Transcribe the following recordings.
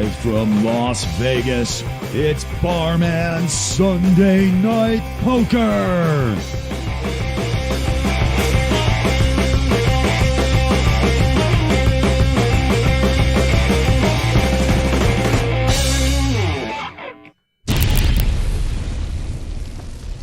Live from Las Vegas, it's Barman Sunday Night Poker!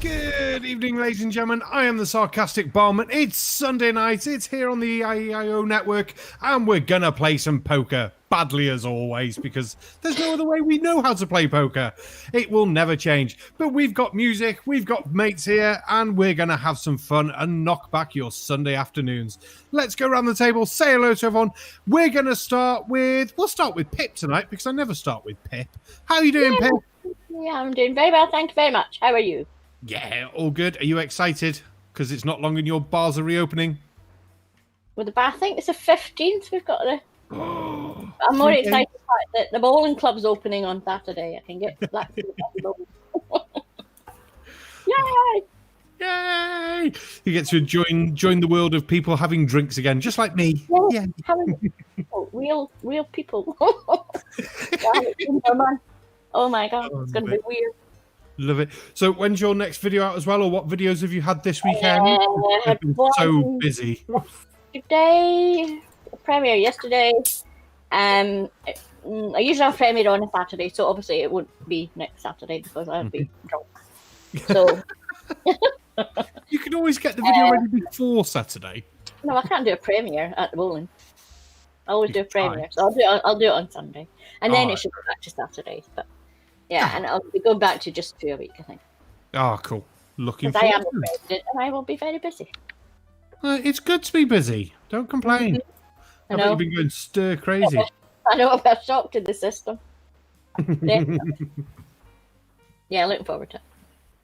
Good evening, ladies and gentlemen. I am the Sarcastic Barman. It's Sunday night. It's here on the Eie Network, and we're gonna play some poker. Badly as always, because there's no other way we know how to play poker. It will never change. But we've got music, we've got mates here, and we're gonna have some fun and knock back your Sunday afternoons. Let's go around the table, say hello to everyone. We'll start with Pip tonight, because I never start with Pip. How are you doing, Pip? Yeah, I'm doing very well, thank you very much. How are you? Yeah, all good. Are you excited? Because it's not long and your bars are reopening. With the bar, I think it's the 15th. We've got the. I'm more excited that the bowling club's opening on Saturday. I can get back to the bowling. Yay! Yay! You get to join the world of people having drinks again, just like me. Yeah. Real people. Oh my god, it's going to be weird. Love it. So when's your next video out as well, or what videos have you had this weekend? I've been so busy. Today, premiere yesterday. I usually have premiere on a Saturday, so obviously it won't be next Saturday because I'll be drunk. So you can always get the video ready before Saturday. No, I can't do a premiere at the bowling. I always do a premiere, so I'll do it on Sunday, and then it should go back to Saturdays. But yeah, and I'll be going back to just 2 a week, I think. Oh, cool. Looking forward. I am to the president, and I will be very busy. It's good to be busy. Don't complain. I bet you've been going stir crazy. I know, I've shocked in the system. Yeah, looking forward to it.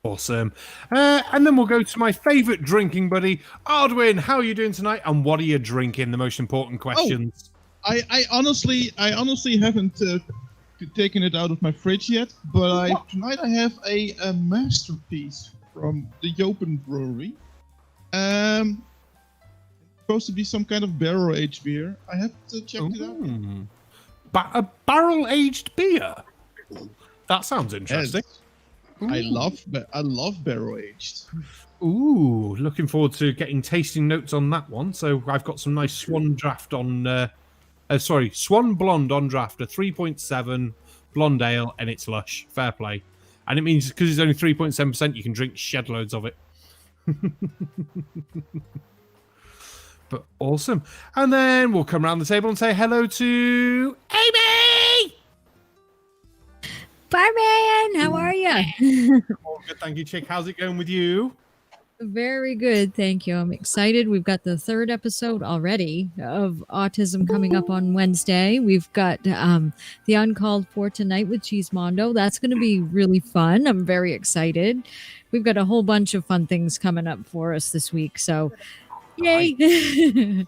Awesome. And then we'll go to my favourite drinking buddy, Ardwin. How are you doing tonight? And what are you drinking? The most important questions. I honestly haven't taken it out of my fridge yet, but tonight I have a masterpiece from the Jopen Brewery. Supposed to be some kind of barrel-aged beer. I have to check it out. A barrel-aged beer? That sounds interesting. Yes. I love barrel-aged. Ooh, looking forward to getting tasting notes on that one. So I've got some nice Swan draft on... Swan Blonde on draft, a 3.7 blonde ale, and it's lush. Fair play. And it means because it's only 3.7%, you can drink shed loads of it. But awesome. And then we'll come around the table and say hello to Aimee! Barman, how are you? All good, thank you, Chick. How's it going with you? Very good, thank you. I'm excited. We've got the 3rd episode already of Autism coming up on Wednesday. We've got the UnCalled Four tonight with Cheesemondo. That's going to be really fun. I'm very excited. We've got a whole bunch of fun things coming up for us this week, so yay! We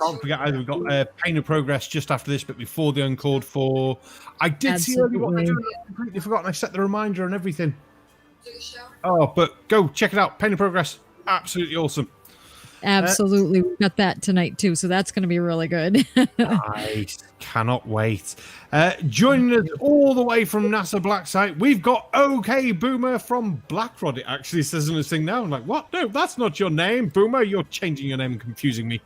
can't forget either. We've got Pain of Progress just after this, but before the UnCalled Four. I did see earlier what they're doing. I completely forgotten. I set the reminder and everything. Oh, but go check it out. Pain of Progress. Absolutely awesome. Absolutely. We've got that tonight too, so that's going to be really good. I cannot wait. Joining us all the way from NASA Black Site, we've got OK Boomer from Blackrod. It actually says in this thing now. I'm like, what? No, that's not your name. Boomer, you're changing your name and confusing me.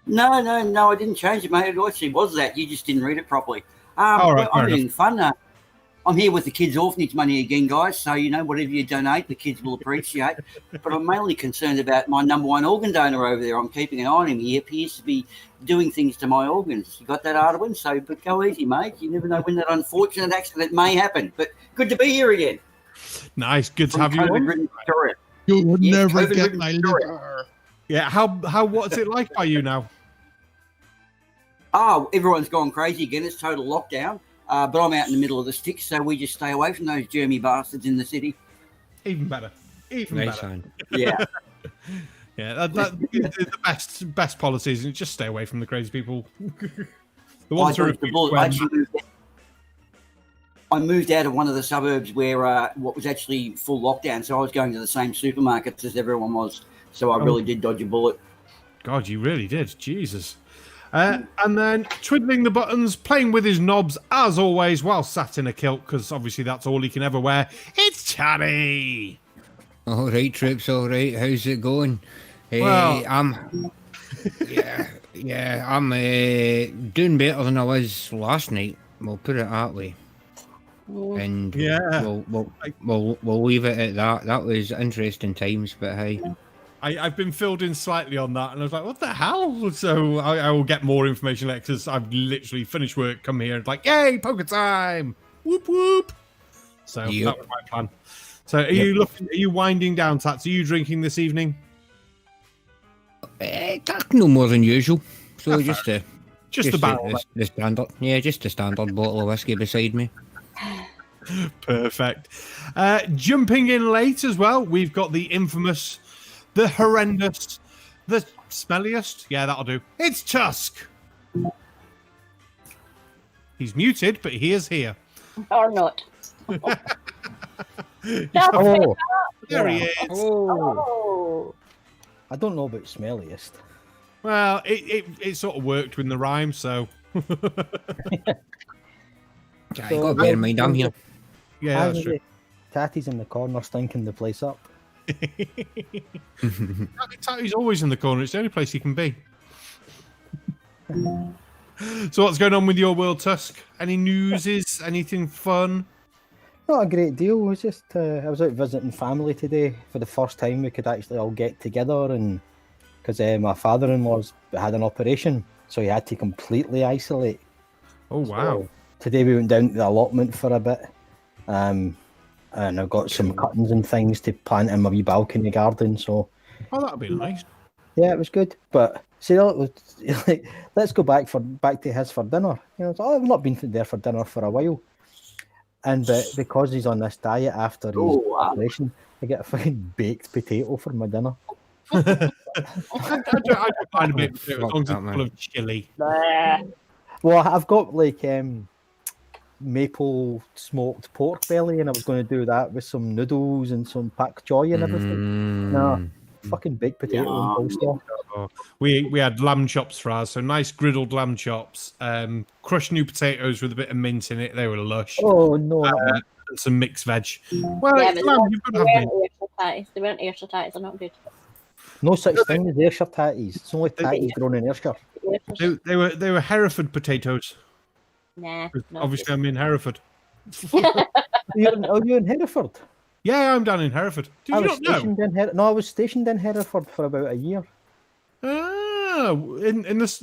No, I didn't change it, mate. It actually was that. You just didn't read it properly. All right, I'm having fun. I'm here with the kids' orphanage money again, guys. So, whatever you donate, the kids will appreciate. But I'm mainly concerned about my number one organ donor over there. I'm keeping an eye on him. He appears to be doing things to my organs. You got that, Arwin? So, but go easy, mate. You never know when that unfortunate accident may happen. But good to be here again. Nice. Good to have you on. You would never get my liver. Yeah. What's it like by you now? Oh, everyone's gone crazy again. It's total lockdown. But I'm out in the middle of the sticks, so we just stay away from those germy bastards in the city. Even better. Better. Yeah. Yeah, that's the best policies, and just stay away from the crazy people. The ones who I moved out of one of the suburbs where what was actually full lockdown, so I was going to the same supermarkets as everyone was. So I really did dodge a bullet. God, you really did. Jesus. And then twiddling the buttons, playing with his knobs, as always, while sat in a kilt, because obviously that's all he can ever wear. It's Tattie! All right, troops. All right. How's it going? Well- I'm doing better than I was last night. We'll put it that way. And Yeah. we'll leave it at that. That was interesting times, but hey. I've been filled in slightly on that, and I was like, what the hell? So I will get more information later, because I've literally finished work, come here, and like, yay, poker time! Whoop, whoop! So Yep. that was my plan. So are you winding down, Tats? Are you drinking this evening? No more than usual. So Just the barrel. the standard. Yeah, just a standard bottle of whiskey beside me. Perfect. Jumping in late as well, we've got the infamous, the horrendous, the smelliest. Yeah, that'll do. It's Tusk. He's muted, but he is here. Or not. Oh, There he is. Oh. I don't know about smelliest. Well, it sort of worked with the rhyme, so Yeah, you got to bear in mind, I'm here. yeah, that's true. Tattie's in the corner stinking the place up. He's always in the corner. It's the only place he can be. So what's going on with your world, Tusk? Any newses? Anything fun? Not a great deal. It was just I was out visiting family today for the first time. We could actually all get together, and because my father-in-law's had an operation, so he had to completely isolate. Oh wow! So today we went down to the allotment for a bit, and I got some cuttings and things to plant in my wee balcony garden. So Oh, that'd be nice. yeah, it was good. But see, like, let's go back to his for dinner. You know, so I've not been there for dinner for a while. And because he's on this diet after his operation, I get a fucking baked potato for my dinner. I don't mind a bit as long as it's man. full of chili. Well, I've got like maple smoked pork belly, and I was going to do that with some noodles and some pak choy and everything. No, fucking baked potato and coleslaw. Oh, we had lamb chops for ours, so nice griddled lamb chops, crushed new potatoes with a bit of mint in it. They were lush. Oh no! And some mixed veg. Well, Yeah, it's but lamb, you've got to have mint. They weren't Ayrshire tatties. They're not good. No such thing as Ayrshire tatties. It's only tatties grown in Ayrshire. They were Hereford potatoes. Nah. Obviously, I'm in Hereford. Are you in Hereford? Yeah, I'm down in Hereford. Did I you was not know? stationed in No, I was stationed in Hereford for about a year. Ah, in this.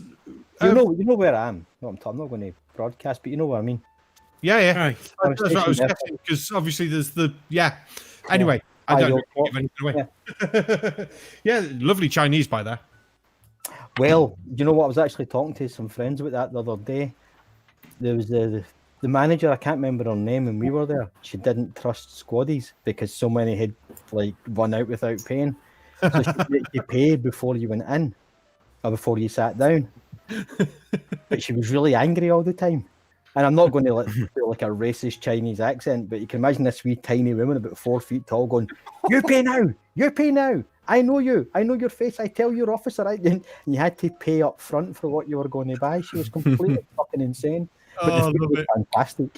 You know where I am. No, I'm not going to broadcast, but you know what I mean. Yeah. I was That's what I was stationed guessing, because obviously there's the Anyway, I don't know if I give anything away. Yeah, lovely Chinese by there. Well, you know what? I was actually talking to some friends about that the other day. There was the manager, I can't remember her name, and we were there. She didn't trust squaddies because so many had like run out without paying. So you paid before you went in or before you sat down. But she was really angry all the time. And I'm not going to do like a racist Chinese accent, but you can imagine this wee tiny woman about 4 feet tall going, "You pay now, you pay now. I know you, I know your face. I tell your officer." And you had to pay up front for what you were going to buy. She was completely fucking insane. But the Oh, food love was it. fantastic.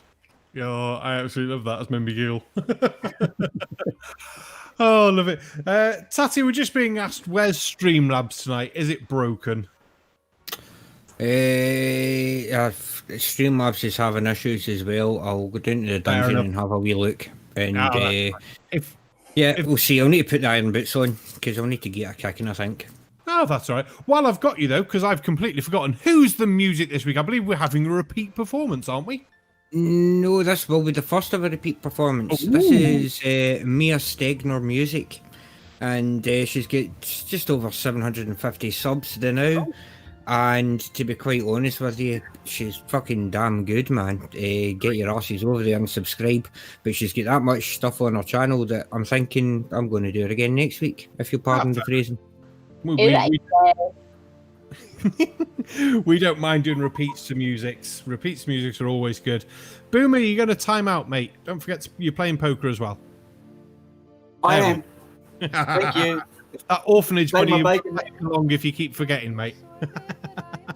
Yeah, I absolutely love that as Member Gill. Oh, love it. Tatty, we're just being asked, where's Streamlabs tonight? Is it broken? Streamlabs is having issues as well. I'll go down to the Fair dungeon enough. and have a wee look. And Ah, that's If we'll see. I'll need to put the iron boots on because I'll need to get a kicking, I think. Oh, that's all right. While I've got you, though, because I've completely forgotten, who's the music this week? I believe we're having a repeat performance, aren't we? No, this will be the first of a repeat performance. Ooh. This is Mia Stegner music, and she's got just over 750 subs now. And to be quite honest with you, she's fucking damn good, man. Get your asses over there and subscribe. But she's got that much stuff on her channel that I'm thinking I'm going to do it again next week, if you'll pardon the phrasing. We don't mind doing repeats to musics. Repeats to musics are always good. Boomer, you're going to time out, mate. Don't forget you're playing poker as well. I There am. Thank you. That orphanage Make money my won't bacon. take long if you keep forgetting, mate.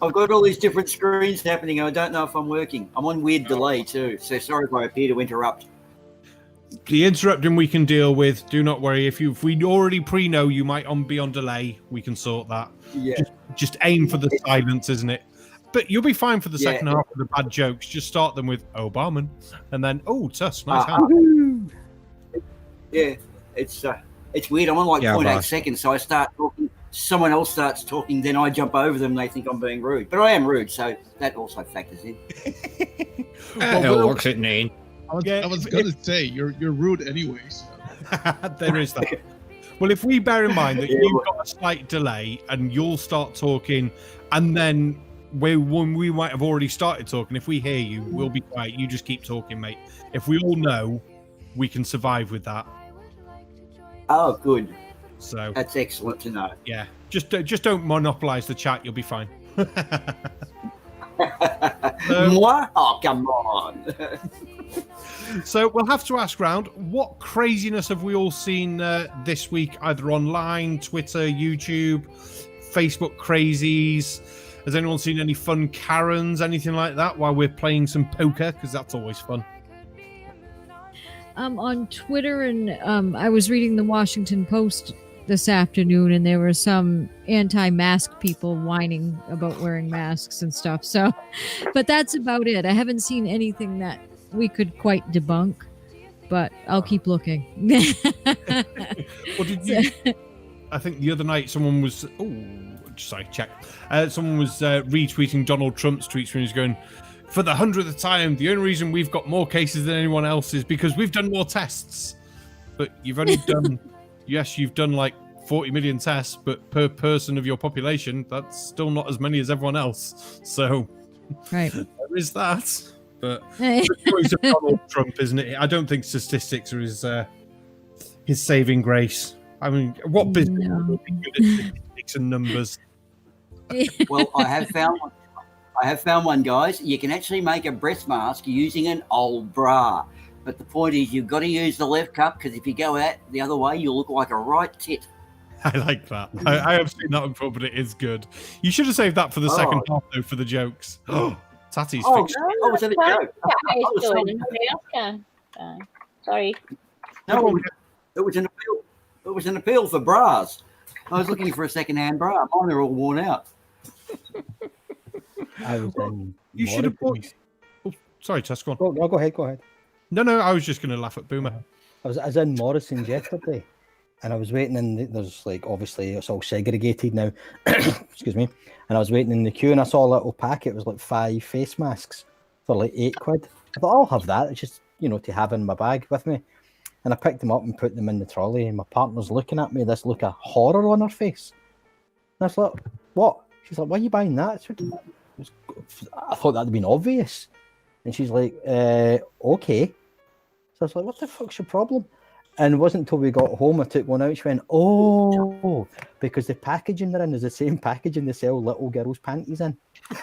I've got all these different screens happening. I don't know if I'm working. I'm on weird delay too, so sorry if I appear to interrupt. The interrupting we can deal with. Do not worry. If we already pre-know you might be on delay, we can sort that. Yeah. Just aim for the silence, isn't it? But you'll be fine for the Yeah. second half of the bad jokes. Just start them with "Oh, barman," and then "Oh, Tuss, nice hat." Yeah, it's weird. I'm on like Yeah, 0.8 boss. seconds, so I start talking. Someone else starts talking, then I jump over them. They think I'm being rude, but I am rude, so that also factors in. Hell works at 9. Yeah, I was gonna say you're rude anyways. there is that. Well, if we bear in mind that Yeah, you've got a slight delay and you'll start talking, and then when we might have already started talking, if we hear you, we'll be quiet. You just keep talking, mate. If we all know, we can survive with that. Oh, good. So That's excellent to know. yeah, just don't monopolize the chat. You'll be fine. Moi? Oh, come on. So we'll have to ask round, what craziness have we all seen this week, either online, Twitter, YouTube, Facebook crazies? Has anyone seen any fun Karens, anything like that, while we're playing some poker? Because that's always fun. On Twitter, and I was reading the Washington Post this afternoon, and there were some anti-mask people whining about wearing masks and stuff. So, but that's about it. I haven't seen anything that we could quite debunk, but I'll keep looking. What did you? I think the other night someone was. Check. Someone was retweeting Donald Trump's tweets when he was going, for the 100th time, the only reason we've got more cases than anyone else is because we've done more tests. But you've only done, yes, you've done like 40 million tests, but per person of your population, that's still not as many as everyone else. So, Right. there is that. But the choice of Donald Trump, isn't it? I don't think statistics are his saving grace. I mean, what business would be good at statistics and numbers? Well, I have found one, guys. You can actually make a breast mask using an old bra. But the point is, you've got to use the left cup, because if you go out the other way, you'll look like a right tit. I like that. I have seen that before, but it is good. You should have saved that for the second half, though, for the jokes. Tatty's fixed. Oh, was that a joke? Nobody else can. Sorry. No, it was an appeal. It was an appeal for bras. I was looking for a second-hand bra. Mine are all worn out. I was in. You should have bought. Morrison's. Oh, sorry, Tuss, go on. Oh, no, go ahead. No, I was just going to laugh at Boomer. I was in Morrison's yesterday, and I was waiting there's like, obviously it's all segregated now. Excuse me. And I was waiting in the queue, and I saw a little packet. It was like 5 face masks for like £8. I thought, I'll have that. It's just, to have in my bag with me. And I picked them up and put them in the trolley, and my partner's looking at me, this look of horror on her face. And I was like, what? She's like, why are you buying that? I thought that'd been obvious. And she's like, okay. So I was like, what the fuck's your problem? And it wasn't until we got home I took one out. She went, oh, because the packaging they're in is the same packaging they sell little girls' panties in. She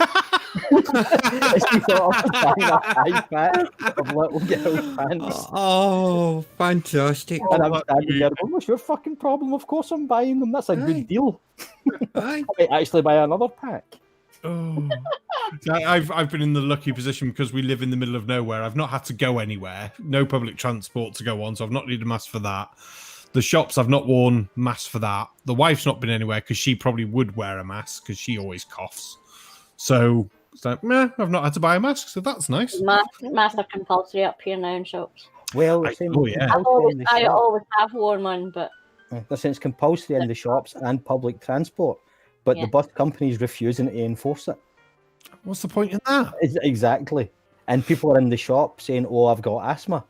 thought I was buying a 5-pack of little girls' pants. Oh, fantastic. And I'm standing there going, what's your fucking problem? Of course I'm buying them. That's a good deal. Aye. I might actually buy another pack. Oh. I've been in the lucky position because we live in the middle of nowhere. I've not had to go anywhere. No public transport to go on, so I've not needed a mask for that. The shops, I've not worn masks for that. The wife's not been anywhere because she probably would wear a mask because she always coughs. So it's like, I've not had to buy a mask, so that's nice. Masks are compulsory up here now in shops. Well, yeah. I always have worn one, but they're saying it's compulsory in the shops and public transport, but the bus company's refusing to enforce it. What's the point in that? Exactly. And people are in the shop saying, oh, I've got asthma,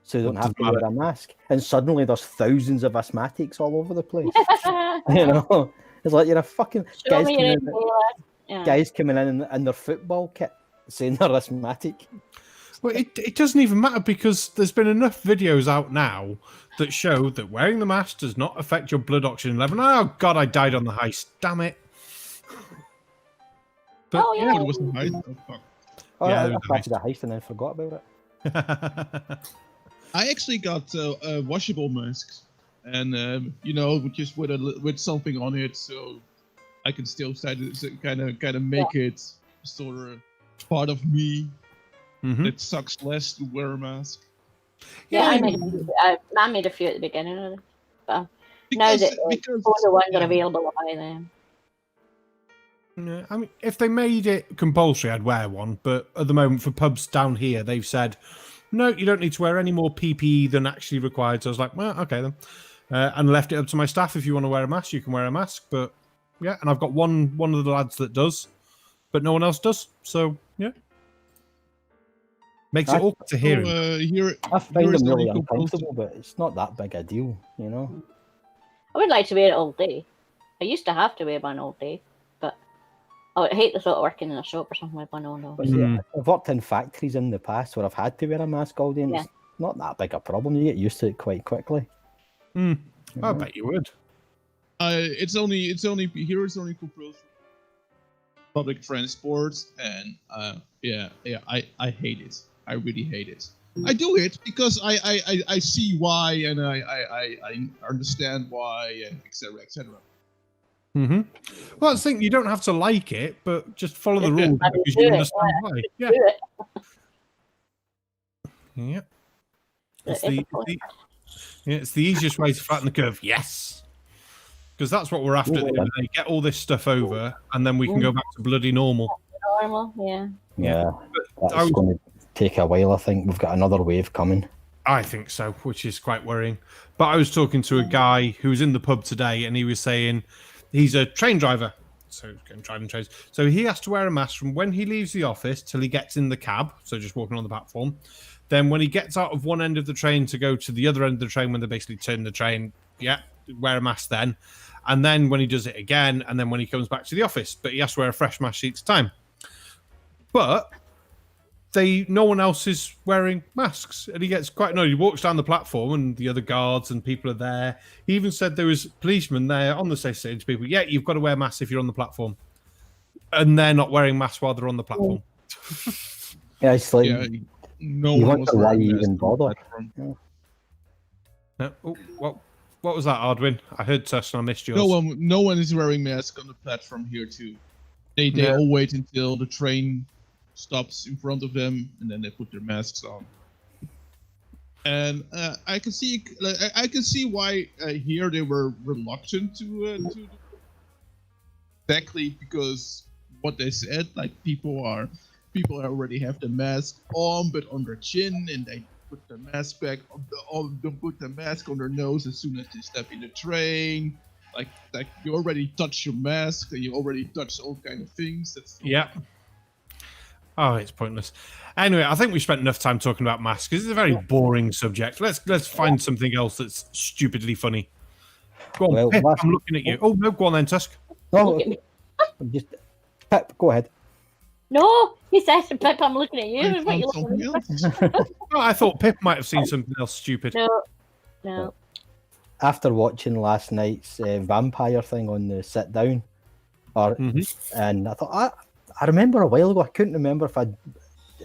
so they don't have to wear a mask. And suddenly there's thousands of asthmatics all over the place. It's like you're a fucking guys coming in their football kit saying they're asthmatic. Well, it doesn't even matter because there's been enough videos out now that show that wearing the mask does not affect your blood oxygen level. Oh, God, I died on the heist. Damn it. But, It wasn't heist. Oh, fuck. Oh, Yeah, I it was crashed the heist and then forgot about it. I actually got washable masks, and just with something on it. So I can still kind of make it sort of part of me. It sucks less to wear a mask. Yeah, I made a few at the beginning of it, but now that all the ones are available, I buy them. Yeah, I mean, if they made it compulsory, I'd wear one. But at the moment, for pubs down here, they've said, no, you don't need to wear any more PPE than actually required. So I was like, well, okay then. And left it up to my staff. If you want to wear a mask, you can wear a mask. But yeah, and I've got one of the lads that does, but no one else does. So yeah. Makes it awkward to hear him. I find them really uncomfortable, but it's not that big a deal, you know? I would like to wear it all day. I used to have to wear one all day, but I would hate the thought of working in a shop or something with one all day. But see, I've worked in factories in the past where I've had to wear a mask all day, and it's not that big a problem. You get used to it quite quickly. I bet you would. It's only for public transport, and I hate it. I really hate it. I do it because I see why, and I understand why, and etc. etc. Well, I think you don't have to like it, but just follow the rules because you understand why. Yeah. Yeah. It's the easiest way to flatten the curve. Yes. Because that's what we're after. At the end of the day. Get all this stuff over, and then we can go back to bloody normal. Normal, yeah. Yeah. That's going to take a while, I think. We've got another wave coming. I think so, which is quite worrying. But I was talking to a guy who was in the pub today, and he was saying he's a train driver. So he's going driving trains. So he has to wear a mask from when he leaves the office till he gets in the cab. So just walking on the platform. Then when he gets out of one end of the train to go to the other end of the train, when they basically turn the train, wear a mask then. And then when he does it again, and then when he comes back to the office, but he has to wear a fresh mask each time. But no one else is wearing masks, and he gets quite annoyed. He walks down the platform, and the other guards and people are there. He even said there was policemen there on the stage. People, you've got to wear masks if you're on the platform, and they're not wearing masks while they're on the platform. Yeah, it's like no you one wonder why you even bother. What was that, Ardwin? I heard Tess and I missed yours. No one is wearing masks on the platform here too. They all wait until the train stops in front of them, and then they put their masks on. And I can see why here they were reluctant to exactly because what they said, like people already have the mask on, but on their chin, and they put the mask back don't put the mask on their nose as soon as they step in the train. Like you already touch your mask, and you already touch all kind of things. Oh, it's pointless. Anyway, I think we spent enough time talking about masks because it's a very boring subject. Let's find something else that's stupidly funny. Go on, Pip, I'm looking at you. Oh no, go on then, Tusk. No, Pip, go ahead. No, he said, Pip, I'm looking at you. What you looking at? Oh, I thought Pip might have seen something else stupid. No. After watching last night's vampire thing on the sit down, and I thought I remember a while ago. I couldn't remember if it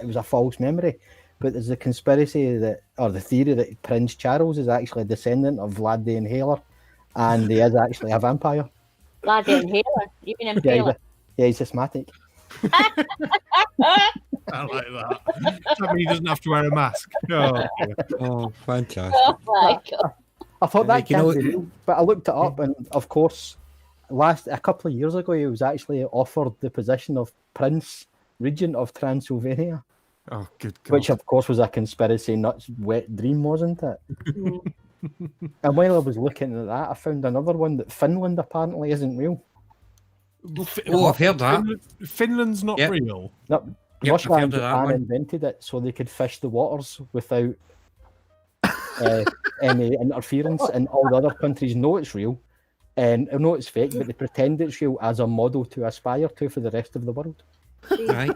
was a false memory, but there's a conspiracy the theory that Prince Charles is actually a descendant of Vlad the Inhaler, and he is actually a vampire. Vlad the Inhaler? You mean Impaler? Yeah, he's asthmatic. I like that. Does that mean he doesn't have to wear a mask? Oh, fantastic. Oh my God. I thought that can't be real, but I looked it up, and of course, a couple of years ago, he was actually offered the position of Prince Regent of Transylvania. Oh, good God. Which, of course, was a conspiracy nuts wet dream, wasn't it? And while I was looking at that, I found another one that Finland apparently isn't real. Oh, I've heard that. Finland's not real. No, Russia and Japan invented it so they could fish the waters without any interference, and all the other countries know it's real and know it's fake, but they pretend it's real as a model to aspire to for the rest of the world. Right.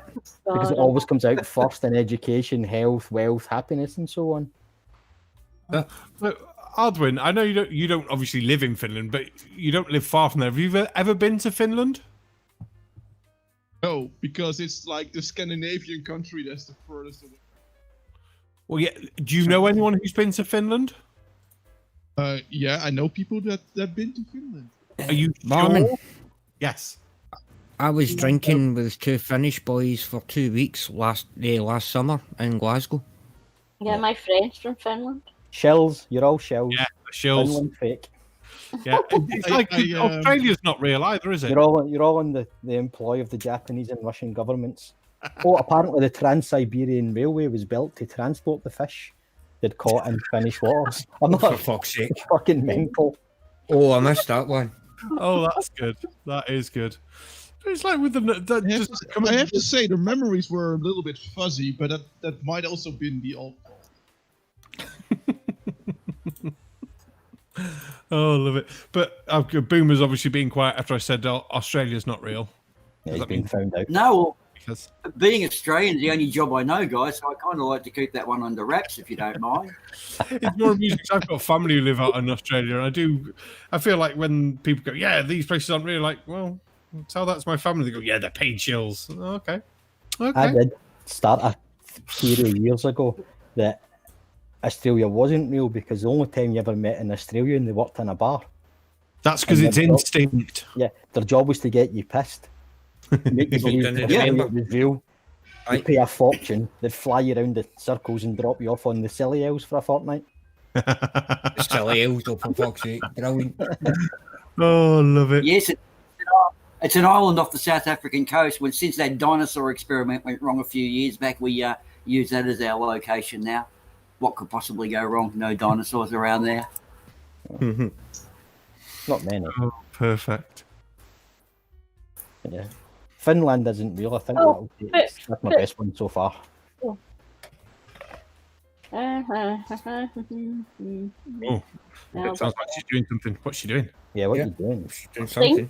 Because it always comes out first in education, health, wealth, happiness, and so on. But Ardwin, I know you don't obviously live in Finland, but you don't live far from there. Have you ever been to Finland? No, because it's like the Scandinavian country that's the furthest away. Well, yeah. Do you know anyone who's been to Finland? Yeah, I know people that been to Finland. Are you sure? Yes. I was drinking with 2 Finnish boys for 2 weeks last summer in Glasgow. Yeah, my friend's from Finland. Shills, you're all Shills. Yeah, the Shills. Finland fake. Yeah, it's like Australia's not real either, is it? You're all in the employ of the Japanese and Russian governments. Oh, apparently the Trans-Siberian Railway was built to transport the fish they'd caught in Finnish waters. I'm For not fuck's sake. fucking mental. Oh, I missed that one. Oh, that's good. That is good. It's like with the I have to say the memories were a little bit fuzzy, but that might also been the old. Oh, I love it. But Boomer's obviously being quiet after I said Australia's not real. Yeah, he's been found out. No, Because being Australian is the only job I know, guys, so I kind of like to keep that one under wraps, if you don't mind. it's more amusing because I've got family who live out in Australia, and I feel like when people go, yeah, these places aren't real, like, well, tell that to my family. They go, yeah, they're paid shills. Oh, okay. I did start a theory years ago that Australia wasn't real because the only time you ever met an Australian, they worked in a bar. That's because it's instinct. Yeah, their job was to get you pissed. Make you believe that it was real. You pay a fortune, they'd fly you around the circles and drop you off on the silly elves for a fortnight. Silly elves, for fuck's sake. Brilliant. Oh, love it. Yes, it's an island off the South African coast. Since that dinosaur experiment went wrong a few years back, we use that as our location now. What could possibly go wrong? No dinosaurs around there. Not many. Oh, perfect. Yeah. Finland isn't real. I think that's my best one so far. Oh, it sounds like she's doing something. What's she doing? Yeah, what are you doing? She's doing something.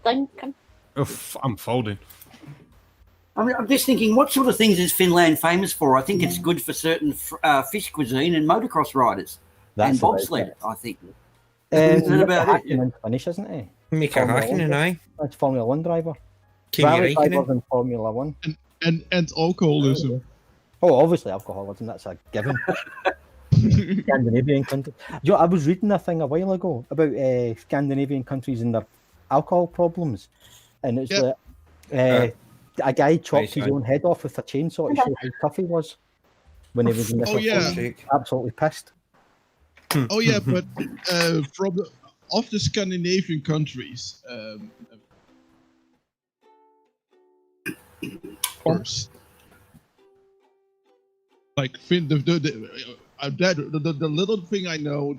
Thinking. Oh, I'm folding. I'm just thinking, what sort of things is Finland famous for? I think it's good for certain fish cuisine and motocross riders and bobsled, I think. Isn't that about it? in Finnish, isn't it? Mika Hakkinen, aye. That's Formula 1 driver. Kimi Rally drivers Räikkönen. in Formula 1. And alcoholism. Oh, obviously alcoholism, that's a given. Scandinavian countries. You know, I was reading a thing a while ago about Scandinavian countries and their alcohol problems. And it's a guy chopped his own head off with a chainsaw to show how tough he was when he was in this absolutely pissed. Oh yeah, but of the Scandinavian countries, first, like the little thing I know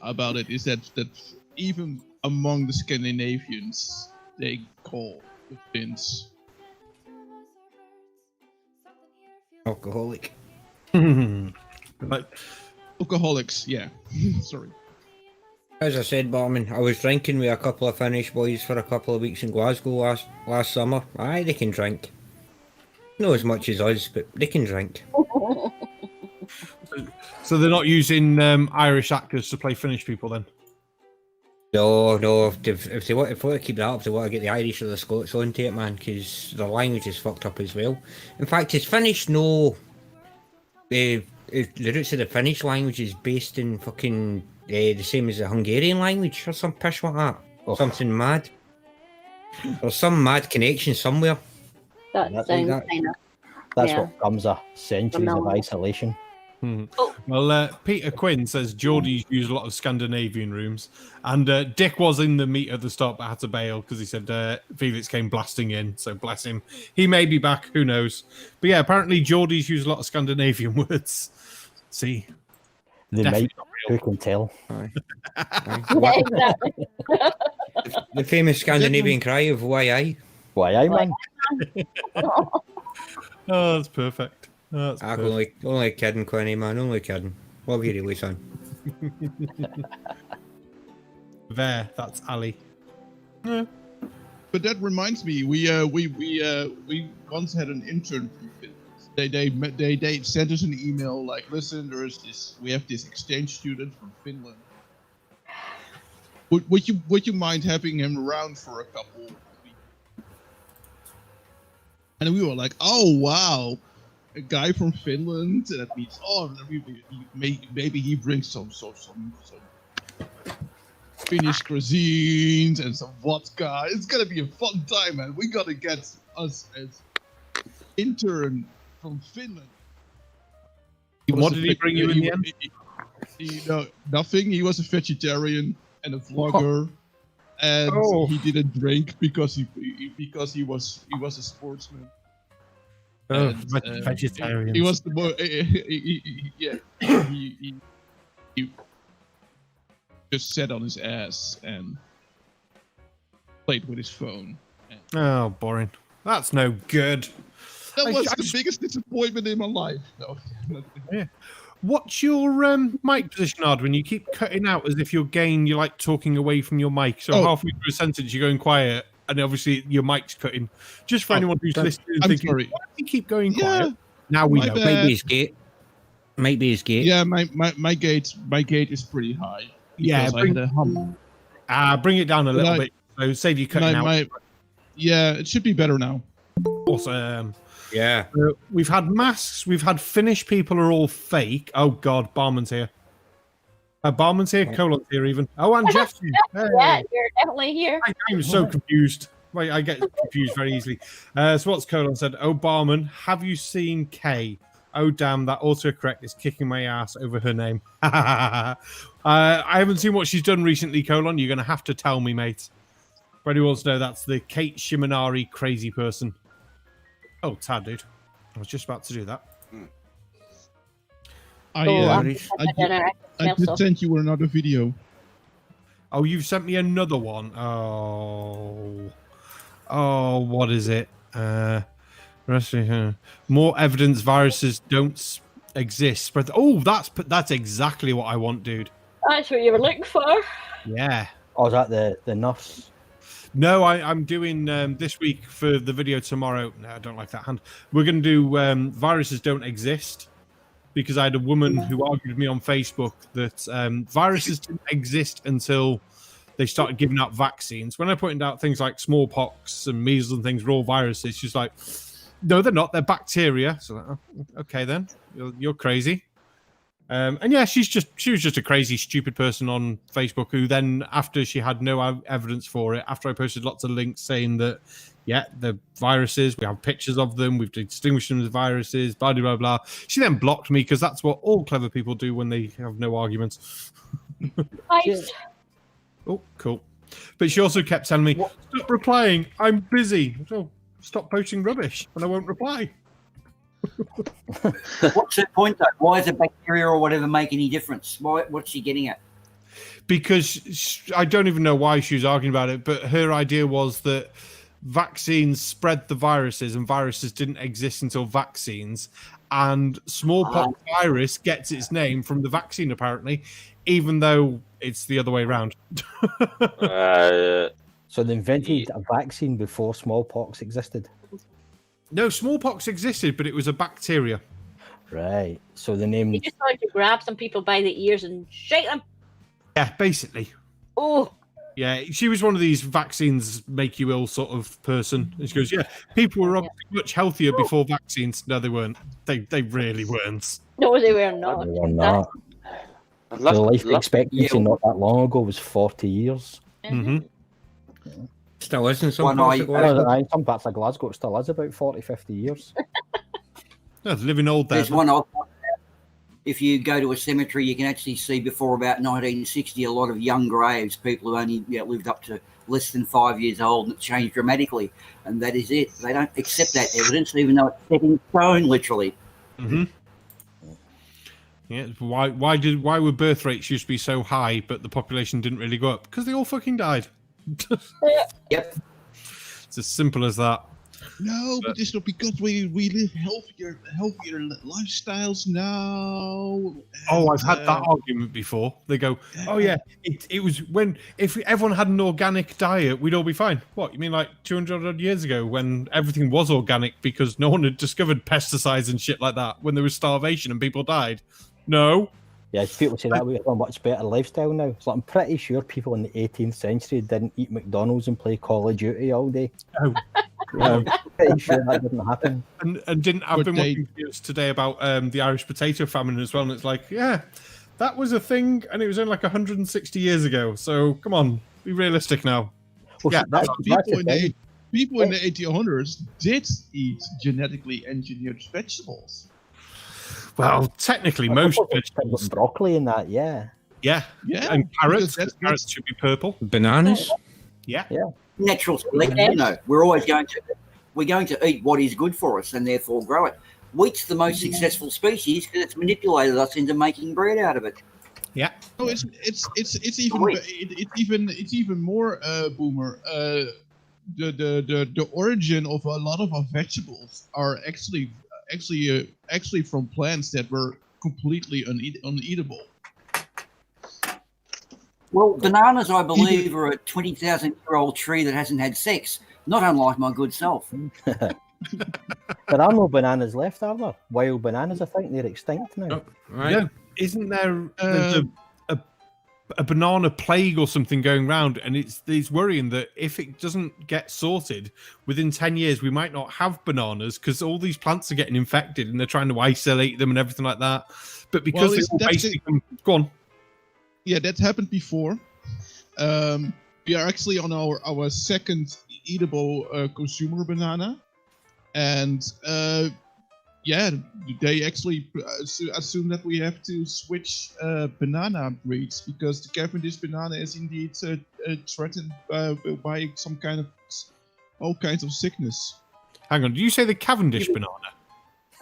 about it is that even among the Scandinavians, they call the Finns Alcoholic. Like, alcoholics. Yeah, sorry. As I said, Barman, I was drinking with a couple of Finnish boys for a couple of weeks in Glasgow last summer. Aye, they can drink. Not as much as us, but they can drink. so they're not using Irish actors to play Finnish people then? No. If they want to keep that up, they want to get the Irish or the Scots onto it, man, because the language is fucked up as well. In fact, is Finnish no... the roots of the Finnish language is based in fucking the same as the Hungarian language or some pish like that. Oh. Something mad. There's some mad connection somewhere. That sounds kind of. That's what comes of centuries of isolation. Well, Peter Quinn says Geordies use a lot of Scandinavian rooms, and Dick was in the meet at the start but had to bail because he said Felix came blasting in, so bless him. He may be back, who knows. But yeah, apparently Geordies use a lot of Scandinavian words. See? They might, who can tell? Aye. Yeah, exactly. The famous Scandinavian cry of why I. Why, aye, man. Oh, that's perfect. That's I'm perfect. only kidding, Quinny, man. Only kidding. Love you, really, son. There, that's Ali. But that reminds me, we once had an intern from Finland. They sent us an email like, listen, we have this exchange student from Finland. Would you mind having him around for a couple of weeks? And we were like, oh wow, a guy from Finland. That means maybe he brings some Finnish cuisines and some vodka. It's gonna be a fun time, man. We gotta get us as intern from Finland. What did he bring you in the end? Nothing. He was a vegetarian and a vlogger, and he didn't drink because he was a sportsman. Vegetarian. He was the more he just sat on his ass and played with his phone. Oh, boring. That's no good. That was the biggest disappointment in my life. No. Yeah. What's your mic position, Ard? You keep cutting out as if you're like talking away from your mic. So halfway through a sentence, you're going quiet, and obviously your mic's cutting. Just for anyone who's listening and thinking, why do you keep going quiet? Now we know. Maybe his gate. Maybe his gate. Yeah, my gate is pretty high. Yeah, bring it down a little bit. So save you cutting out. Yeah, it should be better now. Awesome. Yeah. We've had masks. We've had Finnish people are all fake. Oh, God. Barman's here. Barman's here. Colon's here even. Oh, and Jeff's here. Hey. Yeah, you're definitely here. I'm so confused. Wait, I get confused very easily. So what's Colon said? Oh, Barman, have you seen Kay? Oh, damn, that autocorrect is kicking my ass over her name. I haven't seen what she's done recently, Colon. You're going to have to tell me, mate. For anyone wants to know, that's the Kate Shimonari crazy person. Oh, Tad, dude. I was just about to do that. I just sent you another video. Oh, you've sent me another one. Oh, what is it? More evidence viruses don't exist. But that's exactly what I want, dude. That's what you were looking for. Yeah. Oh, is that the nurse? No, I'm doing this week for the video tomorrow. No, I don't like that hand. We're going to do viruses don't exist, because I had a woman who argued with me on Facebook that viruses didn't exist until they started giving out vaccines. When I pointed out things like smallpox and measles and things were all viruses, she's like, no, they're not. They're bacteria. So, okay, then. You're crazy. And yeah, she was just a crazy, stupid person on Facebook who then, after she had no evidence for it, after I posted lots of links saying that, yeah, the viruses, we have pictures of them, we've distinguished them as viruses, blah, blah, blah. She then blocked me because that's what all clever people do when they have no arguments. Nice. Oh, cool. But she also kept telling me, stop replying, I'm busy. So stop posting rubbish and I won't reply. What's her point, though? Why does a bacteria or whatever make any difference? What's she getting at? Because I don't even know why she was arguing about it, but her idea was that vaccines spread the viruses and viruses didn't exist until vaccines, and smallpox virus gets its name from the vaccine, apparently, even though it's the other way around. So they invented a vaccine before smallpox existed? No, smallpox existed, but it was a bacteria. Right. So the name... You just wanted to grab some people by the ears and shake them. Yeah, basically. Oh. Yeah, she was one of these vaccines make you ill sort of person. And she goes, yeah, people were much healthier before vaccines. No, they weren't. They really weren't. No, they were not. They were not. The life expectancy not that long ago was 40 years. Mm-hmm. Yeah. Still is in some parts of Glasgow. In some parts of Glasgow, it still is about 40, 50 years. No, living old there. There's one if you go to a cemetery, you can actually see before about 1960 a lot of young graves, people who only lived up to less than 5 years old, and it changed dramatically. And that is it. They don't accept that evidence, even though it's set in stone, literally. Mm-hmm. Yeah. Why were birth rates used to be so high, but the population didn't really go up? Because they all fucking died. Yep. It's as simple as that. No, but it's not because we live healthier lifestyles now. Oh, I've had that argument before. They go, oh yeah, it was if everyone had an organic diet, we'd all be fine. What, you mean like 200 odd years ago when everything was organic because no one had discovered pesticides and shit like that, when there was starvation and people died? No. Yeah, people say that we have a much better lifestyle now. So I'm pretty sure people in the 18th century didn't eat McDonald's and play Call of Duty all day. Oh. I'm pretty sure that didn't happen. And didn't I've been watching videos today about the Irish potato famine as well, and it's like, yeah, That was a thing, and it was only like 160 years ago. So come on, be realistic now. Well, Yeah, that's People the thing. people in the 1800s did eat genetically engineered vegetables. Well, technically, I most suppose it's vegetables. broccoli and that, yeah. Yeah, Yeah, and carrots. because Carrots should be purple. Bananas. Yeah. Natural selection, we're always going to eat what is good for us and therefore grow it. Wheat's the most successful species because it's manipulated us into making bread out of it. Yeah. No, it's even more boomer. The origin of a lot of our vegetables are actually from plants that were completely uneatable. Well, bananas, I believe, are a 20,000-year-old tree that hasn't had sex, not unlike my good self. There are no bananas left, are there? Wild bananas, I think they're extinct now. Oh, Right. Yeah. Isn't there a banana plague or something going around? And it's worrying that if it doesn't get sorted within 10 years, we might not have bananas because all these plants are getting infected and they're trying to isolate them and everything like that. But because Well, it's all that's basically go on. Yeah, that happened before. We are actually on our second eatable consumer banana, and they actually assume that we have to switch banana breeds because the Cavendish banana is indeed threatened by some kind of all kinds of sickness. Hang on, did you say the Cavendish banana?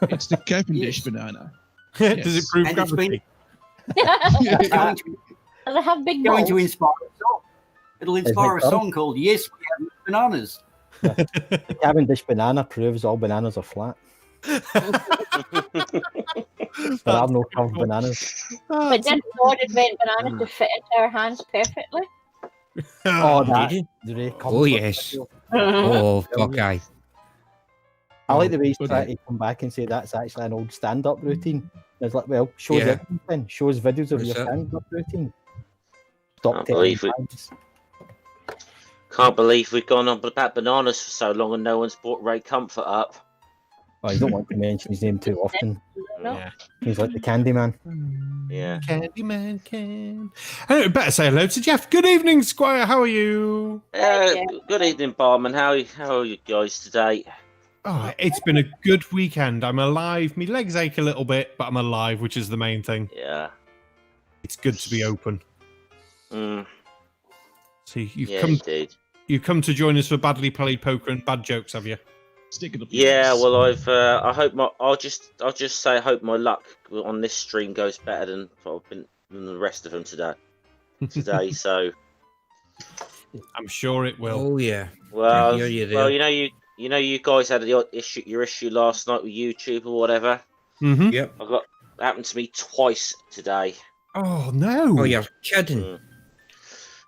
It's the Cavendish banana. Does it prove And it's gravity? Does it have big Going balls? to inspire a song. It'll inspire a song called "Yes, We Have Bananas." The Cavendish banana proves all bananas are flat. There are no curved bananas. But didn't God invent bananas to fit into our hands perfectly? Oh, that. Did Oh, yes. Oh, fuck aye. I like the way he's But, trying to come back and say that's actually an old stand-up routine. It's like, well, show us Yeah. everything then. Show us videos of What's your that? stand-up routine. Stop Can't telling believe it. lies. Can't believe we've gone on about bananas for so long and no one's brought Ray Comfort up. Oh, you don't want to mention his name too often. No. Yeah. He's like the Candyman. Yeah. Candyman can. Anyway, better say hello to Jeff. Good evening, Squire. How are you? Good evening, Barman. How are you guys today? Oh, it's been a good weekend. I'm alive. My legs ache a little bit, but I'm alive, which is the main thing. Yeah. It's good to be open. Mm, See, yeah, indeed. you've come to join us for badly played poker and bad jokes, have you? Stick it up. Yeah, well, I hope I'll just say I hope my luck on this stream goes better than the rest of them today. So, I'm sure it will. Oh yeah. well, I hear you there. well, you guys had your issue last night with YouTube or whatever. Mm-hmm. Yep. Happened to me twice today. Oh no! Oh, you're kidding. Mm.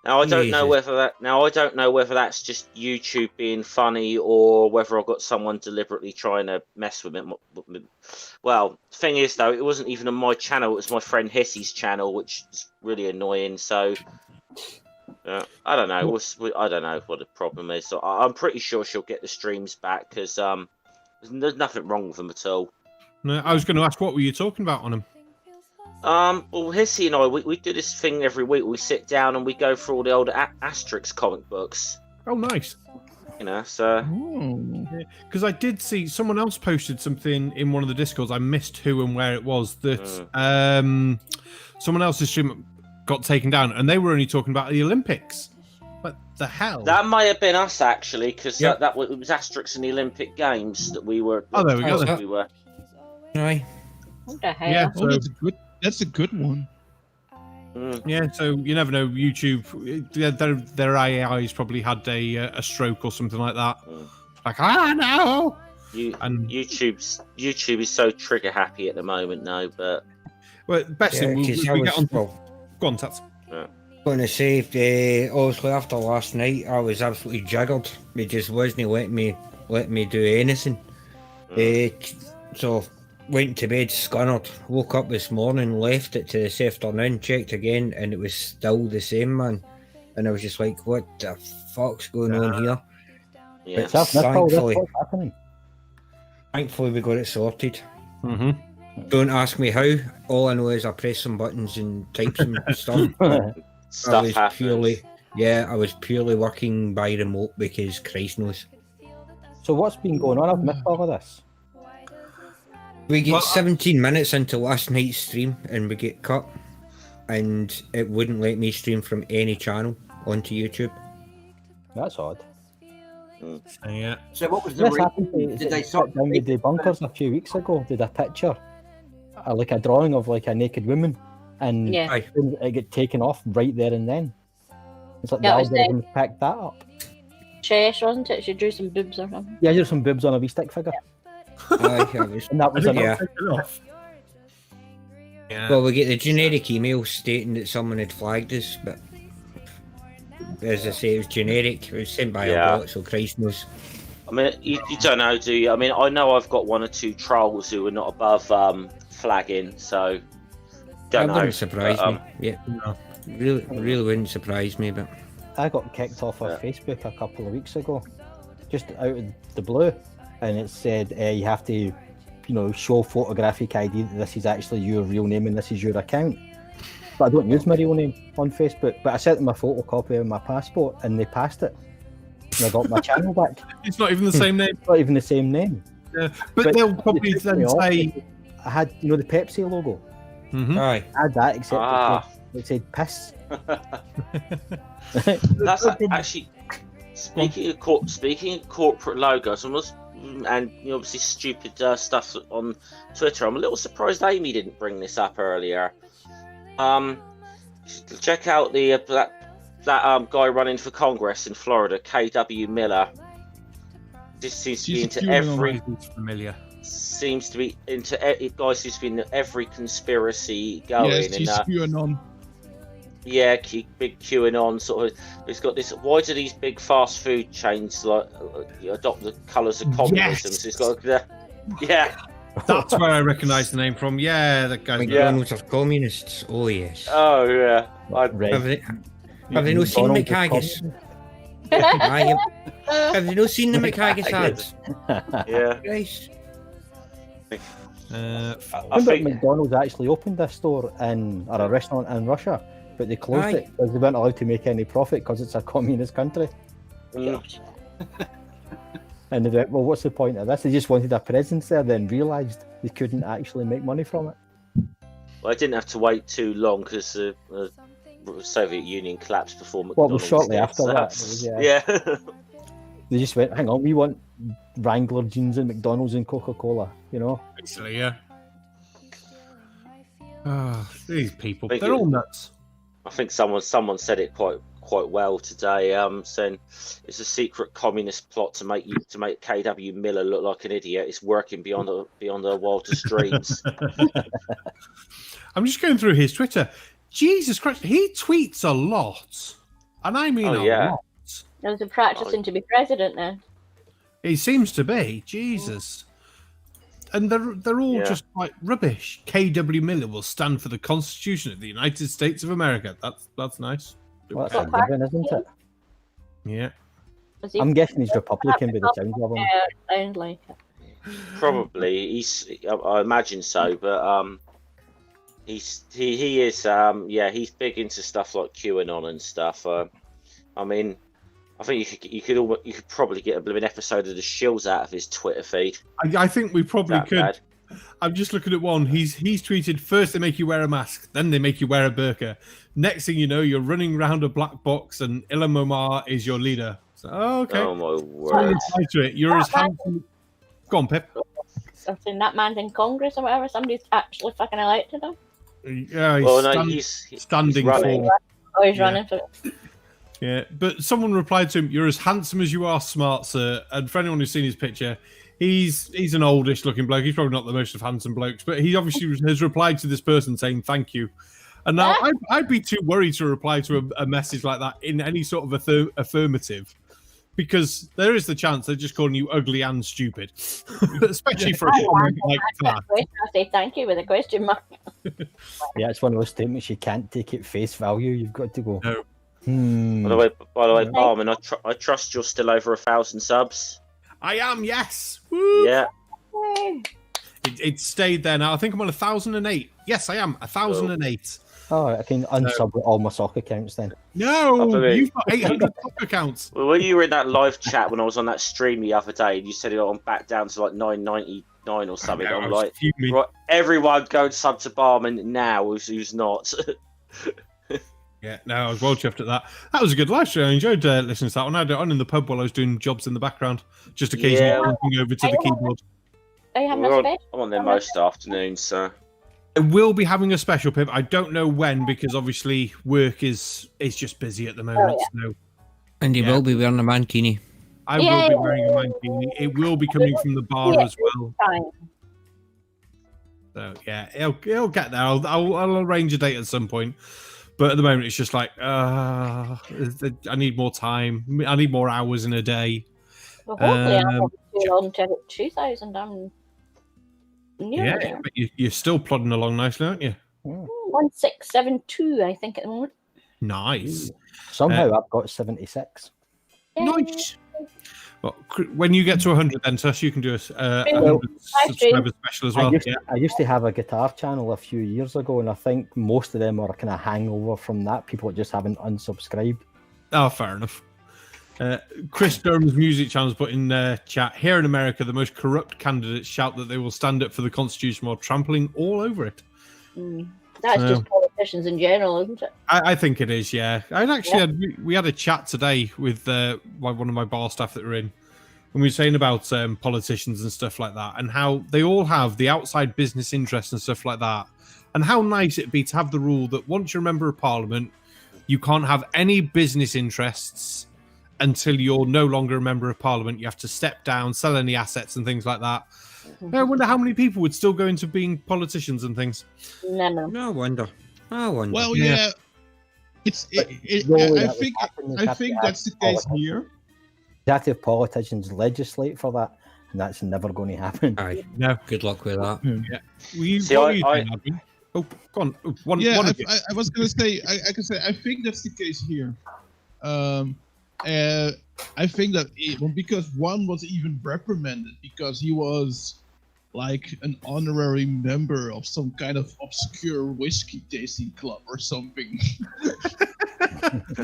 Now I don't know Jesus. whether that's just YouTube being funny or whether I've got someone deliberately trying to mess with it. Well, the thing is though, it wasn't even on my channel; it was my friend Hissy's channel, which is really annoying. So I don't know. I don't know what the problem is. So I'm pretty sure she'll get the streams back because there's nothing wrong with them at all. No, I was going to ask, what were you talking about on them? Well, Hissy and I, we do this thing every week. We sit down and we go through all the old Asterix comic books. Oh, nice. You know, so Because I did see someone else posted something in one of the Discords. I missed who and where it was that someone else's stream got taken down, and they were only talking about the Olympics. What the hell? that might have been us actually, because Yep. it was Asterix in the Olympic Games that we were. Oh, there we go. We were. Aye. What the hell? Yeah. Oh, that's a good one. Mm. Yeah, so you never know. YouTube, their AI's probably had a stroke or something like that. Mm. Like, no. And- YouTube is so trigger happy at the moment now, but Well, best Yeah, thing we 'cause get on. well, Go on, Tats. going to say, obviously after last night, I was absolutely jiggered. It just wasn't letting me do anything. So went to bed scunnered, woke up this morning, left it to this afternoon, checked again, and it was still the same, man. And I was just like, what the fuck's going on here? yeah. That's all. That's Thankfully. what's happening. Thankfully we got it sorted. Mm-hmm. Don't ask me how. All I know is I press some buttons and type some stuff. Stuff happens. I was purely working by remote because Christ knows. So what's been going on? I've missed all of this. We get 17 minutes into last night's stream and we get cut, and it wouldn't let me stream from any channel onto YouTube. That's odd. Yeah. So what was the This reason? happened. Did they stop? down with the bunkers a few weeks ago? Did a picture, like a drawing of like a naked woman, and Yeah. Aye. it get taken off right there and then. It's like Yeah, it the was algorithm picked that up. Chesh, wasn't it? She drew some boobs or something. Yeah, there's some boobs on a wee stick figure, Aye, it was- and that was Yeah. enough. Yeah. Well, we get the generic email stating that someone had flagged us, but as I say, it was generic. It was sent by Yeah. a bot, so Christ knows. I mean, you don't know, do you? I mean, I know I've got one or two trolls who are not above flagging, so That don't know. wouldn't surprise but, me. Yeah, really wouldn't surprise me. But I got kicked off of Yeah. Facebook a couple of weeks ago, just out of the blue, and it said you have to, show photographic ID that this is actually your real name and this is your account. But I don't use my real name on Facebook. But I sent them a photocopy of my passport, and they passed it, and I got my channel back. It's not even the same name. Not even the same name. Yeah. But they'll probably it took me then off. say. I had, the Pepsi logo. Mhm. aye, I had that, except Ah. it said piss. That's actually speaking of corporate logos, and obviously stupid stuff on Twitter. I'm a little surprised Aimee didn't bring this up earlier. Check out the that guy running for Congress in Florida, KW Miller. This seems to be into every. Familiar. Seems to be into guys who's been every conspiracy going. Yes, he's spewing on. Yeah, big QAnon sort of. It's got this. Why do these big fast food chains adopt the colours of communism? Yes. It's got yeah. That's where I recognise the name from. Yeah, that guy. McDonald's of communists. Oh yes. Oh yeah. Red. Have they not seen the McDonald's McHaggis? Aye, have they not seen the McHaggis ads? Yeah. Christ. I Remember think. McDonald's actually opened a store or a restaurant in Russia, but they closed Aye. it because they weren't allowed to make any profit because it's a communist country. And they went, well, what's the point of this? They just wanted a presence there, then realised they couldn't actually make money from it. Well, I didn't have to wait too long because the Soviet Union collapsed before Well, it McDonald's. was shortly did, after so- that. It was, Yeah. They just went, hang on, we want Wrangler jeans and McDonald's and Coca-Cola, Basically, yeah. These people, Thank they're you. all nuts. I think someone said it quite well today. Saying it's a secret communist plot to make KW Miller look like an idiot. It's working beyond our wildest dreams. I'm just going through his Twitter. Jesus Christ, he tweets a lot, and I mean Oh, a yeah. lot. There's a practicing to be president then. He seems to be. Jesus. And they're all Yeah. just like rubbish. KW Miller will stand for the Constitution of the United States of America. That's nice. Well, that's a given, isn't it? Yeah. Was he- I'm guessing he's Republican by the sounds of him. Yeah, sounds like it. Probably I imagine so, but he is he's big into stuff like QAnon and stuff. I mean, I think you could probably get a bit of an episode of the Shills out of his Twitter feed. I think we probably That could. bad. I'm just looking at one. He's tweeted, first they make you wear a mask, then they make you wear a burqa. Next thing you know, you're running around a black box and Ilham Omar is your leader. So, okay. Oh my Someone word! reply to it. You're as handsome. Go on, Pip. Something that man's in Congress or whatever. Somebody's actually fucking elected him. Yeah, he's, Well, no, he's standing running. for. Oh, he's Yeah. running for it. Yeah, but someone replied to him, "You're as handsome as you are smart, sir." And for anyone who's seen his picture, he's an oldish looking bloke. He's probably not the most of handsome blokes, but he obviously has replied to this person saying thank you. And now I'd be too worried to reply to a message like that in any sort of affirmative, because there is the chance they're just calling you ugly and stupid, especially for a comment like that. I say thank you with a question mark. Yeah, it's one of those statements you can't take at face value. You've got to go. No. By the way, Barman, I trust you're still over 1,000 subs. I am, yes. Woo! Yeah. If It stayed there now. I think I'm on 1,008. Yes, I am 1,008. Oh, I can unsub all my sock accounts then. No, you've got 800 sock accounts. Well, when you were in that live chat when I was on that stream the other day, and you said I'm back down to like 999 or something. I know, I'm I was like, fuming. right, everyone go and sub to Barman now who's not. Yeah, no, I was well chuffed at that. That was a good live stream. I enjoyed listening to that one. I had it on in the pub while I was doing jobs in the background, just occasionally walking over to the keyboard. Are you having a space? I'm on there most afternoons, so. I will be having a special, Pip. I don't know when, because obviously work is just busy at the moment. So And he will be wearing a mankini. I will be wearing a mankini. It will be coming from the bar as well. So yeah, it'll get there. I'll arrange a date at some point. But at the moment, it's just like I need more time. I need more hours in a day. Well, hopefully, I'm not too long to hit 2,000. Yeah, but you're still plodding along nicely, aren't you? 1672, I think, at the moment. Nice. Somehow I've got 76. Nice. Well, when you get to 100, then Tuss, you can do a 100 subscriber special as well. I used to have a guitar channel a few years ago, and I think most of them are kind of hangover from that. People just haven't unsubscribed. Oh, fair enough. Chris Durham's music channel's put in chat. Here in America, the most corrupt candidates shout that they will stand up for the Constitution while trampling all over it. That's just politicians in general, isn't it? I think it is, yeah. We had a chat today with one of my bar staff that were in, and we were saying about politicians and stuff like that, and how they all have the outside business interests and stuff like that, and how nice it'd be to have the rule that once you're a member of parliament, you can't have any business interests until you're no longer a member of parliament. You have to step down, sell any assets and things like that. I wonder how many people would still go into being politicians and things. No wonder. Well, yeah. I think that's the case here. You have to have politicians legislate for that, and that's never going to happen. Aye. No. Good luck with that. Yeah. Oh, go on. I was going to say, I can say, I think that's the case here. I think that because one was even reprimanded because he was like an honorary member of some kind of obscure whiskey tasting club or something.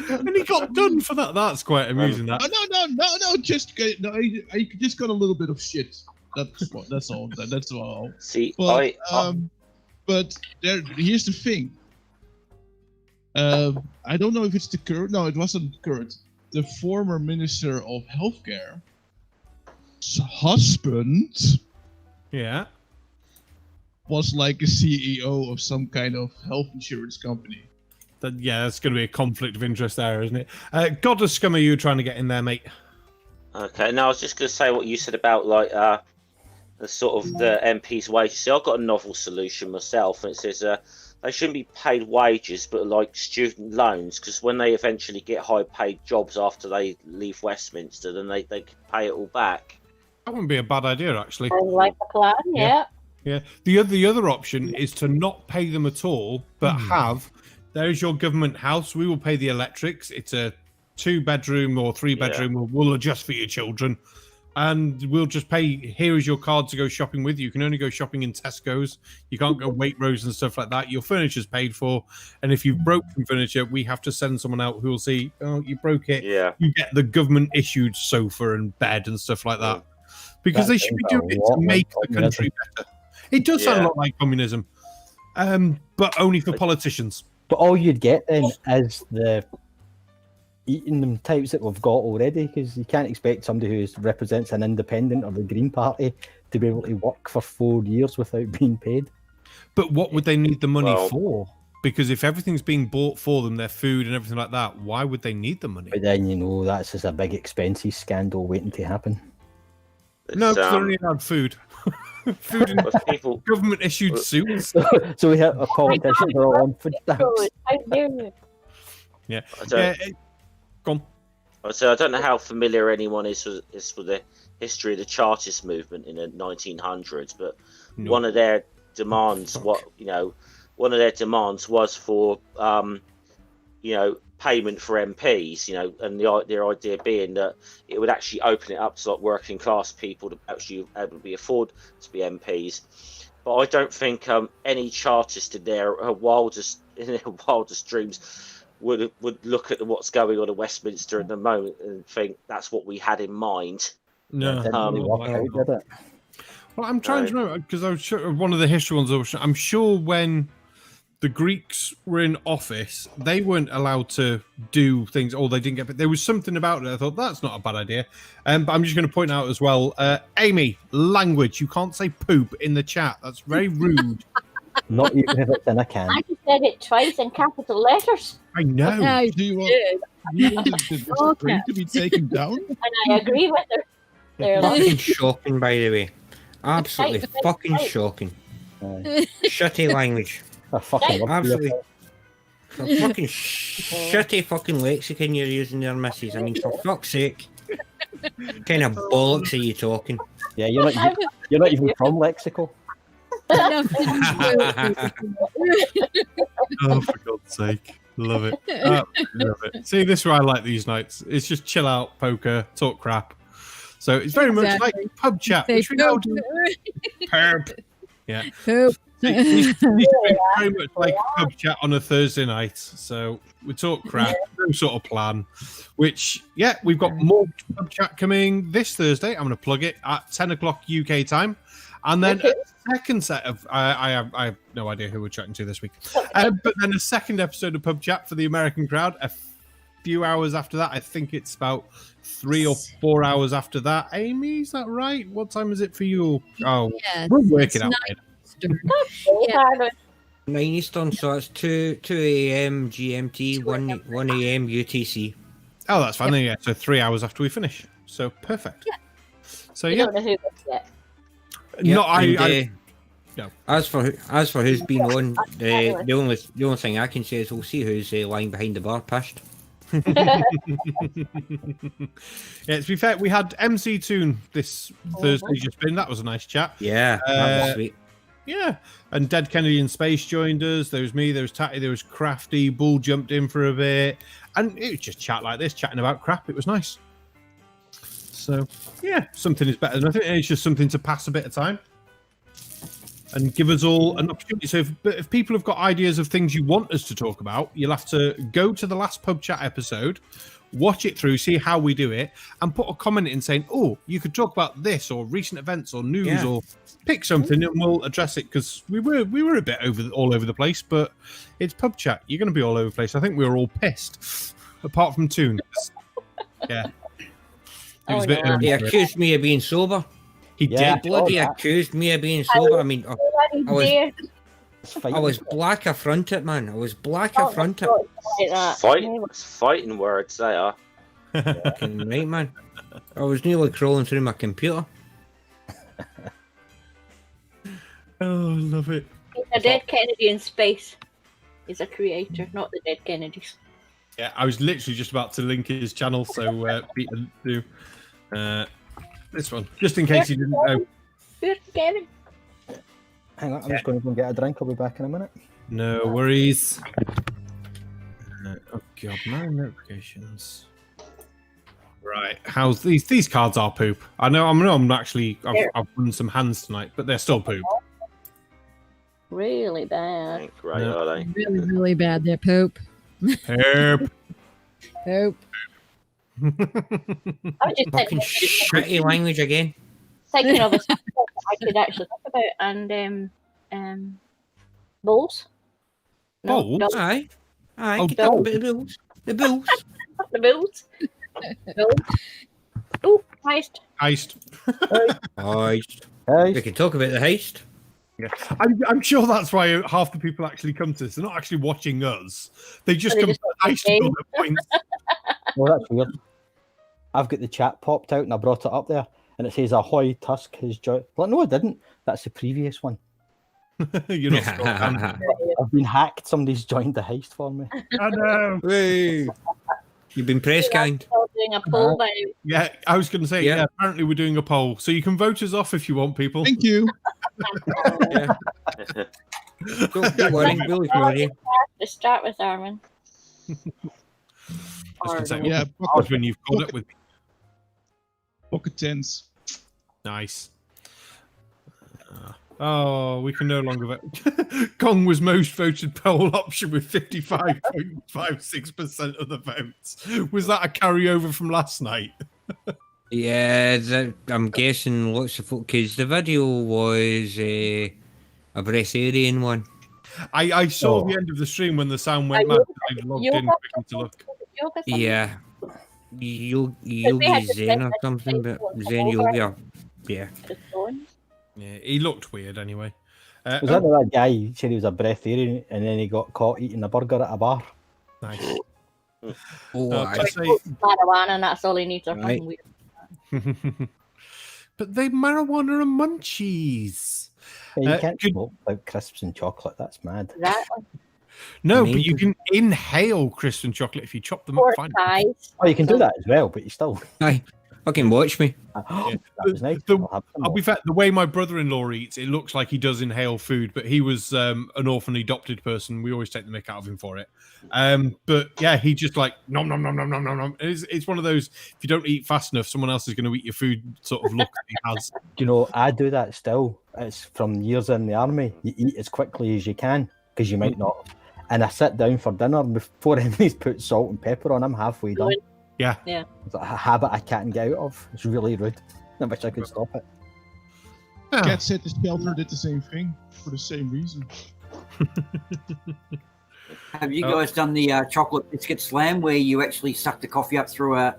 And he got done for that. That's quite amusing. That. No. I just got a little bit of shit. That's all. That's all. See, but here's the thing. I don't know if it's the current. No, it wasn't the current. The former Minister of Healthcare's husband was like a CEO of some kind of health insurance company. That's going to be a conflict of interest there, isn't it? Goddess Scum, are you trying to get in there, mate? Okay, no, I was just going to say what you said about like the sort of the MP's wages. See, I've got a novel solution myself, and it says they shouldn't be paid wages, but like student loans, because when they eventually get high-paid jobs after they leave Westminster, then they can pay it all back. That wouldn't be a bad idea, actually. I like the plan, yeah. The other option is to not pay them at all, but there's your government house. We will pay the electrics. It's a 2-bedroom or 3-bedroom. We'll adjust for your children. And we'll just pay, here is your card to go shopping with. You can only go shopping in Tesco's. You can't go Waitrose and stuff like that. Your furniture's paid for. And if you've broken furniture, we have to send someone out who will see, oh, you broke it. Yeah. You get the government-issued sofa and bed and stuff like that. Because they should be doing it to make the country better. It does sound a lot like communism. But only for politicians. But all you'd get then is the eating them types that we've got already, because you can't expect somebody who represents an independent or the Green Party to be able to work for 4 years without being paid. But what would they need the money for? Because if everything's being bought for them, their food and everything like that, why would they need the money? But then, that's just a big expenses scandal waiting to happen. No, because they only had food. Food and government-issued suits. So we have a politician who are on food stamps. Yeah. Go on. So I don't know how familiar anyone is with the history of the Chartist movement in the 1900s, but one of their demands, one of their demands was for, payment for MPs, and the idea being that it would actually open it up to like working class people to actually able to afford to be MPs. But I don't think any Chartist in their wildest dreams would look at what's going on in Westminster at the moment and think that's what we had in mind. No. Well, I'm trying to remember because I was sure one of the history ones. I'm sure when the Greeks were in office, they weren't allowed to do things, or they didn't get. But there was something about it. I thought that's not a bad idea. But I'm just going to point out as well, Aimee, language. You can't say poop in the chat. That's very rude. Not even if it's in a can. I just said it twice in capital letters. I know. Do you want the screen to be taken down? And I agree with her. They're Fucking shocking, by the way. Absolutely fucking shocking. Shitty language. I fucking love Absolutely. you. A fucking shitty fucking lexicon you're using there, missus. I mean, for fuck's sake. Kind of bollocks are you talking? Yeah, you're not even from Lexical. Oh, for God's sake. Love it. Love it. See, this is where I like these nights. It's just chill out, poker, talk crap. So it's very much like pub chat, which we now do. Perp. Yeah. Poop. It's very much like pub chat on a Thursday night. So we talk crap, no sort of plan. Which, yeah, we've got more pub chat coming this Thursday. I'm going to plug it at 10 o'clock UK time. And then a second set of, I have no idea who we're chatting to this week. But then a second episode of pub chat for the American crowd. A few hours after that, I think it's about 3 or 4 hours after that. Aimee, is that right? What time is it for you? Oh, Yeah, we'll work it out later. Yeah. 9 Eastern, so it's 2 a.m. GMT, 1 a.m. UTC. Oh, that's fine. Yeah, so 3 hours after we finish. So perfect. Yeah. So You yeah, don't know who it is yet. no, And, no. As for who's been on, the only thing I can say is we'll see who's lying behind the bar pissed. Yeah, to be fair, we had MC Toon this Thursday just been. That was a nice chat. Yeah, that was sweet. Yeah, and DeadKennedyInSpace joined us. There was me, there was Tatty, there was Krafty. Bull jumped in for a bit, and it was just chat like this, chatting about crap. It was nice. So yeah, something is better than nothing. It's just something to pass a bit of time and give us all an opportunity. So if people have got ideas of things you want us to talk about, you'll have to go to the last pub chat episode, watch it through, see how we do it, and put a comment in saying, oh, you could talk about this or recent events or news or pick something and we'll address it, because we were a bit all over the place, but it's pub chat. You're going to be all over the place. I think we were all pissed, apart from Toon. Yeah. He accused me of being sober. He did. Bloody accused me of being sober. I mean, I was black affronted, man. I was black affronted. Fighting words, they are. Fucking right, man. I was nearly crawling through my computer. Oh, love it. He's a dead Kennedy in space. He's a creator, not the dead Kennedys. Yeah, I was literally just about to link his channel, so Peter do this one, just in case you didn't know. Where's Kevin? Hang on, I'm just going to go and get a drink. I'll be back in a minute. No worries. Oh god, my notifications. Right, how's these cards are poop. I know I'm actually I've won some hands tonight, but they're still poop. Really bad. Ain't great, are they? Really, really bad. They're poop. Poop. Poop. I was just Fucking shitty language again. thinking of a subject that I could actually talk about, and bowls. Bowls? No, Aye. Oh, Get on with the bills. The bills. the bowls. Oh, heist. Heist. Heist. Hey, We can talk about the heist. Yeah. I'm sure that's why half the people actually come to this. They're not actually watching us. They just They come just to heist to build their points. well, that's weird. I've got the chat popped out and I brought it up there, and it says "Ahoy, Tusk has joined." Like, no, I didn't. That's the previous one. You're not Scotland. I've been hacked. Somebody's joined the heist for me. I know. Hey. You've been press ganged. Still doing a poll by Yeah, I was going to say, Yeah. yeah, apparently we're doing a poll. So you can vote us off if you want, people. Thank you. Yeah. Don't worry, we'll ignore you. to start with, Armin. Just gonna say, Yeah, when you've caught up with me. Pocket tens. Nice. Oh, we can no longer vote. Kong was most voted poll option with 55.56% of the votes. Was that a carryover from last night? Yeah, I'm guessing lots of folk, because the video was a breatharian one. I saw the end of the stream when the sound went mad. I logged in quickly to look. Yeah. Yogi Zen or something, but Zen Yoga. Yeah. Yeah, he looked weird anyway. Was that that guy who said he was a breatharian and then he got caught eating a burger at a bar? Nice. Marijuana, and that's all he needs. Are fucking weird. But they marijuana and munchies. Yeah, you can't smoke like crisps and chocolate. That's mad. Exactly. No, but you can inhale crisps and chocolate if you chop them up. Fine. Oh, you can do that as well, but you still. Aye, fucking watch me. That was nice. I'll be fair. The way my brother-in-law eats, it looks like he does inhale food, but he was an orphan adopted person. We always take the mick out of him for it. But yeah, he just like nom nom nom nom nom nom nom. It's one of those. If you don't eat fast enough, someone else is going to eat your food. Sort of look that he has. Do you know? I do that still. It's from years in the army. You eat as quickly as you can because you might not. And I sit down for dinner before anybody's put salt and pepper on. I'm halfway done. Yeah. It's a habit I can't get out of. It's really rude. I wish I could stop it. Cats at the shelter did the same thing for the same reason. Have you guys done the chocolate biscuit slam where you actually suck the coffee up through a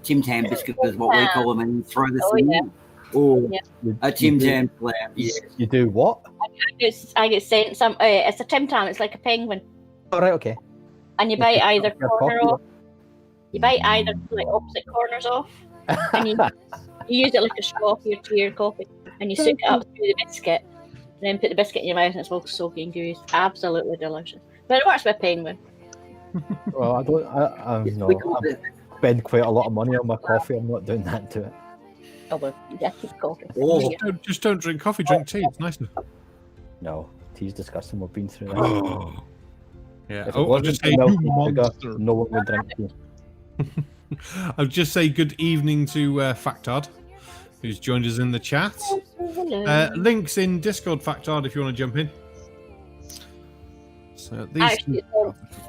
Tim Tam biscuit, is what we call them, and you throw the thing in? Or a Tim Tam slam? Yes. You do what? I get sent some. It's a Tim Tam. It's like a penguin. All right, okay. And you bite either corner off. You bite either like opposite corners off, and you use it like a straw for your coffee, and you suck it up through the biscuit, and then put the biscuit in your mouth, and it's all soaky and gooey. Absolutely delicious. But it works with penguin. Well, I spend quite a lot of money on my coffee. I'm not doing that to it. Oh, well, yeah, keep coffee. Just don't drink coffee. Drink tea. It's nice. No, tea's disgusting. We've been through that. Yeah. If it wasn't for milk and sugar, no one would drink tea. I'll just say good evening to Factard, who's joined us in the chat. Links in Discord, Factard, if you want to jump in. So these Actually,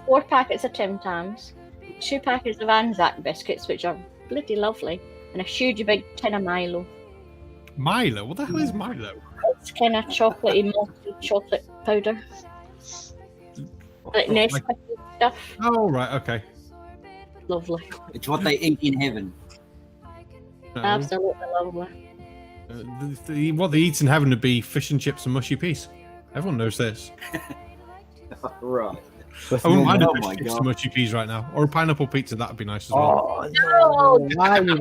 4 packets of Tim Tams, 2 packets of Anzac biscuits, which are bloody lovely, and a huge big tin of Milo. Milo? What the hell is Milo? It's kind of chocolatey, malty chocolate powder. Like Nesquik stuff. Oh, right, okay. Lovely. It's what they eat in heaven. Absolutely lovely. What they eat in heaven would be fish and chips and mushy peas. Everyone knows this. Right. I wouldn't mind a fish and chips and mushy peas right now. Or a pineapple pizza, that would be nice as well. Oh, no.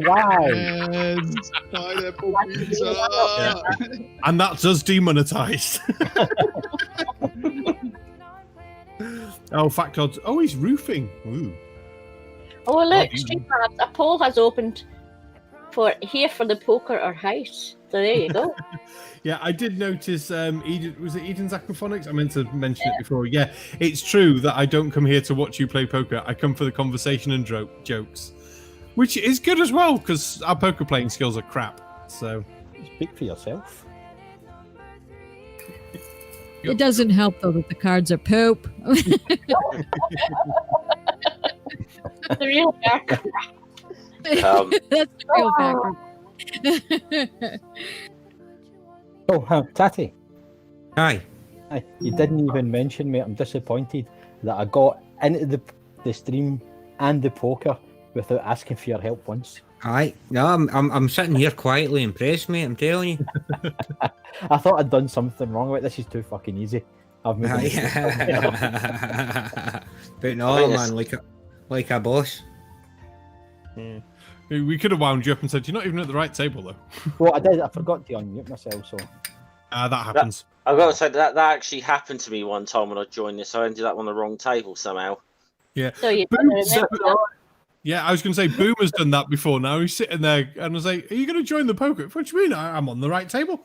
Why? And pineapple pizza. Yeah. And that's us demonetized. Oh, Factard's. Oh, he's roofing. Ooh. Oh, look, Street Labs, a poll has opened for here for the poker or house. So there you go. Yeah, I did notice. Eden, was it Eden's Aquaphonics? I meant to mention it before. Yeah, it's true that I don't come here to watch you play poker. I come for the conversation and jokes, which is good as well because our poker playing skills are crap. So speak for yourself. It doesn't help though that the cards are poop. The real factor. That's the real factor. Oh, Tatty. Aye. Aye. You didn't even mention me. I'm disappointed that I got into the stream and the poker without asking for your help once. Aye. No, I'm sitting here quietly impressed, mate. I'm telling you. I thought I'd done something wrong with it. This is too fucking easy. I've made But no, man, like a boss. Yeah. We could have wound you up and said, you're not even at the right table, though. Well, I did. I forgot to unmute myself, so... that happens. I've got to say, that actually happened to me one time when I joined this. I ended up on the wrong table somehow. Yeah. So you Yeah, I was going to say, Boomer's done that before now. He's sitting there, and I was like, are you going to join the poker? What do you mean? I'm on the right table.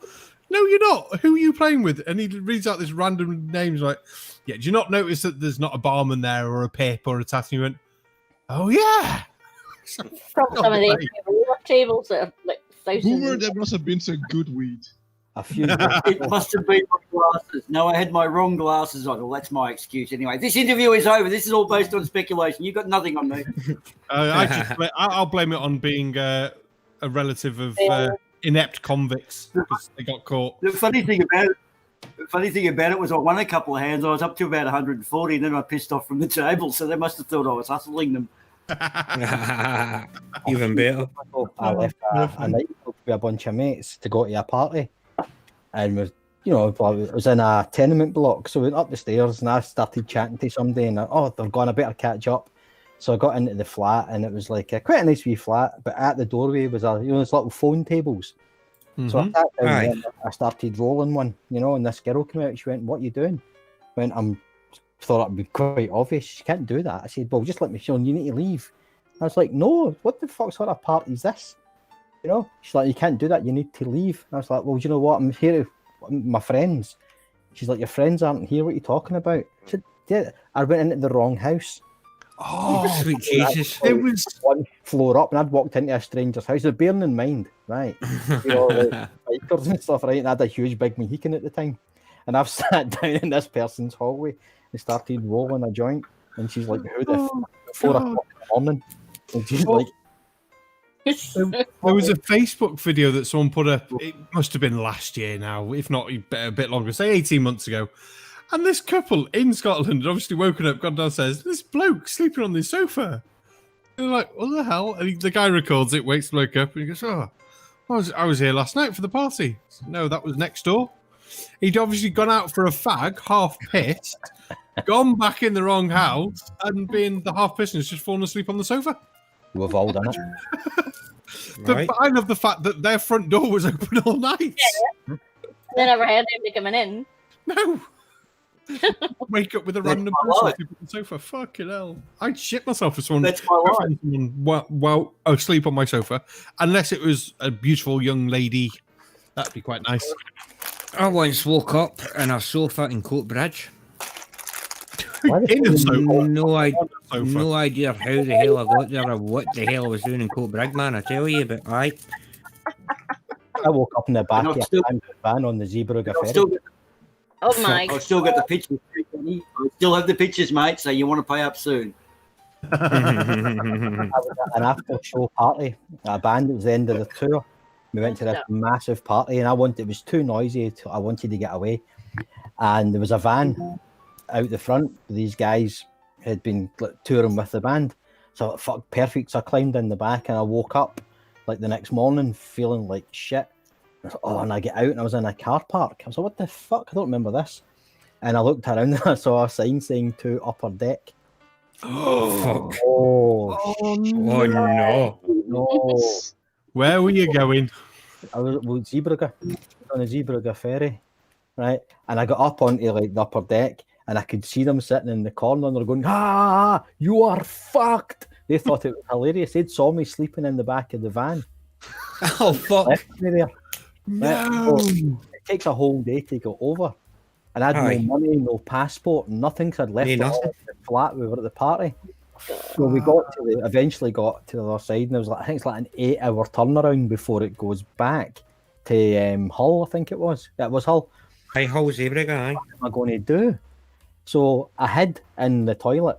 No, you're not. Who are you playing with? And he reads out this random names like, yeah, do you not notice that there's not a barman there or a pip or a tatty? He went, Oh yeah. From some of the roller tables that are like thousands. Boomer, that must have been some good weed. A few. It must have been my glasses. No, I had my wrong glasses on. Well, that's my excuse anyway. This interview is over. This is all based on speculation. You've got nothing on me. I'll blame it on being a relative of inept convicts because they got caught. The funny thing about it was I won a couple of hands. I was up to about 140, and then I pissed off from the table. So they must have thought I was hustling them. Even better. I left a nightclub with a bunch of mates to go to a party, and it was in a tenement block. So we went up the stairs, and I started chatting to somebody, and they're gone. I better catch up. So I got into the flat, and it was like quite a nice wee flat. But at the doorway was those little phone tables. Mm-hmm. So I sat down there, and I started rolling one, and this girl came out. She went, "What are you doing?" I went, thought it'd be quite obvious. She can't do that. I said, "Well, just let me show you need to leave." I was like, "No, what the fuck sort of party is this?" She's like, "You can't do that. You need to leave." And I was like, "Well, you know what? I'm here with my friends." She's like, "Your friends aren't here. What are you talking about?" I said, "Yeah, I went into the wrong house." Oh, sweet Jesus! It was one floor up, and I'd walked into a stranger's house. They're bearing in mind, right? The bikers and stuff, right? And I had a huge big Mohican at the time, and I've sat down in this person's hallway and started rolling a joint, and she's like, "Who the fuck?" 4 o'clock in the morning, and she's like. There was a Facebook video that someone put up. It must have been last year now, if not a bit longer, say 18 months ago. And this couple in Scotland had obviously woken up, gone downstairs, this bloke sleeping on the sofa. And they're like, "What the hell?" And the guy records it, wakes the bloke up, and he goes, "Oh, I was here last night for the party." Said, "No, that was next door." He'd obviously gone out for a fag, half pissed, gone back in the wrong house, and being the half pissed has just fallen asleep on the sofa. We've all done it. But I love the fact that their front door was open all night. Yeah. They never had anybody coming in. No. Wake up with a random person asleep on the sofa. Fucking hell. I'd shit myself for someone asleep on my sofa. Unless it was a beautiful young lady. That'd be quite nice. I once woke up in a sofa in Coatbridge. No idea how the hell I got there or what the hell I was doing in Coatbridge, man, I tell you, but aye. I woke up in the back of a van on the Zeebrugge ferry. Oh my! I've still got the pictures. I still have the pictures, mate. So you want to pay up soon? An after show party. A band. It was the end of the tour. We went to this massive party, and it was too noisy. I wanted to get away, and there was a van out the front. These guys had been touring with the band, so fuck perfect. So I climbed in the back, and I woke up like the next morning feeling like shit. And I get out, and I was in a car park. I was like, "What the fuck? I don't remember this." And I looked around, and I saw a sign saying "to upper deck." Oh fuck! Oh no! No! Where were you going? I was Zeebrugge, on the Zeebrugge ferry, right? And I got up onto like the upper deck, and I could see them sitting in the corner, and they're going, "Ah, you are fucked." They thought it was hilarious. They'd saw me sleeping in the back of the van. Oh fuck! Left me there. No. It takes a whole day to go over, and I had no money, no passport, nothing. Cause I'd left it all at the flat. We were at the party, so we eventually got to the other side, and it was like I think it's like an 8-hour turnaround before it goes back to Hull. I think it was. Yeah, it was Hull. Hi, Hull's Zeebrugge. Aye. What am I going to do? So I hid in the toilet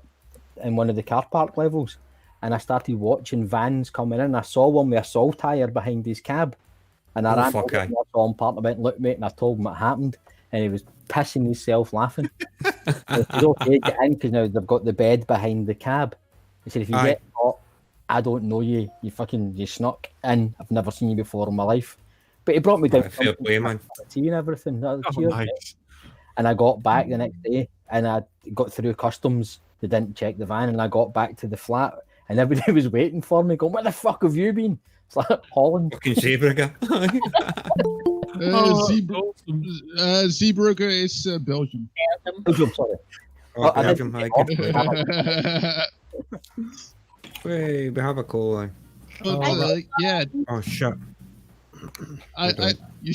in one of the car park levels, and I started watching vans coming in. I saw one with a saw tire behind his cab. And I ran over and I saw him part. I went, "Look, mate," and I told him what happened. And he was pissing himself laughing. It was okay, get in, because now they've got the bed behind the cab. He said, "If you get caught, I don't know you. You snuck in. I've never seen you before in my life." But he brought me down fair play, man. Tea and everything. Nice. And I got back the next day, and I got through customs. They didn't check the van, and I got back to the flat, and everybody was waiting for me, going, "Where the fuck have you been?" It's like Holland. Fucking Zeebrugge. Zeebrugge is Belgium. Belgium, sorry. Belgium, Wait, we have a call line. Yeah. Oh shit. You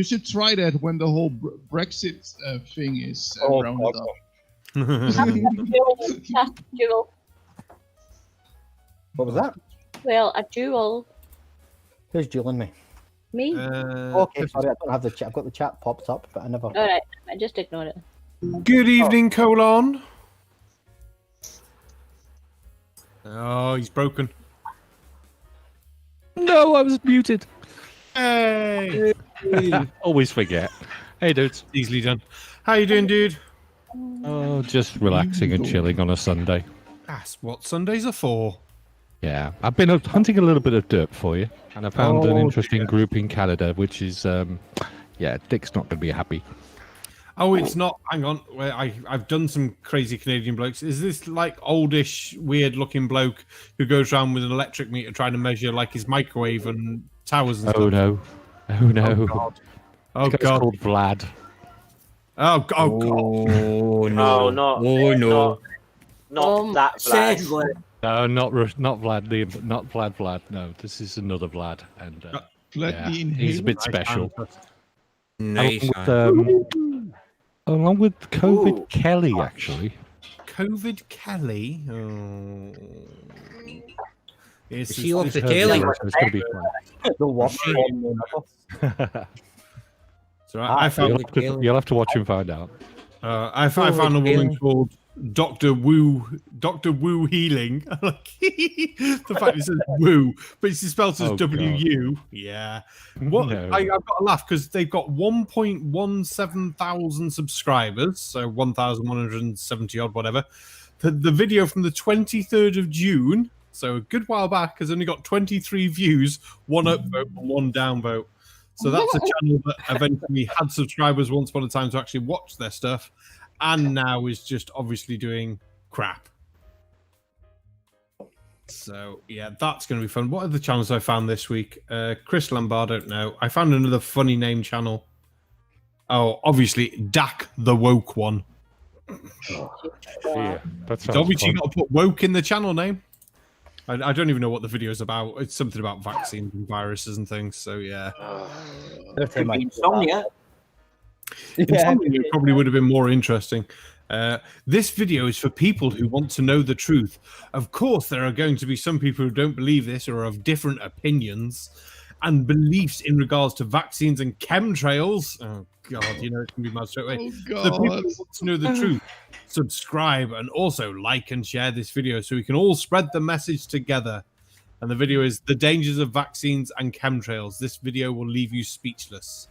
should try that when the whole Brexit thing is rounded up. What was that? Well, a duel. Who's dueling me? Me? Okay, sorry, I don't have the chat. I've got the chat popped up, but I never. All right, I just ignore it. Good evening, Colon. Oh, he's broken. No, I was muted. Hey! Always forget. Hey, dudes. Easily done. How you doing, dude? Oh, just relaxing and chilling on a Sunday. That's what Sundays are for. Yeah, I've been hunting a little bit of dirt for you, and I found an interesting group in Canada, which is, yeah, Dick's not going to be happy. Oh, it's not. Hang on. I've done some crazy Canadian blokes. Is this like oldish, weird-looking bloke who goes around with an electric meter trying to measure like his microwave and towers and stuff? Oh no! Oh no! Oh god! Oh It's god! called Vlad. Oh god! Oh no! Oh, not. Oh no! Not that Vlad. No, not Vlad. Not Vlad. No, this is another Vlad, and Vlad yeah, being he's a bit Nice special. Nice. Along with COVID Kelly, actually. COVID Kelly. Oh. Is he off the telly? It's going to be fun. The worst one ever. So I found You'll have to watch and find out. I found a woman called Dr. Woo Healing. The fact it says Woo, but it's spelled as W-U. Yeah. What? No. I've got to laugh because they've got 1.17 thousand subscribers, so 1,170 odd, whatever. The video from the 23rd of June, so a good while back, has only got 23 views, 1 upvote and 1 downvote. So that's a channel that eventually had subscribers once upon a time to actually watch their stuff, and now is just obviously doing crap. So yeah, that's going to be fun. What are the channels I found this week? Chris Lombard, I don't know. I found another funny name channel. Oh, obviously Dak the Woke one. Yeah, that sounds Obviously, you fun. got to put woke in the channel name. I don't even know what the video's about. It's something about vaccines and viruses and things. So yeah. Insomnia. Insomnia probably would have been more interesting. This video is for people who want to know the truth. Of course, there are going to be some people who don't believe this or have different opinions and beliefs in regards to vaccines and chemtrails. Oh, God, you know it's going to be mad straight away. Oh, The people God. who want to know the truth, subscribe and also like and share this video so we can all spread the message together. And the video is The Dangers of Vaccines and Chemtrails. This video will leave you speechless.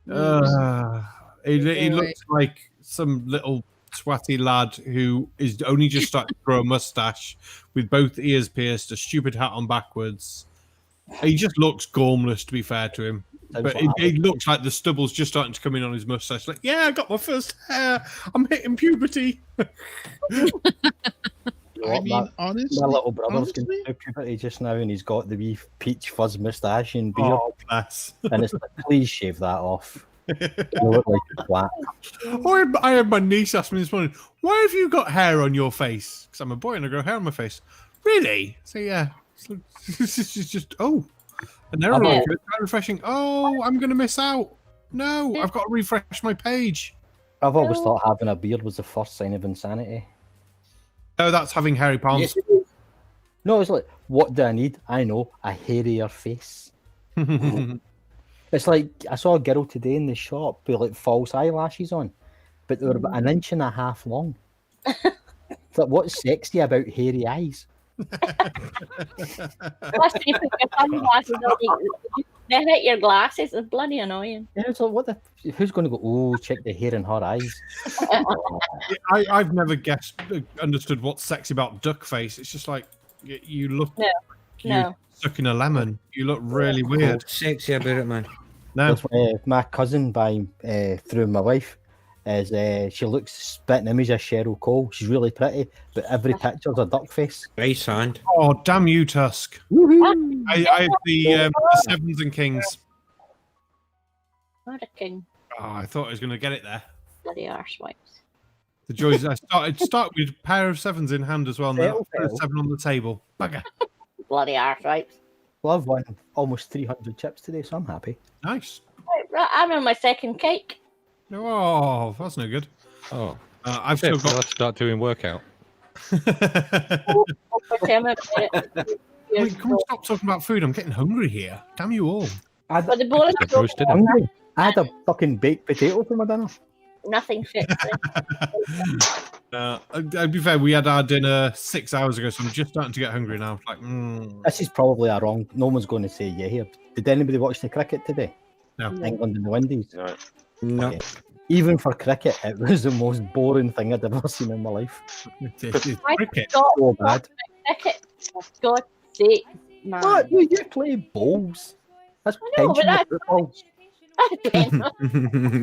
It looks like some little twatty lad who is only just starting to grow a mustache with both ears pierced, a stupid hat on backwards. He just looks gormless, to be fair to him. But it looks like the stubble's just starting to come in on his mustache. Like, yeah, I got my first hair. I'm hitting puberty. I mean, honestly, my little brother's going through puberty just now, and he's got the wee peach fuzz moustache and beard. Oh, bless. And it's like, please shave that off. You look like a twat. I had my niece ask me this morning, why have you got hair on your face? Because I'm a boy and I grow hair on my face. Really? So, yeah. This is just, and they're really good. Refreshing. Oh, I'm going to miss out. No, I've got to refresh my page. I've always thought having a beard was the first sign of insanity. Oh, that's having hairy palms. Yes, it is. No, it's like, what do I need? I know, a hairier face. It's like, I saw a girl today in the shop with like false eyelashes on, but they were about 1.5 inches long. It's like, what's sexy about hairy eyes? Plus, when you put your sunglasses on, they hit your glasses. It's bloody annoying. Yeah, it's like, what the? Who's going to go? Oh, check the hair in her eyes. I've never understood what's sexy about duck face. It's just like you look. No. Sucking a lemon. You look really weird. Sexy about it, man. No. That's why my cousin, through my wife, is she looks spitting image of Cheryl Cole. She's really pretty, but every picture's a duck face. Nice hand. Oh, damn you, Tusk. I had the Sevens and Kings. Not a king. Oh, I thought I was going to get it there. Bloody arsewipes. The joys. I start with a pair of sevens in hand as well. And then I'll put a 7 on the table. Bugger. Bloody arsewipes. Well, I've won almost 300 chips today, so I'm happy. Nice. Right, I'm on my second cake. Oh, that's no good. Oh, I've still got. let's start doing workout. Wait, can we stop talking about food? I'm getting hungry here. Damn you all. I But the bonus Get roasted. hungry. I had a fucking baked potato for my dinner. nothing fits it. I'd be fair, we had our dinner 6 hours ago, so I'm just starting to get hungry now. Like, This is probably a wrong. No one's going to say yeah here. Did anybody watch the cricket today? No. England and the Windies. No. No. Okay. Even for cricket, it was the most boring thing I'd ever seen in my life. It's My cricket. God, So bad. cricket. For God's sake, man. What? You play bowls. That's I know, but pensioner that's- football.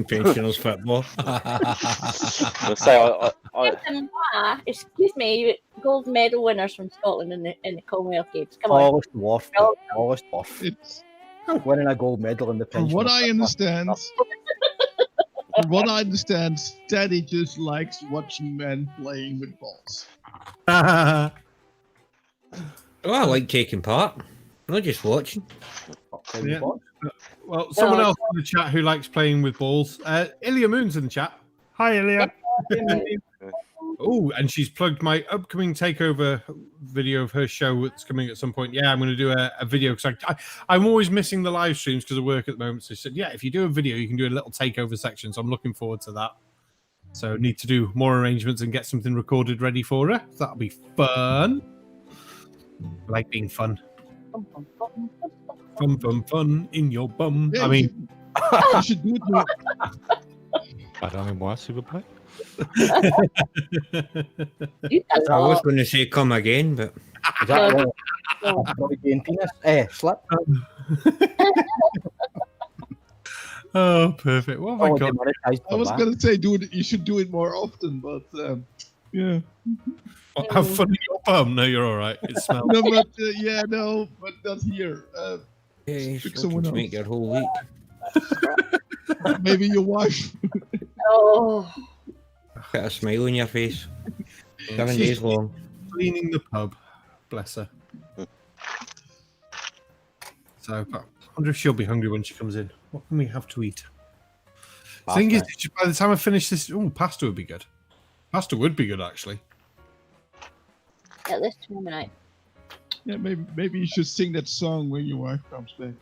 Pensioners football. I'll say Excuse me, gold medal winners from Scotland in the Commonwealth Games. Come on. Tallest dwarf. No. Tallest dwarf. It's Winning a gold medal in the from pensioner what I football. understand, Daddy just likes watching men playing with balls. Oh, I like taking part, not just watching. Yeah. Well, someone else in the chat who likes playing with balls. Ilya Moon's in the chat. Hi, Ilya. Oh, and she's plugged my upcoming takeover video of her show that's coming at some point. Yeah, I'm going to do a video because I'm always missing the live streams because of work at the moment. So she said, yeah, if you do a video, you can do a little takeover section. So I'm looking forward to that. So need to do more arrangements and get something recorded ready for her. That'll be fun. I like being fun. Fun in your bum. Yeah, I mean, you should do it. More. I don't know why super play. I was going to say come again, but Is that Roy Jane penis? Slip. oh, perfect. What have I got? I was gonna say do it. You should do it more often, but yeah. What, have fun in your bum? No, you're all right. It smells. No, but no, but not here. yeah, Pick it's someone to else. make your whole week. Maybe your wife. Oh, Got a smile on your face. 7 days long. Cleaning the pub. Bless her. So, I wonder if she'll be hungry when she comes in. What can we have to eat? Thing is, by the time I finish this, pasta would be good. Pasta would be good, actually. at this time of night. Yeah, maybe you should sing that song when your wife comes back.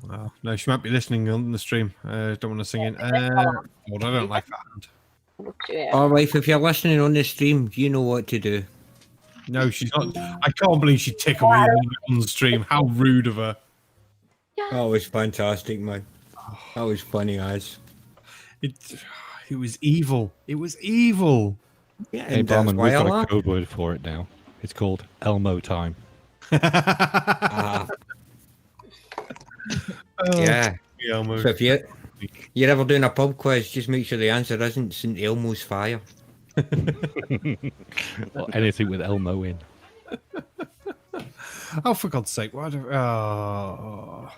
Well, no, she might be listening on the stream. Don't want to sing it. Well, I don't like that. All right, if you're listening on the stream, you know what to do. No, she's not. I can't believe she tickled me on the stream. How rude of her. That was fantastic, man. That was funny as. It was evil. It was evil. Yeah, Hey, and that's Barman, why we've I got laugh. a code word for it now. It's called Elmo time. Ah. Yeah. Elmo. So if you're ever doing a pub quiz, just make sure the answer isn't St. Elmo's fire. Or anything with Elmo in. Oh, for God's sake! Why do? Oh.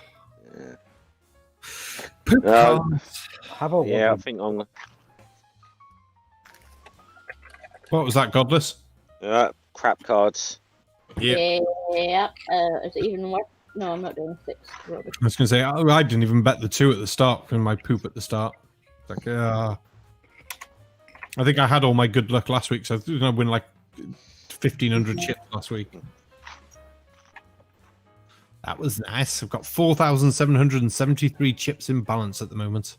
Yeah, I think I'm. What was that, Godless? Crap cards. Yeah. Yeah. Is it even worth? No, I'm not doing 6. Rubbish. I was going to say, I didn't even bet the 2 at the start from my poop at the start. It's like, I think I had all my good luck last week, so I was going to win like 1,500 chips last week. That was nice. I've got 4,773 chips in balance at the moment,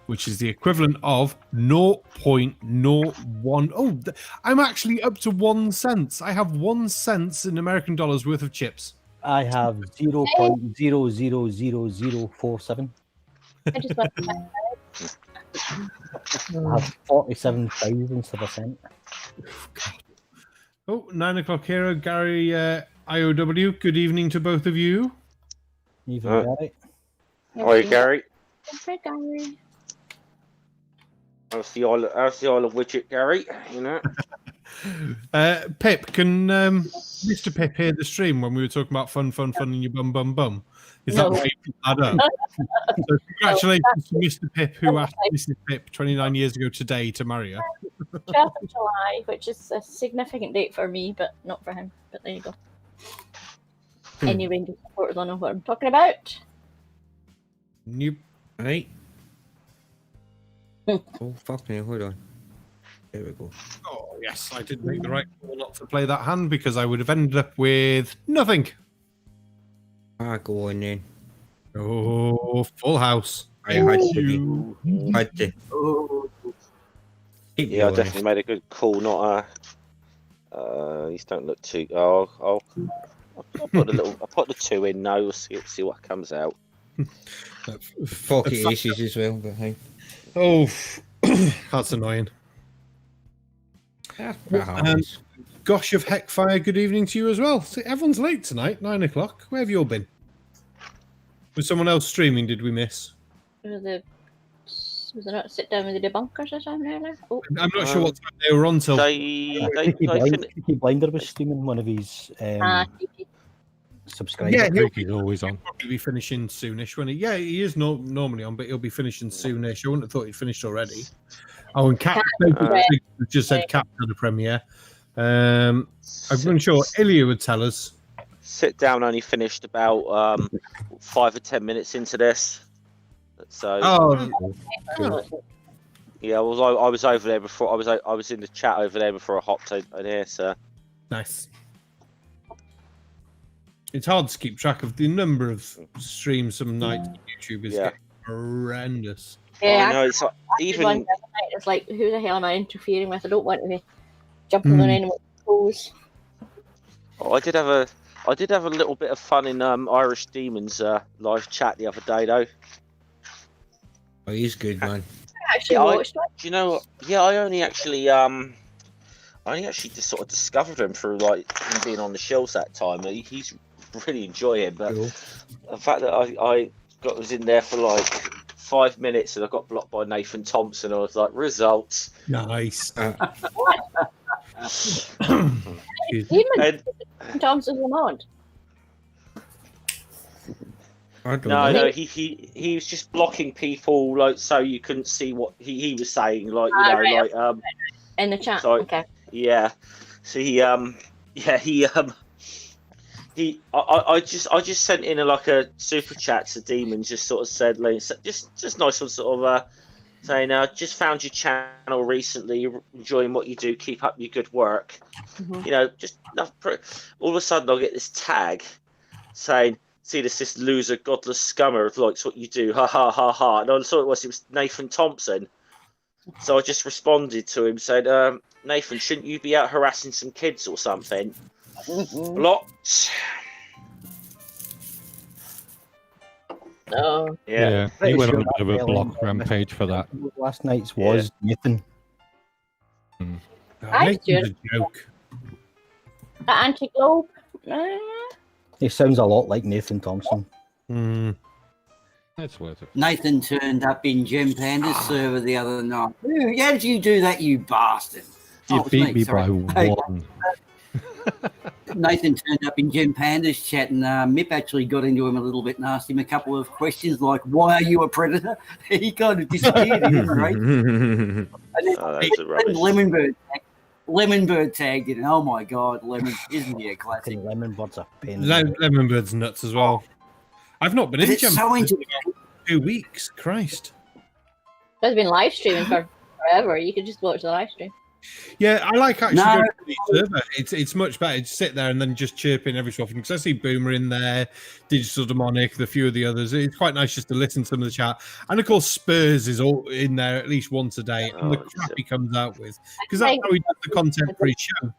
which is the equivalent of 0.01. Oh, I'm actually up to 1 cent. I have 1 cent in American dollars worth of chips. I have 0.000047. I just want to find I have 47,000 instead of a cent. Oh, 9 o'clock hero, Gary IOW. Good evening to both of you. Even Gary. Hi, Gary. Hi, Gary. How's the Isle of Widget, Gary? You know. Pip, can Mr. Pip hear the stream when we were talking about fun in your bum? Is that why you put that up? So congratulations to Mr. Pip, who asked Mrs. Pip 29 years ago today to marry her. 12th of July, which is a significant date for me, but not for him. But there you go. Any Rangers supporters will know what I'm talking about. Nope. Right. Oh, fuck me, hold on. There we go. Oh, yes, I did make the right call not to play that hand because I would have ended up with nothing. Ah, go on then. Oh, full house. I had to be. Had to. Keep me Yeah, I honest. definitely made a good call. Not these don't look too. I'll put I put the 2 in. No, we'll see what comes out. Pocket aces as well, but hey. Oh, that's annoying. That And happens. gosh of heckfire, good evening to you as well. See, everyone's late tonight, 9 o'clock. Where have you all been? Was someone else streaming? Did we miss? Was there not sit down with the debunkers or something earlier? Oh, I'm not sure what time they were on till. Peaky Blinder was streaming one of his subscribers. Yeah, He's always on. He'll be finishing soonish. When yeah, he is normally on, but he'll be finishing soonish. I wouldn't have thought he'd finished already. Oh, and Cap just said Cap had a premiere. I'm sure Ilya would tell us. Sit down only finished about 5 or 10 minutes into this. So yeah, I was over there before. I was in the chat over there before I hopped in here. So Nice. It's hard to keep track of the number of streams some nights YouTubers get horrendous. yeah, I know it's like, even it's like, who the hell am I interfering with? I don't want to be jumping on anyone's toes. I did have a little bit of fun in Irish Demons live chat the other day though. Oh, he's good, man. I actually watched it. Do you know? Yeah, I only actually just sort of discovered him through like him being on the Shills that time. He's really enjoying, but the fact that I was in there for like 5 minutes and I got blocked by Nathan Thompson, I was like, results. Nice. Demon Thompson's a mod. No, he was just blocking people like so you couldn't see what he was saying, like In the chat. sorry. Okay. Yeah. So I just sent in a super chat to Demon, just sort of said like, just nice one sort of saying just found your channel recently, enjoying what you do, keep up your good work. Mm-hmm. You know, just all of a sudden I'll get this tag saying, see this loser godless scummer likes what you do, ha ha ha ha. And I thought it was Nathan Thompson. So I just responded to him saying, Nathan, shouldn't you be out harassing some kids or something? Blocked. Oh. Yeah, he went on a bit of a block rampage for that. Last night's was Nathan. I Nathan's a joke. That anti-globe. He sounds a lot like Nathan Thompson. That's worth it. Nathan turned up in Gem Panda's server the other night. Ooh, how did you do that, you bastard? You Oh, beat me sorry. by one. Nathan turned up in Gem Panda's chat, and Mip actually got into him a little bit and asked him a couple of questions like, why are you a predator? He kind of disappeared. He was right. And then Lemonbird tagged it, and oh my god, Lemon, isn't he a classic? Lemonbird's a pain. Lemonbird's nuts as well. I've not been in It's Gem so for 2 weeks. Christ. It's been live streaming for forever. You could just watch the live stream. Yeah, I like actually going to the server. It's much better to sit there and then just chirp in every so often because I see Boomer in there, Digital Demonic, the few of the others. It's quite nice just to listen to some of the chat. And of course, Spurs is all in there at least once a day. And the crap he comes out with, because that's how he does the content for his show.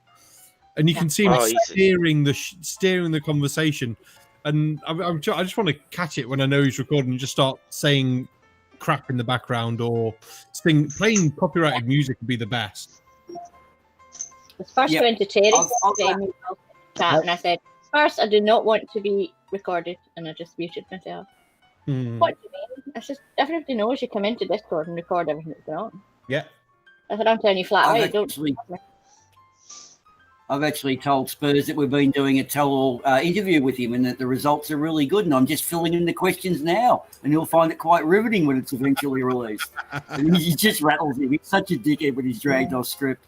And you can see him steering the conversation. And I just want to catch it when I know he's recording and just start saying crap in the background or playing copyrighted music would be the best. I was first going to Terry's chat and I said, first, I do not want to be recorded, and I just muted myself. What do you mean? I said, everybody knows you come into Discord and record everything that's going on. Yeah. I said, I'm telling you flat out, don't. I've actually told Spurs that we've been doing a tell-all interview with him and that the results are really good, and I'm just filling in the questions now, and he'll find it quite riveting when it's eventually released. And he just rattles him. He's such a dickhead when he's dragged off script.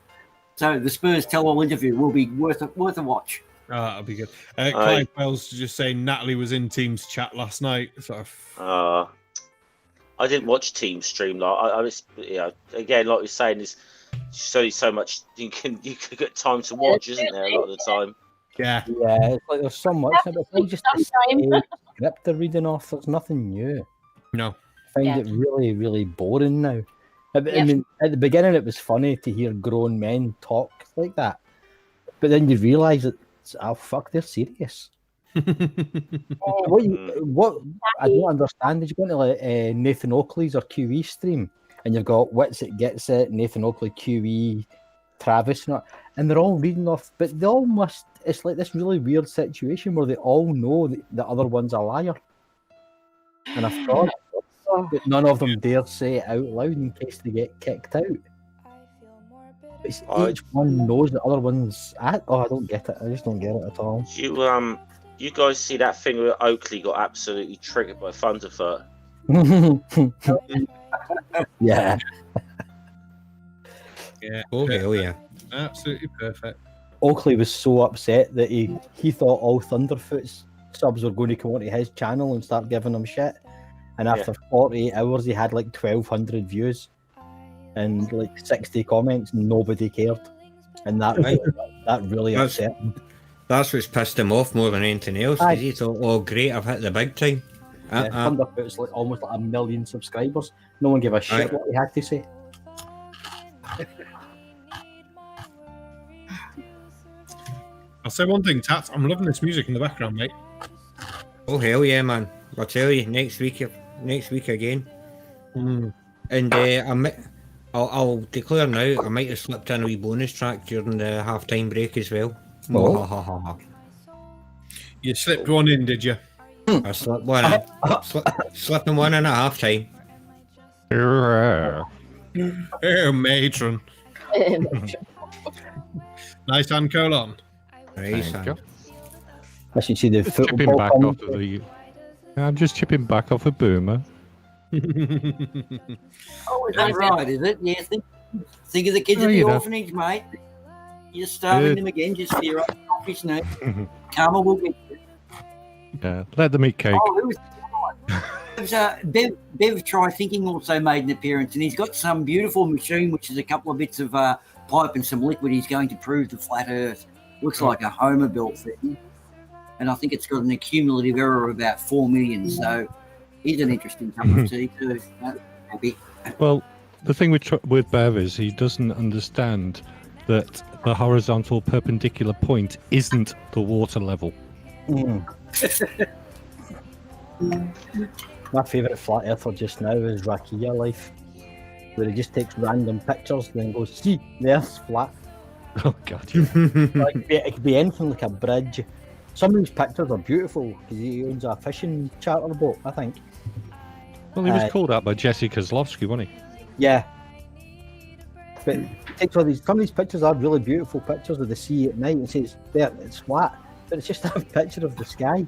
So the Spurs tell-all interview will be worth a watch. Oh, that'll be good. Clive Wells just saying Natalie was in Teams chat last night. So I didn't watch Team Stream. Like I was, again, like you're saying, there's so much you can get time to watch, isn't there? A lot of the time. Yeah. Yeah, it's like there's so much, but it's all just the same script they're reading off. There's nothing new. No. I find it really, really boring now. I mean, at the beginning it was funny to hear grown men talk like that, but then you realise that, oh fuck, they're serious. What I don't understand is you go into like Nathan Oakley's or QE stream, and you've got Wits It Gets It, Nathan Oakley, QE, Travis, and they're all reading off, but they all must. It's like this really weird situation where they all know the other one's a liar and a fraud, but none of them dare say it out loud in case they get kicked out. Each one knows the other one's at. Oh, I don't get it. I just don't get it at all. You guys see that thing where Oakley got absolutely triggered by Thunderfoot? Yeah. Yeah. Oh hell yeah. Absolutely perfect. Oakley was so upset that he thought all Thunderfoot's subs were going to come onto his channel and start giving him shit. And after 48 hours, he had like 1,200 views and like 60 comments. Nobody cared, and that really upset him. That's what's pissed him off more than anything else. Because he thought, "Oh, great, I've hit the big time." Thunderfoot's like almost like 1 million subscribers. No one gave a shit what he had to say. I'll say one thing, Tats. I'm loving this music in the background, mate. Oh hell yeah, man! I'll tell you next week again. And I'll declare now, I might have slipped in a wee bonus track during the half-time break as well. You slipped one in, did you? I slipped one in. Slipping one in at half-time. Oh, matron. Nice and colon. Nice. I should see the chipping football. Back off of the. I'm just chipping back off a boomer. Oh, is that right? Is it? Yeah. Think of the kids at the orphanage, mate. You're starving them again just for your own office now. Karma will get you. Yeah, let them eat cake. Oh, who was Bev Try Thinking also made an appearance, and he's got some beautiful machine, which is a couple of bits of pipe and some liquid. He's going to prove the flat Earth. Looks like a Homer built thing, and I think it's got an accumulative error of about 4 million. So he's an interesting cup of tea too. Well, the thing with Bev is he doesn't understand that the horizontal perpendicular point isn't the water level. My favourite flat earther just now is Rakia Life, where he just takes random pictures and then goes, "See, the Earth's flat." Oh god! Like, it could be anything like a bridge. Some of these pictures are beautiful because he owns a fishing charter boat, I think. Well, he was called out by Jesse Kozlowski, wasn't he? Yeah. But it takes all some of these pictures are really beautiful pictures of the sea at night and says, "There, it's flat," but it's just a picture of the sky.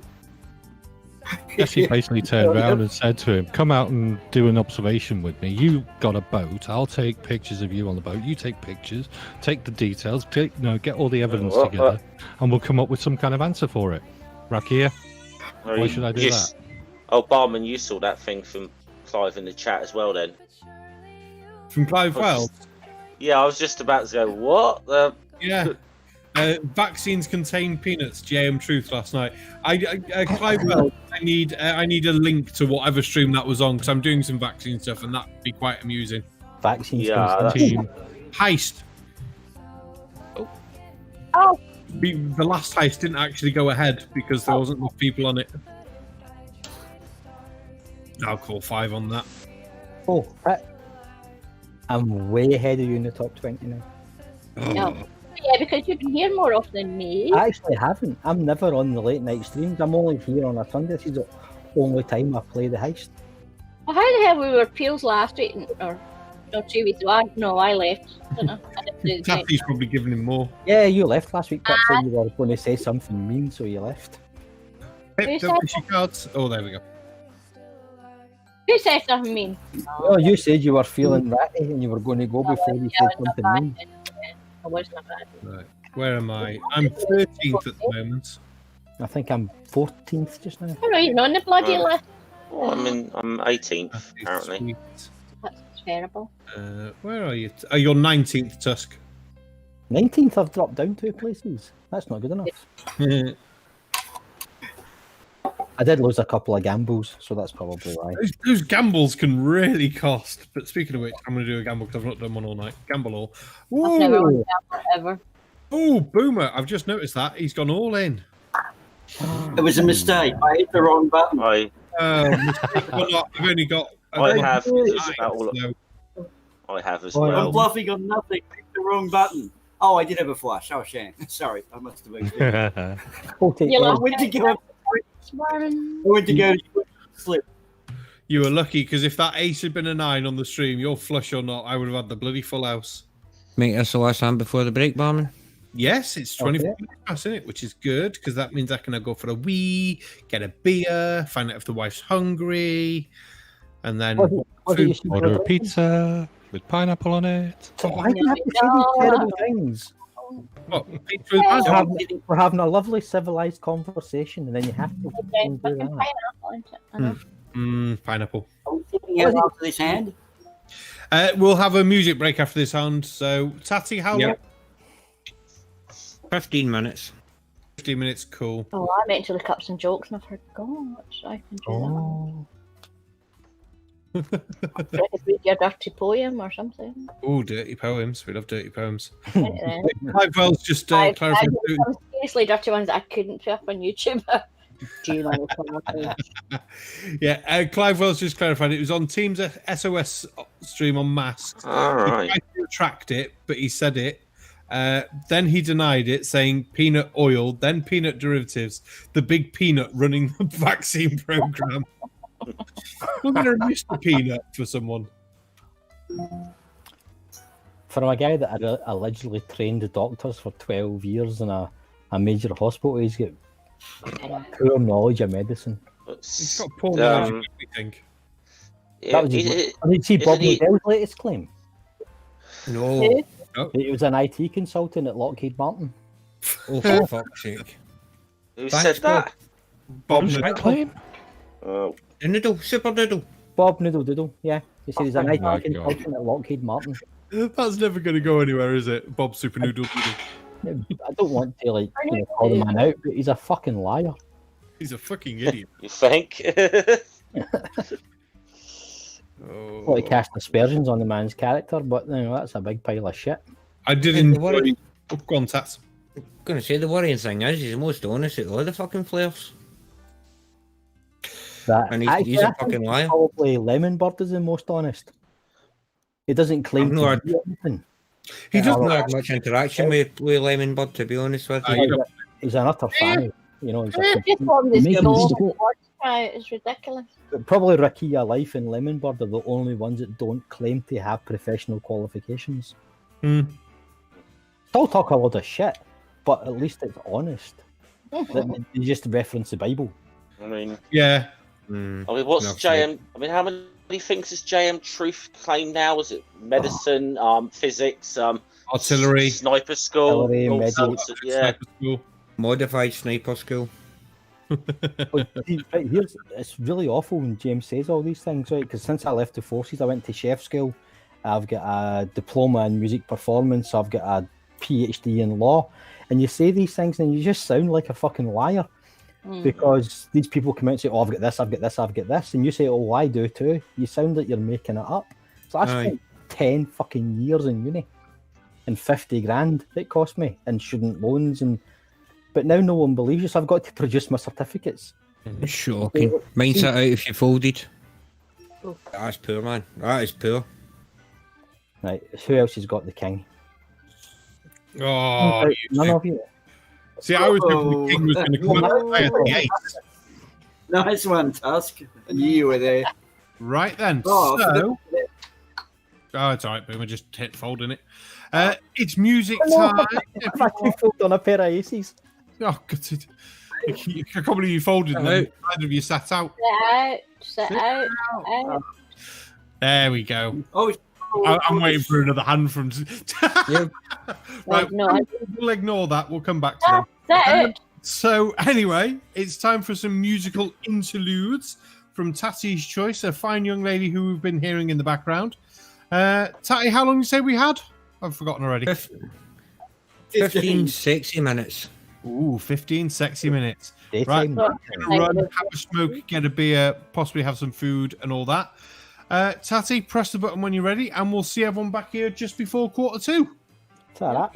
Jesse basically turned around and said to him, "Come out and do an observation with me. You got a boat. I'll take pictures of you on the boat. You take pictures, take the details, get all the evidence together, and we'll come up with some kind of answer for it." Rakia, why should I do that? Oh, Barman, you saw that thing from Clive in the chat as well, then. From Clive Wells? Yeah, I was just about to go, what? Yeah. Vaccines contain peanuts. JM Truth last night. Clive Wells, I need a link to whatever stream that was on because I'm doing some vaccine stuff and that'd be quite amusing. Vaccines team heist. Oh. The last heist didn't actually go ahead because there wasn't enough people on it. I'll call 5 on that. Oh, I'm way ahead of you in the top 20 now. No. Yeah, because you've been here more often than me. I actually haven't. I'm never on the late night streams. I'm only here on a Sunday. This is the only time I play the heist. Well, how the hell we were peels last week? Or 2 weeks ago? I left. I don't know. Taffy's probably giving him more. Yeah, you left last week. Pip said you were going to say something mean, so you left. Pip, don't push your cards. Oh, there we go. Who said something mean? Oh, you said you were feeling ratty and you were going to go before you said something mean. I was not bad. Right. Where am I? I'm 13th at the moment. I think I'm 14th just now. I'm not even on the bloody list. Oh, I'm 18th apparently. That's terrible. Where are you? You're 19th, Tusk. 19th, I've dropped down 2 places. That's not good enough. I did lose a couple of gambles, so that's probably why. Those gambles can really cost. But speaking of which, I'm going to do a gamble because I've not done one all night. Gamble all. I've never won a gamble ever. Oh, Boomer! I've just noticed that he's gone all in. It was a mistake. I hit the wrong button. I've only got. I have as I'm well. bluffing on nothing. I hit the wrong button. Oh, I did have a flush. Oh, shame. Sorry, I must have moved. I went to go. Slip. You were lucky because if that ace had been a 9 on the stream, you're flush or not, I would have had the bloody full house. Make this the last hand before the break, Barman. Yes, it's 24 minutes past, isn't it? Which is good because that means I can now go for a wee, get a beer, find out if the wife's hungry, and then order a pizza with pineapple on it. So why do you have to say these terrible things? We're having a lovely civilized conversation, and then you have to do that. Pineapple. After this hand? We'll have a music break after this hand. So, Tatty, how long? 15 minutes. 15 minutes, cool. Oh, I meant to look up some jokes and I forgot. I can do that. Read your dirty poem or something. Oh, dirty poems. We love dirty poems. Clive Wells just clarified. Some seriously dirty ones that I couldn't put up on YouTube. Clive Wells just clarified it was on Team's SOS stream on Masks. All right. He tried to retract it, but he said it. Then he denied it, saying peanut oil, then peanut derivatives, the big peanut running the vaccine program. We're going to Mr. Peanut for someone. For a guy that had allegedly trained doctors for 12 years in a major hospital, he's got poor knowledge of medicine. He's got poor knowledge of everything. Did you see Bob Nodell's latest claim? No. He was an IT consultant at Lockheed Martin. Oh, for fuck's sake. Who said that? Bob Nodell. Oh. The Noodle, Super Noodle. Bob Noodle Doodle, yeah. He said he's an IT consultant at Lockheed Martin. That's never going to go anywhere, is it? Bob Super Noodle Doodle. I don't want to call the man out, but he's a fucking liar. He's a fucking idiot. You think? Well, he cast aspersions on the man's character, but that's a big pile of shit. I didn't. Go on, Tats. I'm going to say the worrying thing is he's the most honest out of all the fucking flares. And he's a fucking liar. Probably Lemon Bird is the most honest. He doesn't claim to do anything. He doesn't have much interaction with Lemon Bird, to be honest with you. He's an utter fan. It's ridiculous. Probably Rakia Life and Lemon Bird are the only ones that don't claim to have professional qualifications. Still talk a lot of shit, but at least it's honest. They just reference the Bible. I mean, yeah. I mean, what's JM? I mean, how many things does JM Truth claim now? Was it medicine, physics, artillery, sniper school, sniper school, modified sniper school? It's really awful when James says all these things, right? Because since I left the forces, I went to chef school. I've got a diploma in music performance. I've got a PhD in law. And you say these things and you just sound like a fucking liar. Because these people come out and say, oh, I've got this, I've got this, I've got this. And you say, oh, I do too. You sound like you're making it up. So I spent 10 fucking years in uni. And 50 grand it cost me in student loans. But now no one believes you, so I've got to produce my certificates. Shocking. Mine's that out if you folded. That's poor, man. That is poor. Right, who else has got the king? Oh, none of you. See, I was hoping the king was going to come up at the 8. Nice one, Tusk. I knew you were there. Right then. Oh, it's all right, Boomer. Just hit fold in it. It's music time. I've actually folded on a pair of aces. Oh, God. I can't believe you folded and then neither of you sat out. Sit out. There we go. Oh, I'm waiting for another hand from. Right, no, we'll ignore that. We'll come back to them. So, anyway, it's time for some musical interludes from Tattie's Choice, a fine young lady who we've been hearing in the background. Tattie, how long did you say we had? I've forgotten already. 15 sexy minutes. Ooh, 15 sexy minutes. Right, Daytime. run, have a smoke, get a beer, possibly have some food and all that. Tattie, press the button when you're ready, and we'll see everyone back here just before 2:45. Ta-ra.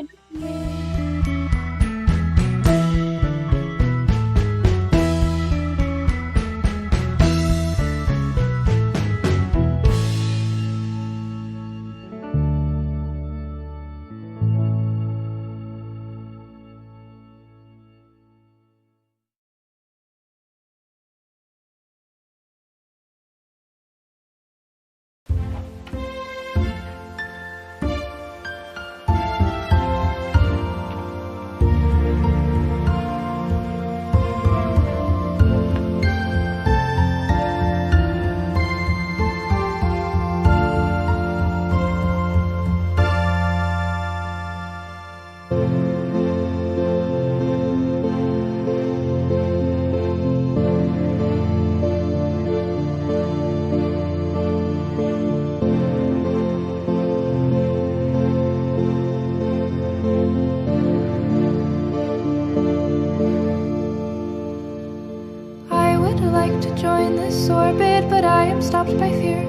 I would like to join this orbit, but I am stopped by fear.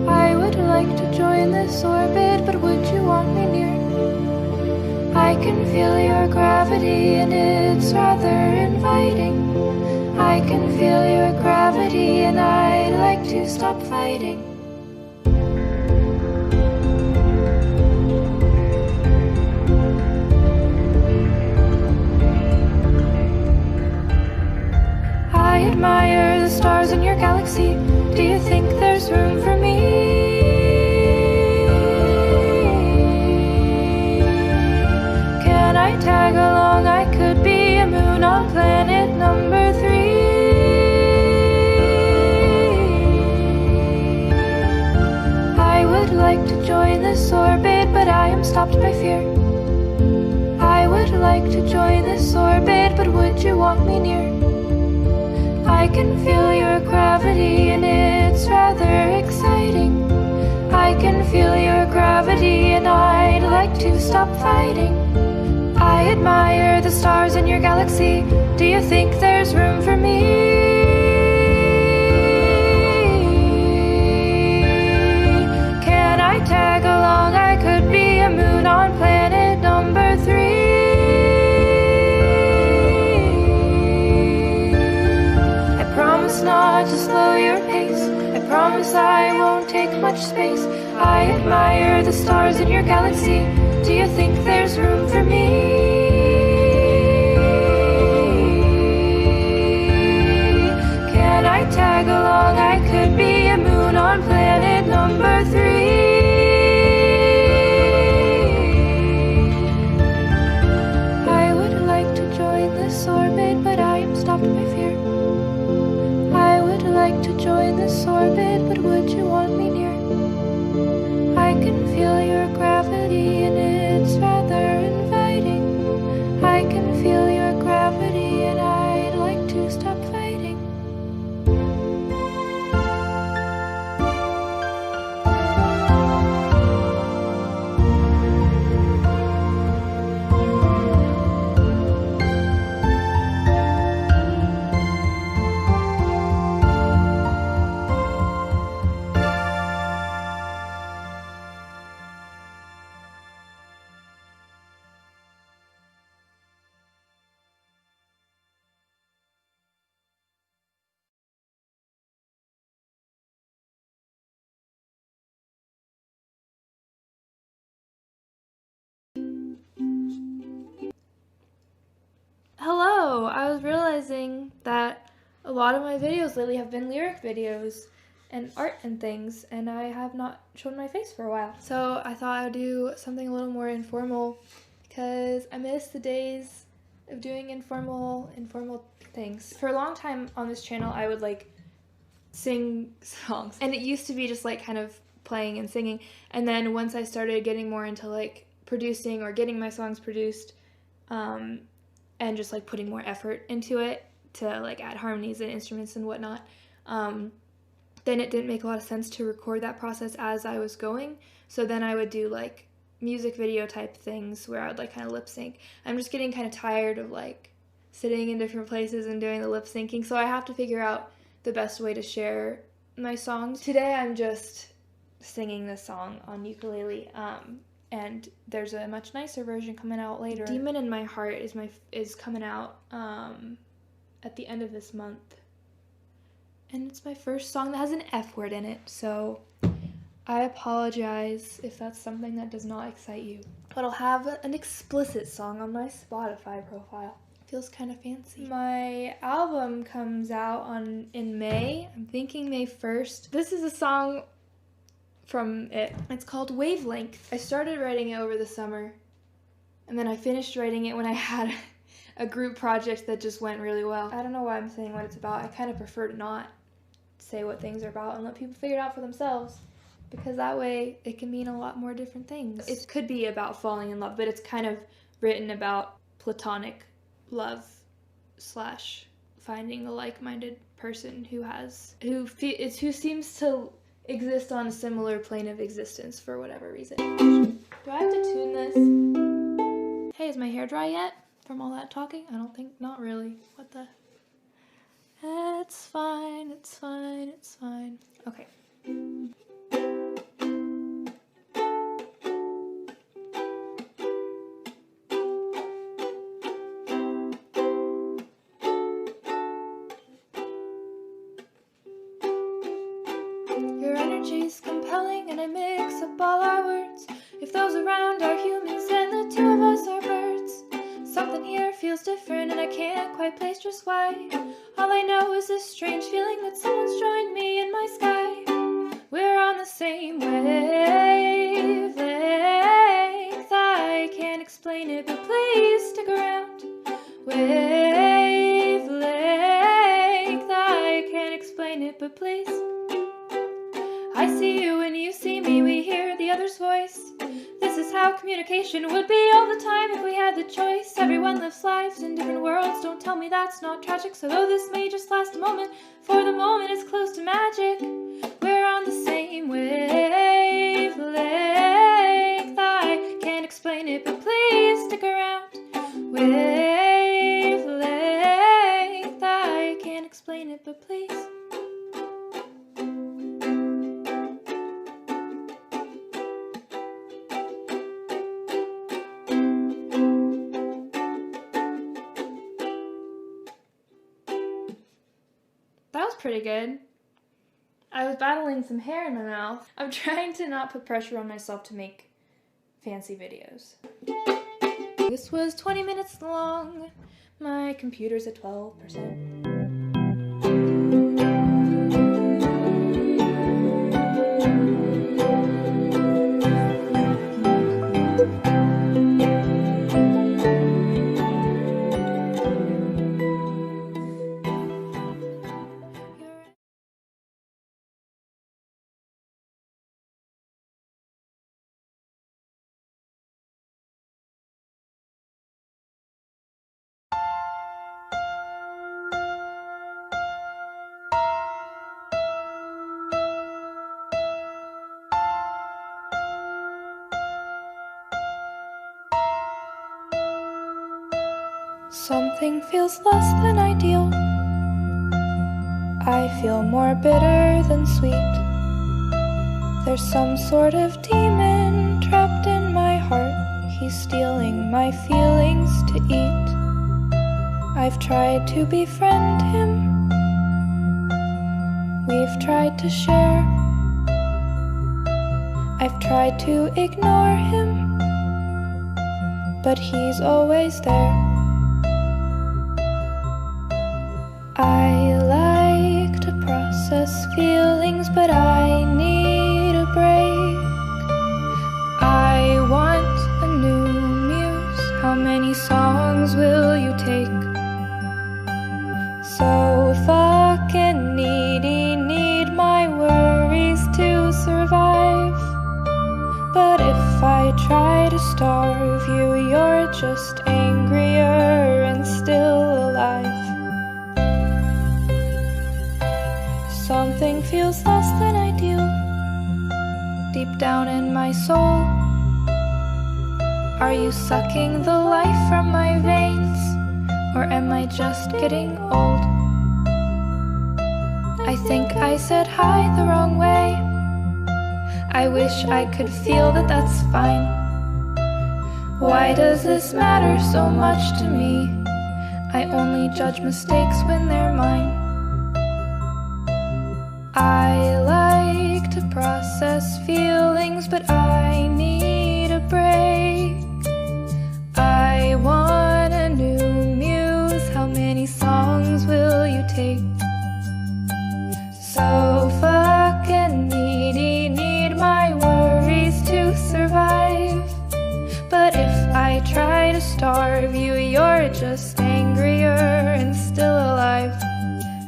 I would like to join this orbit, but would you want me near? I can feel your gravity and it's rather inviting. I can feel your gravity and I'd like to stop fighting. I admire the stars in your galaxy. Do you think there's room for me? Can I tag along? I could be a moon on planet number 3. I would like to join this orbit, but I am stopped by fear. I would like to join this orbit, but would you want me near? I can feel your gravity and it's rather exciting. I can feel your gravity and I'd like to stop fighting. I admire the stars in your galaxy. Do you think there's room for me? Can I tag along? I could be a moon on planet number 3. Not to slow your pace. I promise I won't take much space. I admire the stars in your galaxy. Do you think there's room for me? Can I tag along? I could be a moon on planet number 3. I would like to join this orbit, but I am stopped by fear. I would like to join this orbit, but would you want me near? I can feel your gravity and it's rather inviting. I can feel your gravity and I'd like to stop fighting. Hello! I was realizing that a lot of my videos lately have been lyric videos and art and things, and I have not shown my face for a while. So I thought I would do something a little more informal because I miss the days of doing informal things. For a long time on this channel, I would like sing songs, and it used to be just like kind of playing and singing, and then once I started getting more into like producing or getting my songs produced, and just like putting more effort into it to like add harmonies and instruments and whatnot, then it didn't make a lot of sense to record that process as I was going. So then I would do like music video type things where I would like kind of lip sync. I'm just getting kind of tired of like sitting in different places and doing the lip syncing. So I have to figure out the best way to share my songs. Today I'm just singing this song on ukulele, and there's a much nicer version coming out later. Demon in My Heart is coming out at the end of this month. And it's my first song that has an F word in it, so I apologize if that's something that does not excite you. But I'll have an explicit song on my Spotify profile. Feels kind of fancy. My album comes out in May. I'm thinking May 1st. This is a song from it. It's called Wavelength. I started writing it over the summer, and then I finished writing it when I had a group project that just went really well. I don't know why I'm saying what it's about. I kind of prefer to not say what things are about and let people figure it out for themselves, because that way it can mean a lot more different things. It could be about falling in love, but it's kind of written about platonic love / finding a like-minded person who seems to exist on a similar plane of existence for whatever reason. Do I have to tune this? Hey, is my hair dry yet from all that talking? I don't think, not really. What the? It's fine, it's fine, it's fine. Okay. Your energy's compelling and I mix up all our words. If those around are humans, then the two of us are birds. Something here feels different and I can't quite place just why. All I know is this strange feeling that someone's joined me in my sky. We're on the same wavelength. I can't explain it, but please stick around. Wavelength. I can't explain it, but please. I see you and you see me, we hear the other's voice. This is how communication would be all the time if we had the choice. Everyone lives lives in different worlds, don't tell me that's not tragic. So though this may just last a moment, for the moment it's close to magic. We're on the same wavelength. I can't explain it, but please stick around. Wavelength. I can't explain it, but please. Pretty good. I was battling some hair in my mouth. I'm trying to not put pressure on myself to make fancy videos. This was 20 minutes long. My computer's at 12%. Something feels less than ideal. I feel more bitter than sweet. There's some sort of demon trapped in my heart. He's stealing my feelings to eat. I've tried to befriend him. We've tried to share. I've tried to ignore him, but he's always there. I like to process feelings, but I need a break. I want a new muse. How many songs will you take? So fucking needy, need my worries to survive. But if I try to starve you, you're just angrier. something feels less than ideal. Deep down in my soul, are you sucking the life from my veins? Or am I just getting old? I think I said hi the wrong way. I wish I could feel that that's fine. Why does this matter so much to me? I only judge mistakes when they're mine. I like to process feelings, but I need a break. I want a new muse. How many songs will you take? So fucking needy, need my worries to survive. But if I try to starve you, you're just angrier and still alive.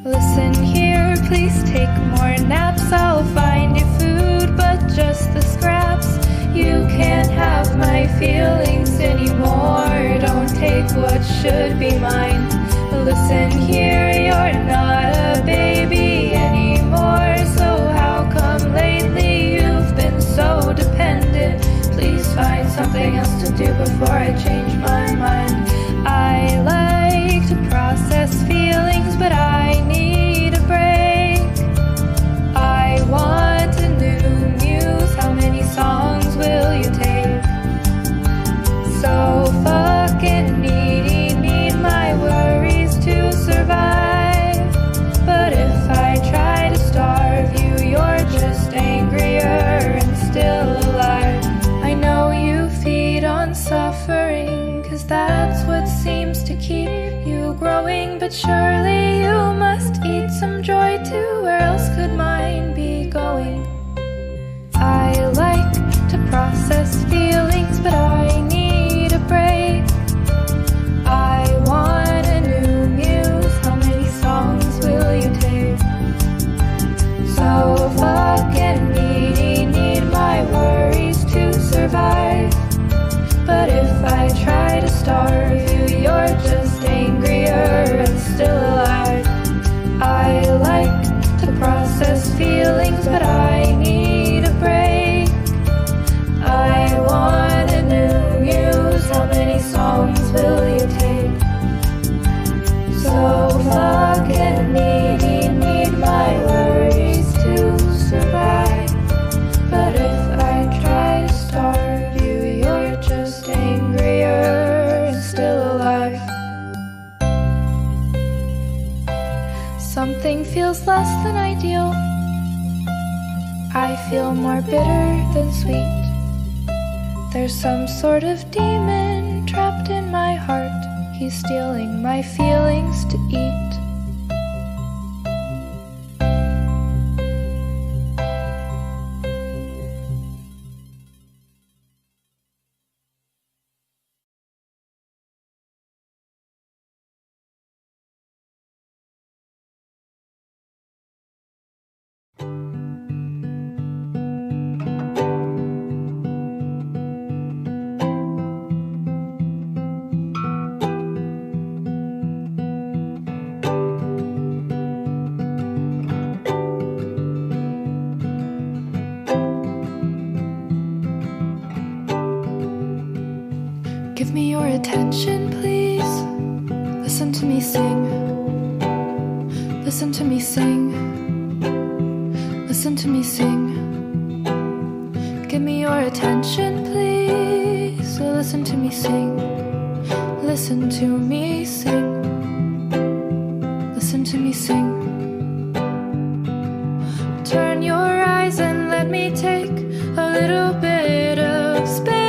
Listen here, please take more naps. I'll find you food, but just the scraps. You can't have my feelings anymore. Don't take what should be mine. Listen here, you're not a baby anymore. So how come lately you've been so dependent? Please find something else to do before I change my mind. I like to process feelings, but I need a break. I want a new muse. How many songs will you take? So fucking needy, need my worries to survive. But if I try to starve you, you're just angrier and still alive. I know you feed on suffering, 'cause that's what seems to keep you growing. But surely you must eat some joy too, where else could mine be going? I like to process feelings, but I need a break. I want a new muse. How many songs will you take? So fucking needy, need my worries to survive. But if I try to starve you, you're just angrier and still alive. I like to process feelings, but I need a break. I want a new muse. How many songs will you take? So fucking needy, need my worries to survive. But if I try to starve you, you're just angrier and still alive. Something feels less than ideal. I feel more bitter than sweet. There's some sort of demon trapped in my heart. He's stealing my feelings to eat. Give me your attention, please. Listen to me sing. Listen to me sing. Listen to me sing. Give me your attention, please. Listen to me sing. Listen to me sing. Listen to me sing. Turn your eyes and let me take a little bit of space.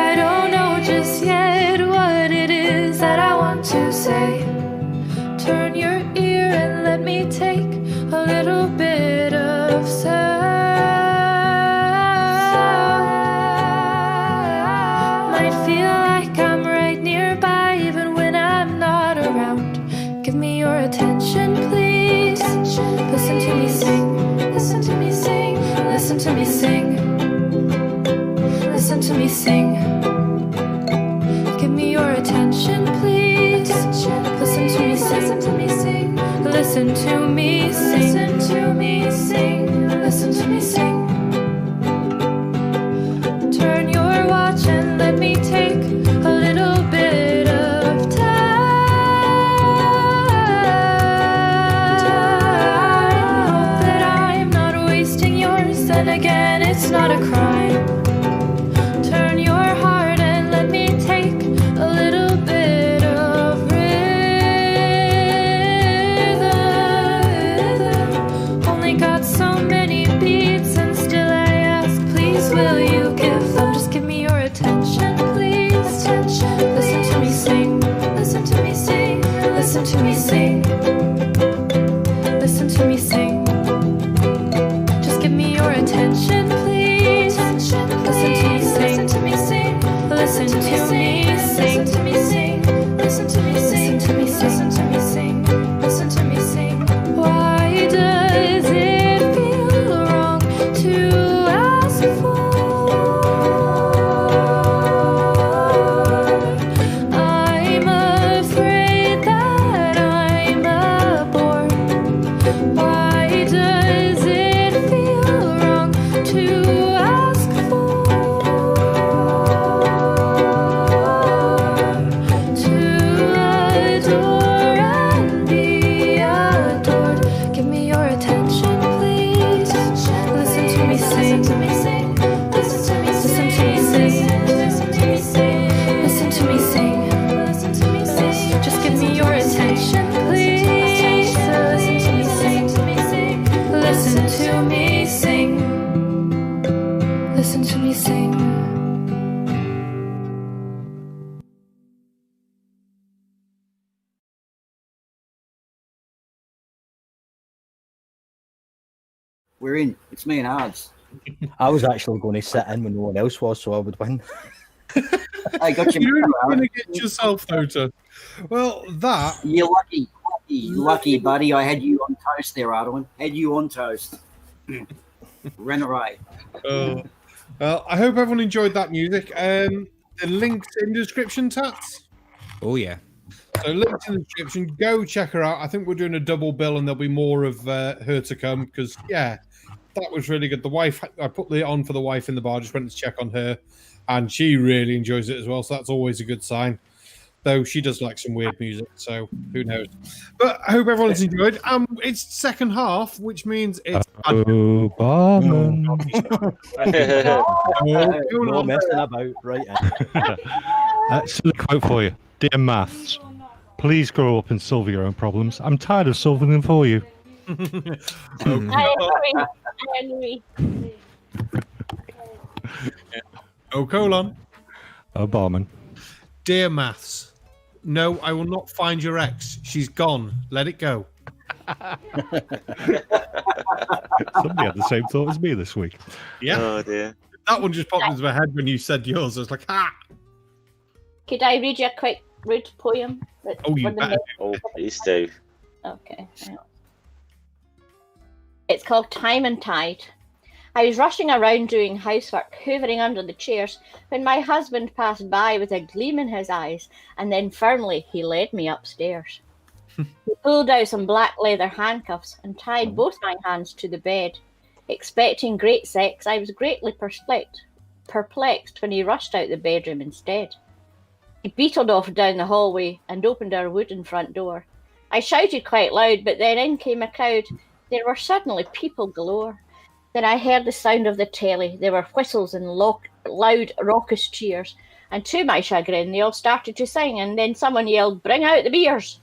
I don't know just yet what it is that I want to say. Turn your ear and let me take a little bit of sound. Might feel like I'm right nearby even when I'm not around. Give me your attention, please. Listen to me sing. Listen to me sing. Listen to me sing. Listen to me sing. Give me your attention, please. We're in. It's me and Ards. I was actually going to sit in when no one else was, so I would win. I got you. You're going to get yourself, Tota. Well, that... You're lucky, buddy. I had you on toast there, Ardoin. Had you on toast. Ran away. Well, I hope everyone enjoyed that music. The link's in the description, Tats. Oh, yeah. So links in the description. Go check her out. I think we're doing a double bill and there'll be more of her to come because, yeah, that was really good. The wife, I put it on for the wife in the bar, just went to check on her, and she really enjoys it as well, so that's always a good sign. Though she does like some weird music, so who knows. But I hope everyone's enjoyed. It's second half, which means it's... Oh, Barman. No messing about, right? Silly quote for you. Dear Maths, please grow up and solve your own problems. I'm tired of solving them for you. I agree. colon. Oh, Barman. Dear Maths, no, I will not find your ex. She's gone. Let it go. Somebody had the same thought as me this week. Yeah. Oh dear. That one just popped into my head when you said yours. I was like, ha! Could I read you a quick rude poem? Oh, you better. Oh, please do. Okay. Hang on. It's called Time and Tide. I was rushing around doing housework, hoovering under the chairs, when my husband passed by with a gleam in his eyes, and then firmly he led me upstairs. He pulled out some black leather handcuffs and tied both my hands to the bed. Expecting great sex, I was greatly perplexed when he rushed out the bedroom instead. He beetled off down the hallway and opened our wooden front door. I shouted quite loud, but then in came a crowd. There were suddenly people galore. Then I heard the sound of the telly. There were whistles and loud, raucous cheers. And to my chagrin, they all started to sing, and then someone yelled, "Bring out the beers!"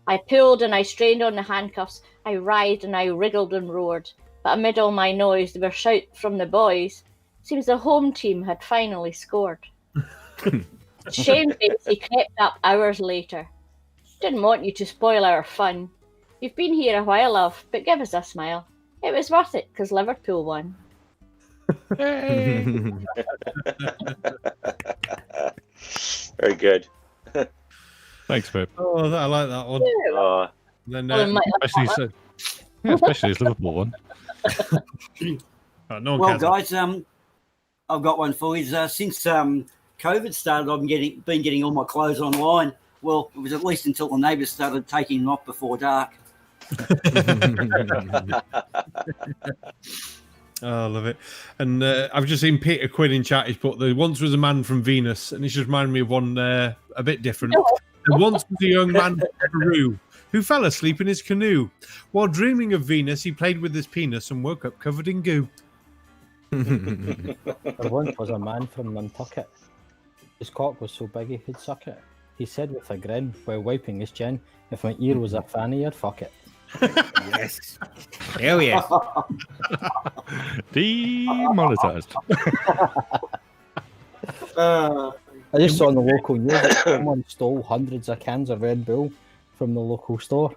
I pulled and I strained on the handcuffs. I writhed and I wriggled and roared. But amid all my noise, there were shouts from the boys. Seems the home team had finally scored. Shamefaced, he crept up hours later. Didn't want you to spoil our fun. You've been here a while, love, but give us a smile. It was worth it, because Liverpool won. Very good. Thanks, babe. Oh, I like that one. Then, especially his Liverpool one. No one Well, cares. guys, I've got one for you. Since COVID started, I've been getting all my clothes online. Well, it was at least until the neighbours started taking them off before dark. Oh, I love it. And I've just seen Peter Quinn in chat. He's put, there once was a man from Venus, and it's just reminded me of one a bit different. There once was a young man from Peru who fell asleep in his canoe. While dreaming of Venus, he played with his penis and woke up covered in goo. There once was a man from Nantucket. His cock was so big he could suck it. He said with a grin while wiping his chin, "If my ear was a fanny, I'd fuck it." Yes. Hell yes. Demonetized. I just saw on the local news that someone stole hundreds of cans of Red Bull from the local store.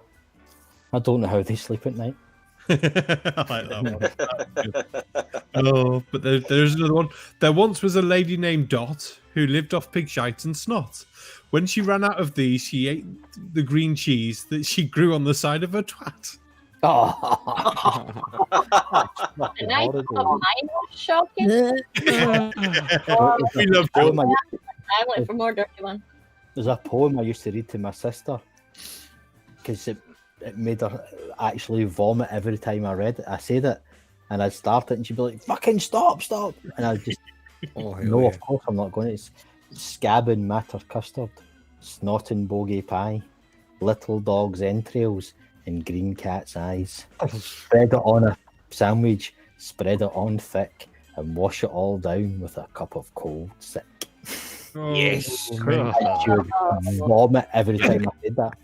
I don't know how they sleep at night. I like that one. Oh, but there's another one. There once was a lady named Dot who lived off pig shite and snot. When she ran out of these, she ate the green cheese that she grew on the side of her twat. And I thought mine was shocking. We love I went for more dirty one. There's a poem I used to read to my sister because it made her actually vomit every time I read it. I said it and I'd start it and she'd be like, "Fucking stop. And I'd just, no, of course I'm not going to. It's scabbing matter custard, snotting bogey pie, little dog's entrails, and green cat's eyes. Spread it on a sandwich, spread it on thick, and wash it all down with a cup of cold sick." Yes. She would vomit every time I did that.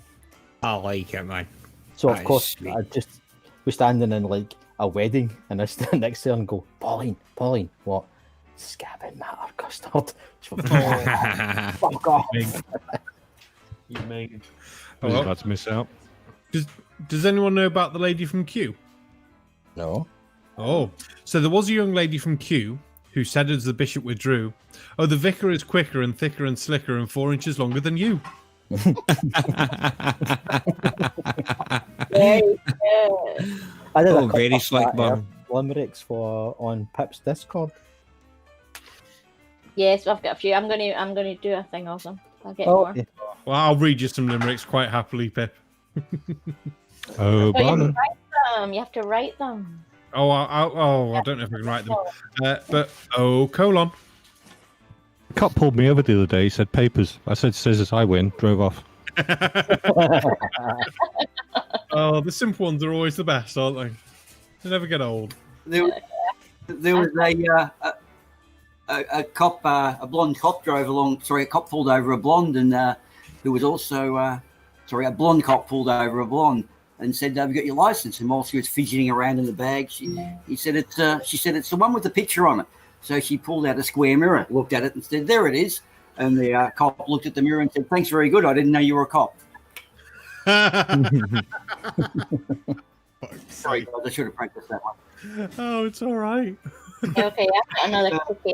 I like it, man. So That of is course sweet. I just was standing in like a wedding and I stand next to her and go, Pauline, what? Scabbing matter custard. She went, fuck off. You mean? I was about to miss out. Does anyone know about the lady from Q? No. Oh, so there was a young lady from Kew who said as the bishop withdrew, "Oh, the vicar is quicker and thicker and slicker and 4 inches longer than you." Very good. I did Oh, a couple very of slick that, bum. limericks on Pip's Discord. Yes, I've got a few. I'm gonna do a thing of them. I'll get Oh, more. yeah. Well, I'll read you some limericks quite happily, Pip. Oh, But you have to Barman. write them. You have to write them. Oh, I don't know if I can write them. But colon. Cop pulled me over the other day. He said papers. I said scissors. I win. Drove off. Oh, the simple ones are always the best, aren't they? They never get old. There was a cop, a blonde cop drove along. Sorry, a cop pulled over a blonde, and who was also, a blonde cop pulled over a blonde and said, "Have you got your license?" And while she was fidgeting around in the bag, she said, she said, "It's the one with the picture on it." So she pulled out a square mirror, looked at it, and said, "There it is." And the cop looked at the mirror and said, "Thanks, very good. I didn't know you were a cop." Sorry, guys, I should have practiced that one. Oh, it's all right. Okay, I've got another cookie.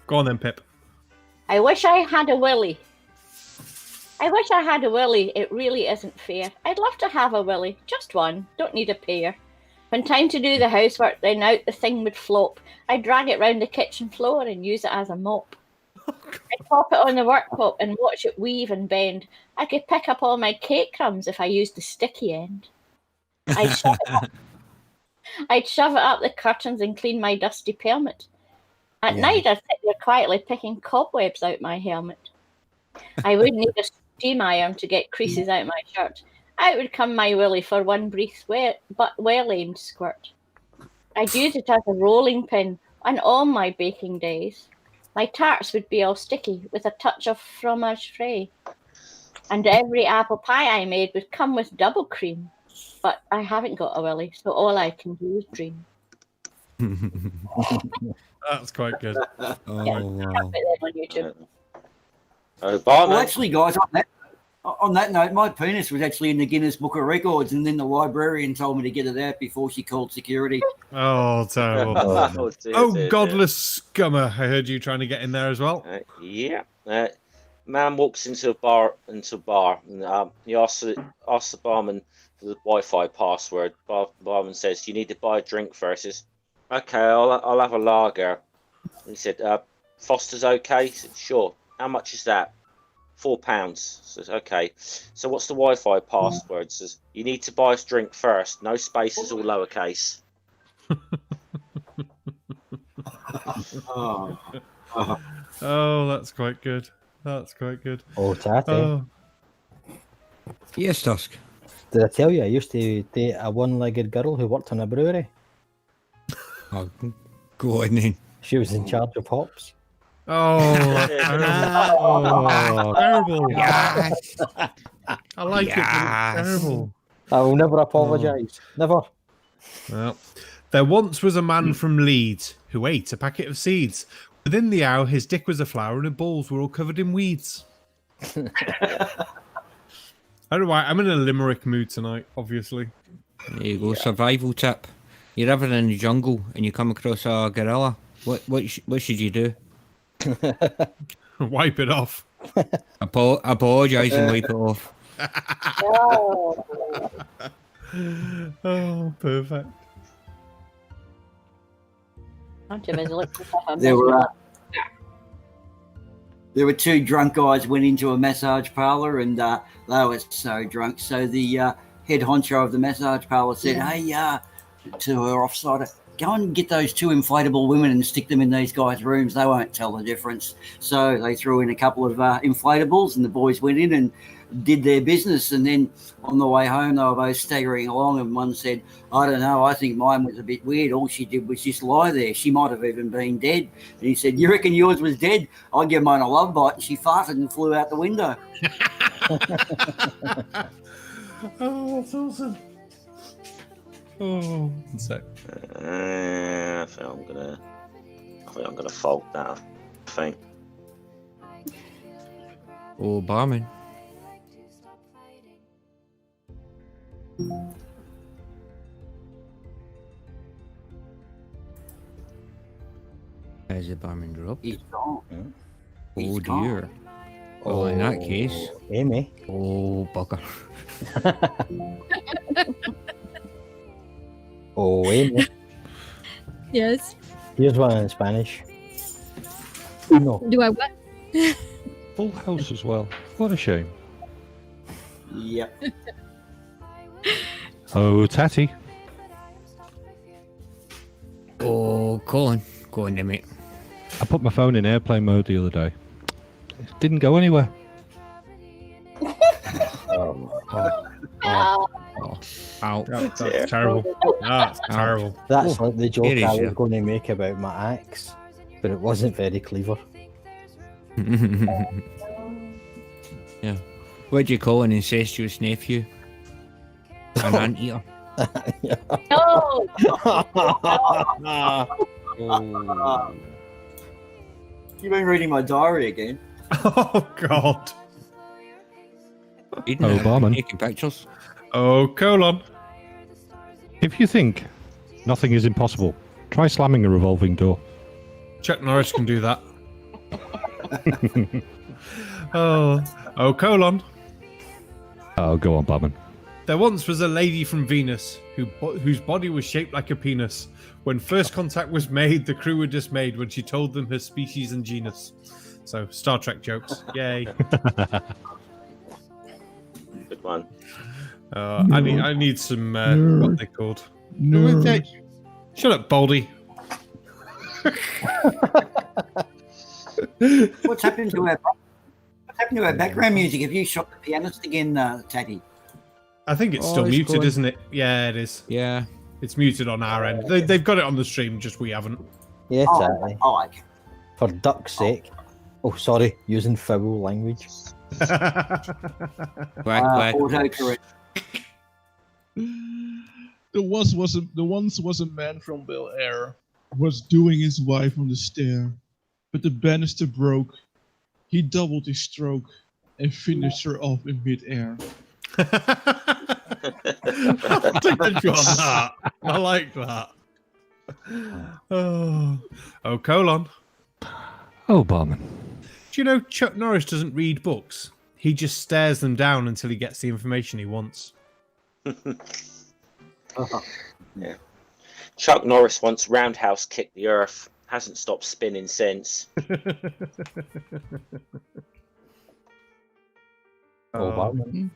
Go on then, Pip. I wish I had a willy. I wish I had a willy. It really isn't fair. I'd love to have a willy. Just one. Don't need a pair. When time to do the housework, then out the thing would flop. I'd drag it round the kitchen floor and use it as a mop. I'd pop it on the worktop and watch it weave and bend. I could pick up all my cake crumbs if I used the sticky end. I'd shove it up the curtains and clean my dusty pelmet. At night, I'd sit there quietly picking cobwebs out my helmet. I would need a steam iron to get creases out my shirt. Out would come my willy for one brief but well-aimed squirt. I'd use it as a rolling pin on all my baking days. My tarts would be all sticky with a touch of fromage frais. And every apple pie I made would come with double cream. But I haven't got a willy, so all I can do is dream. That's quite good. Yeah, I'll put them on YouTube. Barman. Well, actually, guys, on that note, my penis was actually in the Guinness Book of Records, and then the librarian told me to get it out before she called security. Oh, terrible. Godless scummer. I heard you trying to get in there as well. Yeah. Man walks into a bar, and he asks the barman for the Wi-Fi password. Barman says, "You need to buy a drink first." He says, "Okay, I'll have a lager." He said, "Foster's okay?" He said, "Sure." "How much is that?" £4. Says, "Okay." "So what's the Wi-Fi password?" Says, "You need to buy us drink first. No spaces, all lowercase." Oh, that's quite good. That's quite good. Oh, Tatty. Oh. Yes, Tusk. Did I tell you I used to date a one-legged girl who worked in a brewery? Oh, go on then. She was in charge of hops. Oh, that's terrible. Oh, terrible. Yes. I like it, but it's terrible. I will never apologise. Never. Well, there once was a man from Leeds who ate a packet of seeds. Within the hour, his dick was a flower and his balls were all covered in weeds. I don't know why. I'm in a limerick mood tonight, obviously. There you go. Survival tip. You're ever in the jungle and you come across a gorilla. What should you do? Wipe it off. Apologise and wipe it off. Oh, perfect. There were two drunk guys went into a massage parlour, and they were so drunk. So the head honcho of the massage parlour said, "Hey, to her offsider, go and get those two inflatable women and stick them in these guys' rooms. They won't tell the difference." So they threw in a couple of inflatables, and the boys went in and did their business. And then on the way home, they were both staggering along, and one said, "I don't know, I think mine was a bit weird. All she did was just lie there. She might have even been dead." And he said, "You reckon yours was dead? I give mine a love bite, and she farted and flew out the window." Oh, that's awesome. Oh, one sec. I think I'm gonna fold that. I think. Oh, barman. Has the barman dropped? He's gone. Oh He's dear. gone. Well, in that case, Aimee. oh bugger. Oh, Aimee. Yes. Here's one in Spanish. Uno. Do I what? Full house as well. What a shame. Yep. Oh, Tatty. Oh, Colin. Go on then, mate. I put my phone in airplane mode the other day. It didn't go anywhere. Ow. That's terrible. That's terrible. That's like the joke here I is was you. going to make about my axe, but it wasn't very clever. Yeah. What do you call an incestuous nephew? An anteater. No! Oh. You've been reading my diary again. Oh, God. Reading Oh, it, barman. Taking pictures. Oh, colon. If you think nothing is impossible, try slamming a revolving door. Chuck Norris can do that. Oh, colon. Oh, go on, barman. There once was a lady from Venus whose body was shaped like a penis. When first contact was made, the crew were dismayed when she told them her species and genus. So, Star Trek jokes. Yay. Good one. I need some, what they called? Shut up, Baldy. What's happened to our background music? Have you shot the pianist again, Tatty? I think it's Oh, still it's muted, going. isn't it? Yeah, it is. Yeah. It's muted on our end. They've got it on the stream, just we haven't. Yeah, Oh, exactly. okay. For duck's sake. Oh, sorry, using foul language. Quack, quack. Autocorrect. There once was a man from Bel Air was doing his wife on the stair, but the banister broke. He doubled his stroke and finished her off in midair. I'll take you on that. I like that. Oh, colon. Oh, barman. Do you know Chuck Norris doesn't read books? He just stares them down until he gets the information he wants. Yeah. Chuck Norris once roundhouse kicked the earth. Hasn't stopped spinning since. Oh, barman.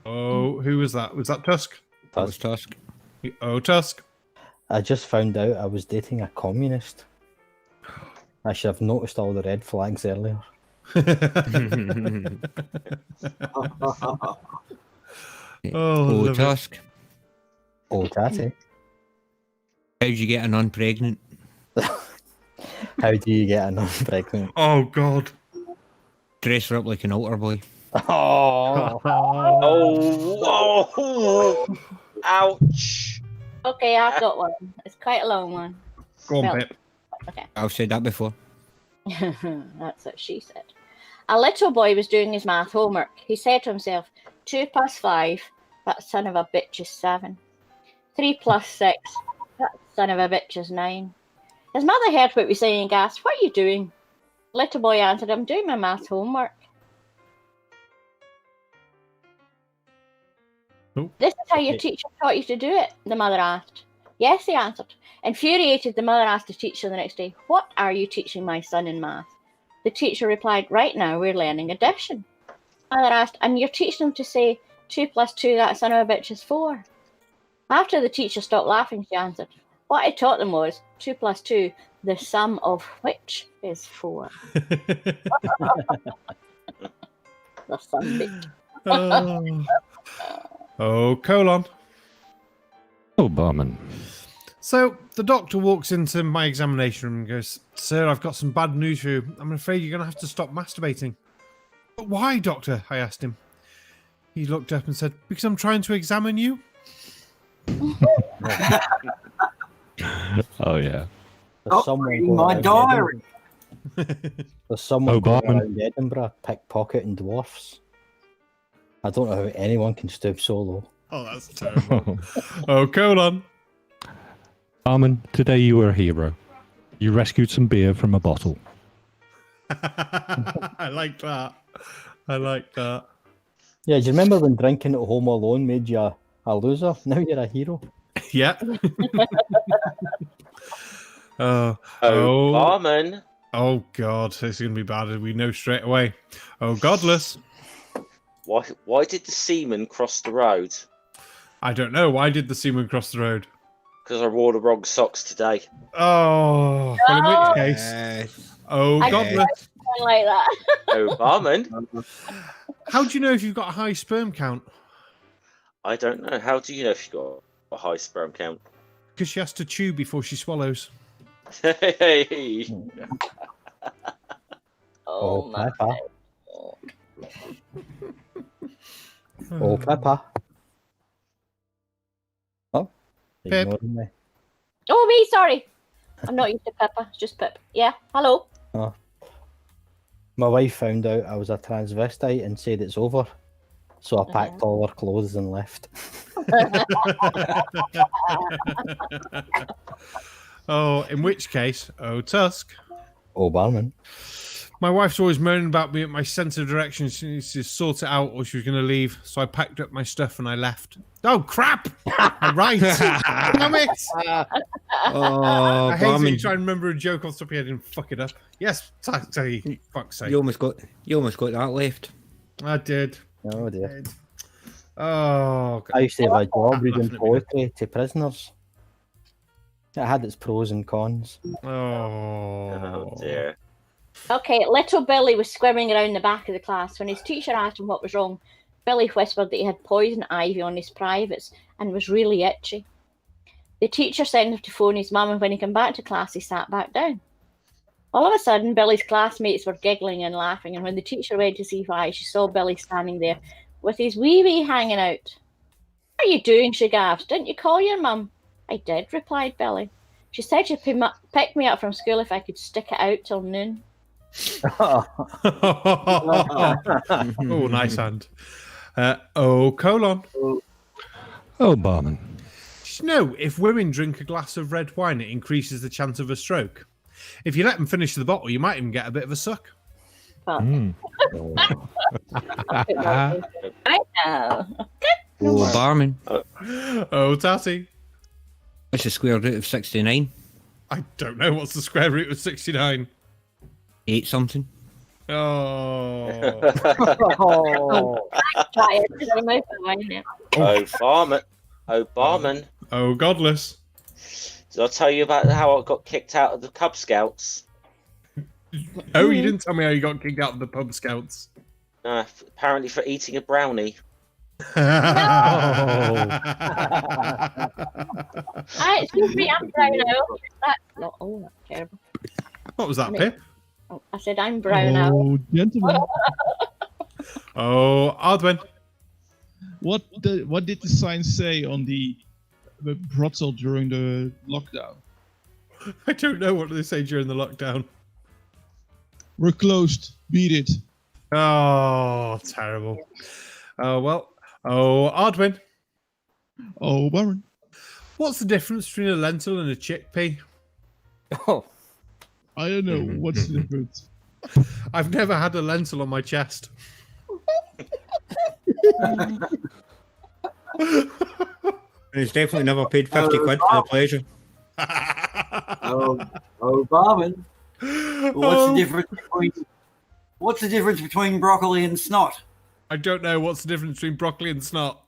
Oh, who was that? Was that Tusk? That was Tusk. Oh, Tusk. I just found out I was dating a communist. I should have noticed all the red flags earlier. Oh, love it. Tusk. Oh, Tatty. How'd you get a nun pregnant? How do you get a nun pregnant? Oh, God. Dress her up like an altar boy. Oh, Oh, ouch. Okay, I've got one. It's quite a long one. Go on, Well, Pip. Okay. I've said that before. That's what she said. A little boy was doing his math homework. He said to himself, 2 plus 5, that son of a bitch is 7. 3 plus 6, that son of a bitch is 9. His mother heard what he was saying and gasped, "What are you doing?" Little boy answered, "I'm doing my math homework." Oh. This is how your teacher taught you to do it, the mother asked. Yes, he answered. Infuriated, the mother asked the teacher the next day, "What are you teaching my son in math?" The teacher replied, "Right now we're learning addition." Mother asked, "And you're teaching him to say 2 plus 2, that son of a bitch is 4. After the teacher stopped laughing, she answered, "What I taught them was 2 plus 2, the sum of which is 4. The son bitch. Oh, colon. Oh, barman. So the doctor walks into my examination room and goes, "Sir, I've got some bad news for you. I'm afraid you're going to have to stop masturbating." "But why, doctor?" I asked him. He looked up and said, "Because I'm trying to examine you." Oh, yeah. there's someone reading going my around diary. Edinburgh- There's someone Oh, going barman. around Edinburgh pickpocketing dwarfs. I don't know how anyone can stoop so low. Oh, that's terrible. Oh, colon. Barman, today you were a hero. You rescued some beer from a bottle. I like that. I like that. Yeah, do you remember when drinking at home alone made you a loser? Now you're a hero. Yeah. Oh, barman. Oh God, this is gonna be bad. We know straight away. Oh, godless. Why did the seaman cross the road? I don't know. Why did the seaman cross the road? Because I wore the wrong socks today. Oh, well, in which case, oh, godless. Like that. Oh, barman. How do you know if you've got a high sperm count? I don't know. How do you know if you've got a high sperm count? Because she has to chew before she swallows. Hey. Oh my Peppa. God. Oh, Peppa. Oh, Pip. ignoring me. Oh, me, sorry. I'm not used to Peppa, it's just Pip. Yeah, hello. Oh. My wife found out I was a transvestite and said it's over. So I packed all her clothes and left. Oh, in which case, oh, Tusk. Oh, barman. My wife's always moaning about me at my sense of direction. She needs to sort it out or she was going to leave. So I packed up my stuff and I left. Oh, crap! Right. Damn it! Oh, I hate when barman. you try and remember a joke off the top of your head and fuck it up. Yes, Tatty, fuck's sake. You almost got that left. I did. Oh, dear. Oh, God. I used to have a job I'm reading laughing at me. poetry to prisoners. It had its pros and cons. Oh dear. Okay, little Billy was swimming around the back of the class. When his teacher asked him what was wrong, Billy whispered that he had poison ivy on his privates and was really itchy. The teacher sent him to phone his mum, and when he came back to class, he sat back down. All of a sudden, Billy's classmates were giggling and laughing, and when the teacher went to see why, she saw Billy standing there with his wee hanging out. What are you doing? She gasped. Didn't you call your mum? I did, replied Billy. She said she'd pick me up from school if I could stick it out till noon. Oh, nice hand. Colon. Oh, barman. Did you know if women drink a glass of red wine, it increases the chance of a stroke? If you let them finish the bottle, you might even get a bit of a suck. I know. Oh, barman. Oh, Tatty. What's the square root of 69? I don't know. What's the square root of 69? 8 something. Oh. Oh. Oh, barman. Oh, barman. Oh, godless. Did I tell you about how I got kicked out of the Cub Scouts? Oh, you didn't tell me how you got kicked out of the pub scouts. Apparently for eating a brownie. Excuse me, I'm brown out. That's terrible. What was that, Pip? I said I'm brown out. Oh, gentlemen. Oh, Ardwin. What did the sign say on the brothel during the lockdown? I don't know what they say during the lockdown. We're closed. Beat it. Oh, terrible. Oh, well. Oh, Ardwin. Oh, Baron. What's the difference between a lentil and a chickpea? Oh. I don't know. What's the difference? I've never had a lentil on my chest. He's definitely never paid 50 quid for the pleasure. Oh, Barman. What's the difference between broccoli and snot? I don't know what's the difference between broccoli and snot.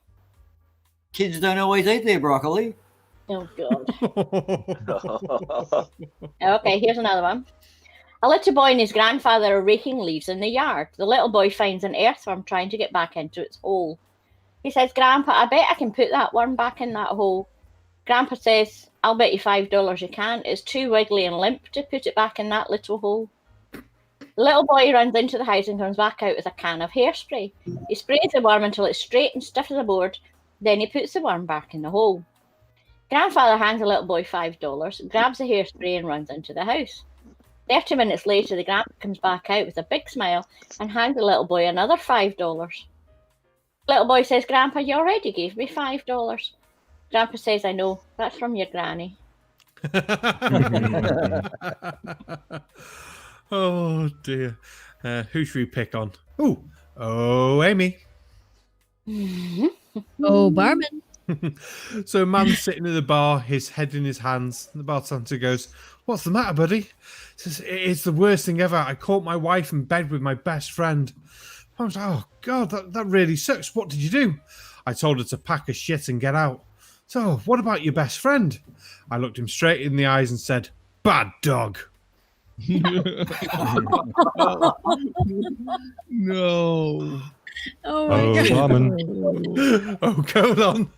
Kids don't always eat their broccoli. Oh, God. Okay, here's another one. A little boy and his grandfather are raking leaves in the yard. The little boy finds an earthworm trying to get back into its hole. He says, Grandpa, I bet I can put that worm back in that hole. Grandpa says, I'll bet you $5 you can. It's too wiggly and limp to put it back in that little hole. The little boy runs into the house and comes back out with a can of hairspray. He sprays the worm until it's straight and stiff as a board. Then he puts the worm back in the hole. Grandfather hands the little boy $5, grabs the hairspray and runs into the house. 30 minutes later, the grandpa comes back out with a big smile and hands the little boy another $5. Little boy says, Grandpa, you already gave me $5. Grandpa says, I know, that's from your granny. Oh dear. Who should we pick on? Oh, Amy. Oh, barman. So a man's sitting in the bar, his head in his hands. The bartender goes, "What's the matter, buddy?" He says, "It's the worst thing ever. I caught my wife in bed with my best friend." I was like, "Oh God, that really sucks. What did you do?" "I told her to pack her shit and get out." "So, what about your best friend?" I looked him straight in the eyes and said, "Bad dog." No. Oh, my God. Barman. Oh, go on.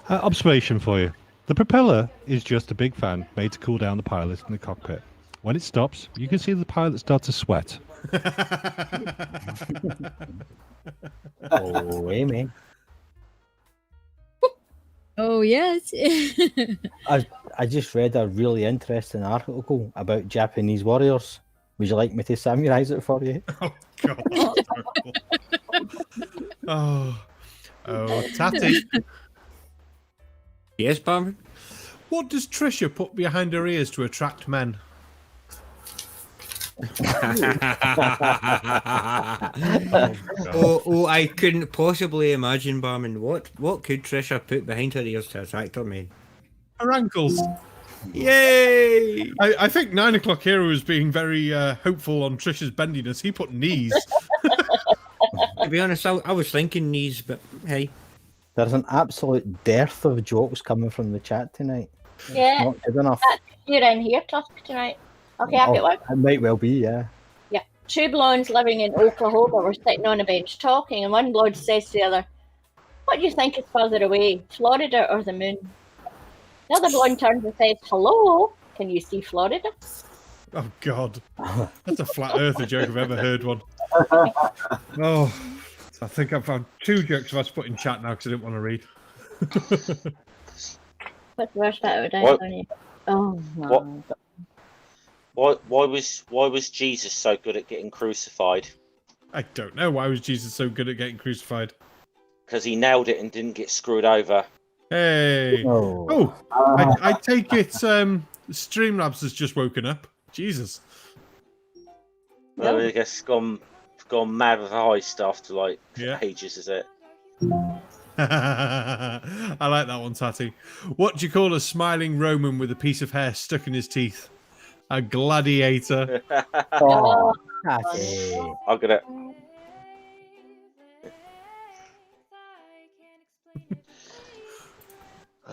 Observation for you. The propeller is just a big fan made to cool down the pilot in the cockpit. When it stops, you can see the pilot start to sweat. Oh, Amy. Oh, yes. I just read a really interesting article about Japanese warriors. Would you like me to summarize it for you? Oh, God. Oh, Tatty. Yes, Barman? What does Trisha put behind her ears to attract men? Oh, I couldn't possibly imagine, Barman. What could Trisha put behind her ears to attract her men? Her ankles. Yay! I think 9 o'clock hero was being very hopeful on Trisha's bendiness. He put knees. To be honest, I was thinking knees, but hey. There's an absolute dearth of jokes coming from the chat tonight. Yeah. Not good enough. You're in here, Tusk, tonight. Okay, I've got one. It might well be, yeah. Yeah. Two blondes living in Oklahoma were sitting on a bench talking, and one blonde says to the other, "What do you think is further away, Florida or the moon?" The other blonde turns and says, "Hello, can you see Florida?" Oh, God. That's a flat earther joke I've ever heard one. Oh, I think I've found 2 jokes I've put in chat now because I didn't want to read. What's the worst bit of What? it? Oh, What? no. Why was Jesus so good at getting crucified? I don't know. Why was Jesus so good at getting crucified? Because he nailed it and didn't get screwed over. Hey. Oh. I take it Streamlabs has just woken up. Jesus. Well, I guess gone mad with high stuff to like Yeah. ages, is it? I like that one, Tatty. What do you call a smiling Roman with a piece of hair stuck in his teeth? A gladiator. Oh, Tatty. I'm gonna.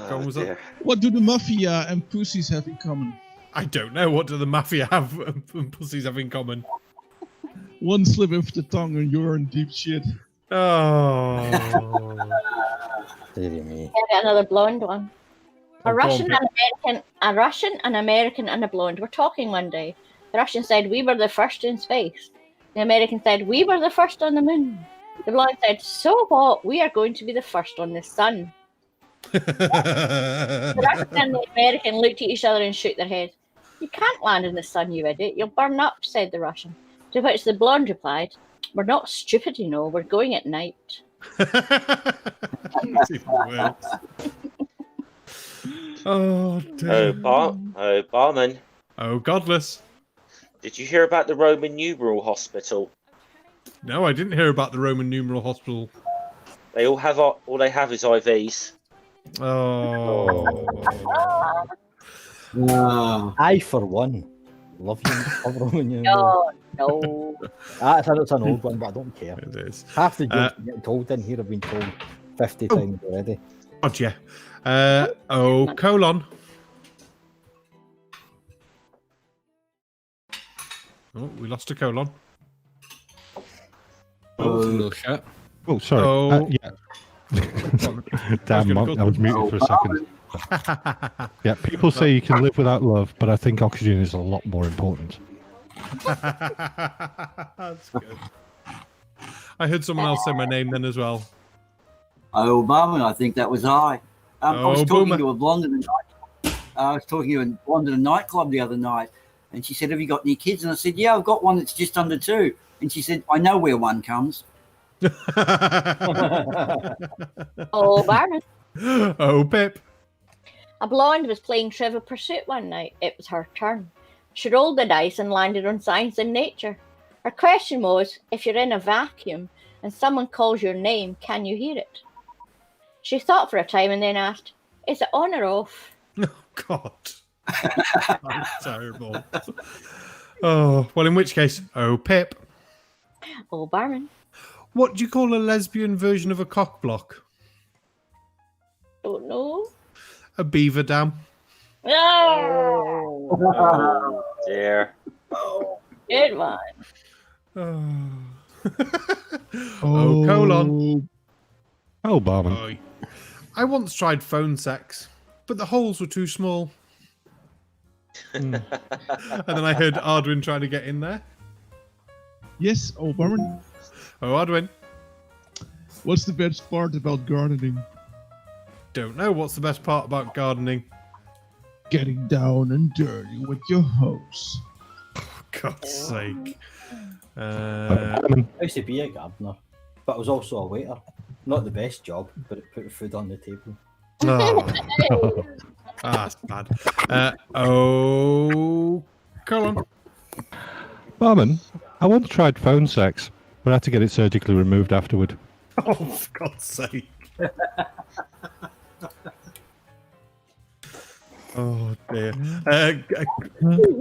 Go on, was that? What do the mafia and pussies have in common? I don't know. What do the mafia have and pussies have in common? One slip of the tongue and you're in deep shit. Oh. Dear me. Maybe another blonde one. Oh, A Russian go on, and an American and a blonde were talking one day. The Russian said, "We were the first in space." The American said, "We were the first on the moon." The blonde said, "So what? We are going to be the first on the sun." The Russian and the American looked at each other and shook their heads. "You can't land in the sun, you idiot. You'll burn up," said the Russian. To which the blonde replied, "We're not stupid, you know. We're going at night." It's even worse. Oh, dear. Oh, barman. Oh, godless. Did you hear about the Roman numeral hospital? No, I didn't hear about the Roman numeral hospital. They all have all they have is IVs. Oh. I, for one, love you. Love Roman numeral. No. That's an old one, but I don't care. It is. Half the jokes you get told in here have been told 50 times already. God, yeah. Colon. Oh, we lost a colon. No shit. Oh, sorry. Oh. Yeah. Damn, I was muted for a second. Yeah, people say you can live without love, but I think oxygen is a lot more important. That's good. I heard someone else say my name then as well. Oh, Barman, I think that was I. I was talking Boomer. to a blonde in a nightclub. I was talking to a blonde in a nightclub the other night, and she said, "Have you got any kids?" And I said, "Yeah, I've got one that's just under 2." And she said, "I know where one comes." Oh, Barman. Oh, Pip. A blonde was playing Trivial Pursuit one night. It was her turn. She rolled the dice and landed on Science and Nature. Her question was, if you're in a vacuum and someone calls your name, can you hear it? She thought for a time and then asked, is it on or off? Oh, God. That's terrible. Oh, well, in which case, oh, Pip. Oh, Barman. What do you call a lesbian version of a cock block? Don't know. A beaver dam. Oh, Oh, dear. good one. Oh, colon. Oh, Barman. Oh. I once tried phone sex, but the holes were too small. And then I heard Ardwin trying to get in there. Yes, oh, Barman. Oh, Ardwin. What's the best part about gardening? Don't know. What's the best part about gardening? Getting down and dirty with your hose. God's sake. Barman. I used to be a gardener, but I was also a waiter. Not the best job, but it put food on the table. Oh. That's bad. Oh, colon. Barman, I once tried phone sex, but I had to get it surgically removed afterward. Oh, for God's sake. Oh, dear.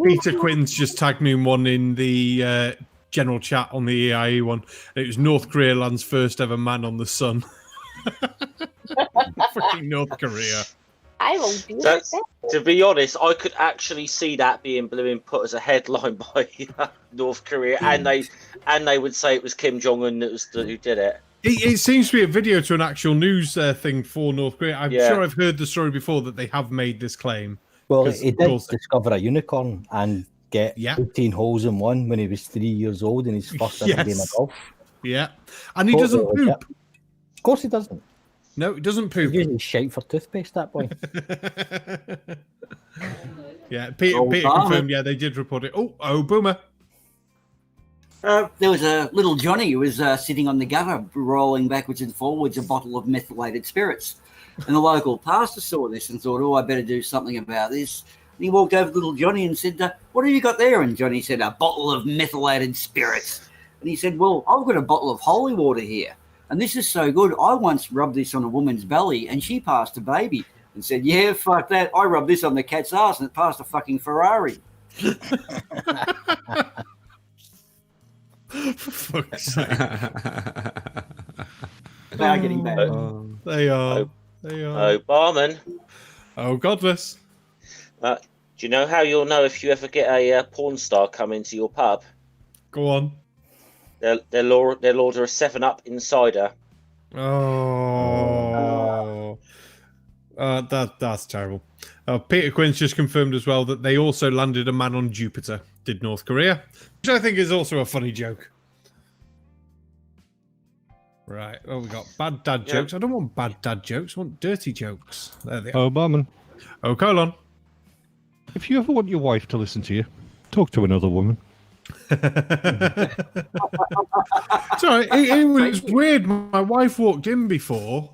Peter Quinn's just tagged me one in the general chat on the EIE one. It was North Korea lands first ever man on the sun. Fucking North Korea. I will do That's, that. to be honest, I could actually see that being put as a headline by North Korea, and they would say it was Kim Jong Un who did it. It seems to be a video to an actual news thing for North Korea. I'm sure I've heard the story before that they have made this claim. Well, he did discover a unicorn and get 18 holes in one when he was 3 years old in his first ever game of golf. Yeah. And he doesn't poop. Of course he doesn't. No, he doesn't poop. He's using shite for toothpaste, that boy. Yeah, Peter confirmed, they did report it. Oh, Boomer. There was a little Johnny who was sitting on the gutter, rolling backwards and forwards a bottle of methylated spirits. And the local pastor saw this and thought, I better do something about this. And he walked over to little Johnny and said, what have you got there? And Johnny said, a bottle of methylated spirits. And he said, well, I've got a bottle of holy water here. And this is so good. I once rubbed this on a woman's belly and she passed a baby. And said, yeah, fuck that. I rubbed this on the cat's ass and it passed a fucking Ferrari. For fuck's sake. They are getting bad. They are. Oh, Barman. Oh, godless. Do you know how you'll know if you ever get a porn star come into your pub? Go on. They'll order a 7-Up Insider. Oh. That's terrible. Peter Quinn's just confirmed as well that they also landed a man on Jupiter, did North Korea, which I think is also a funny joke. Right, well, we got bad dad jokes. I don't want bad dad jokes, I want dirty jokes. There they are. Oh, Barman. Oh, colon. If you ever want your wife to listen to you, talk to another woman. Sorry, it was weird. My wife walked in before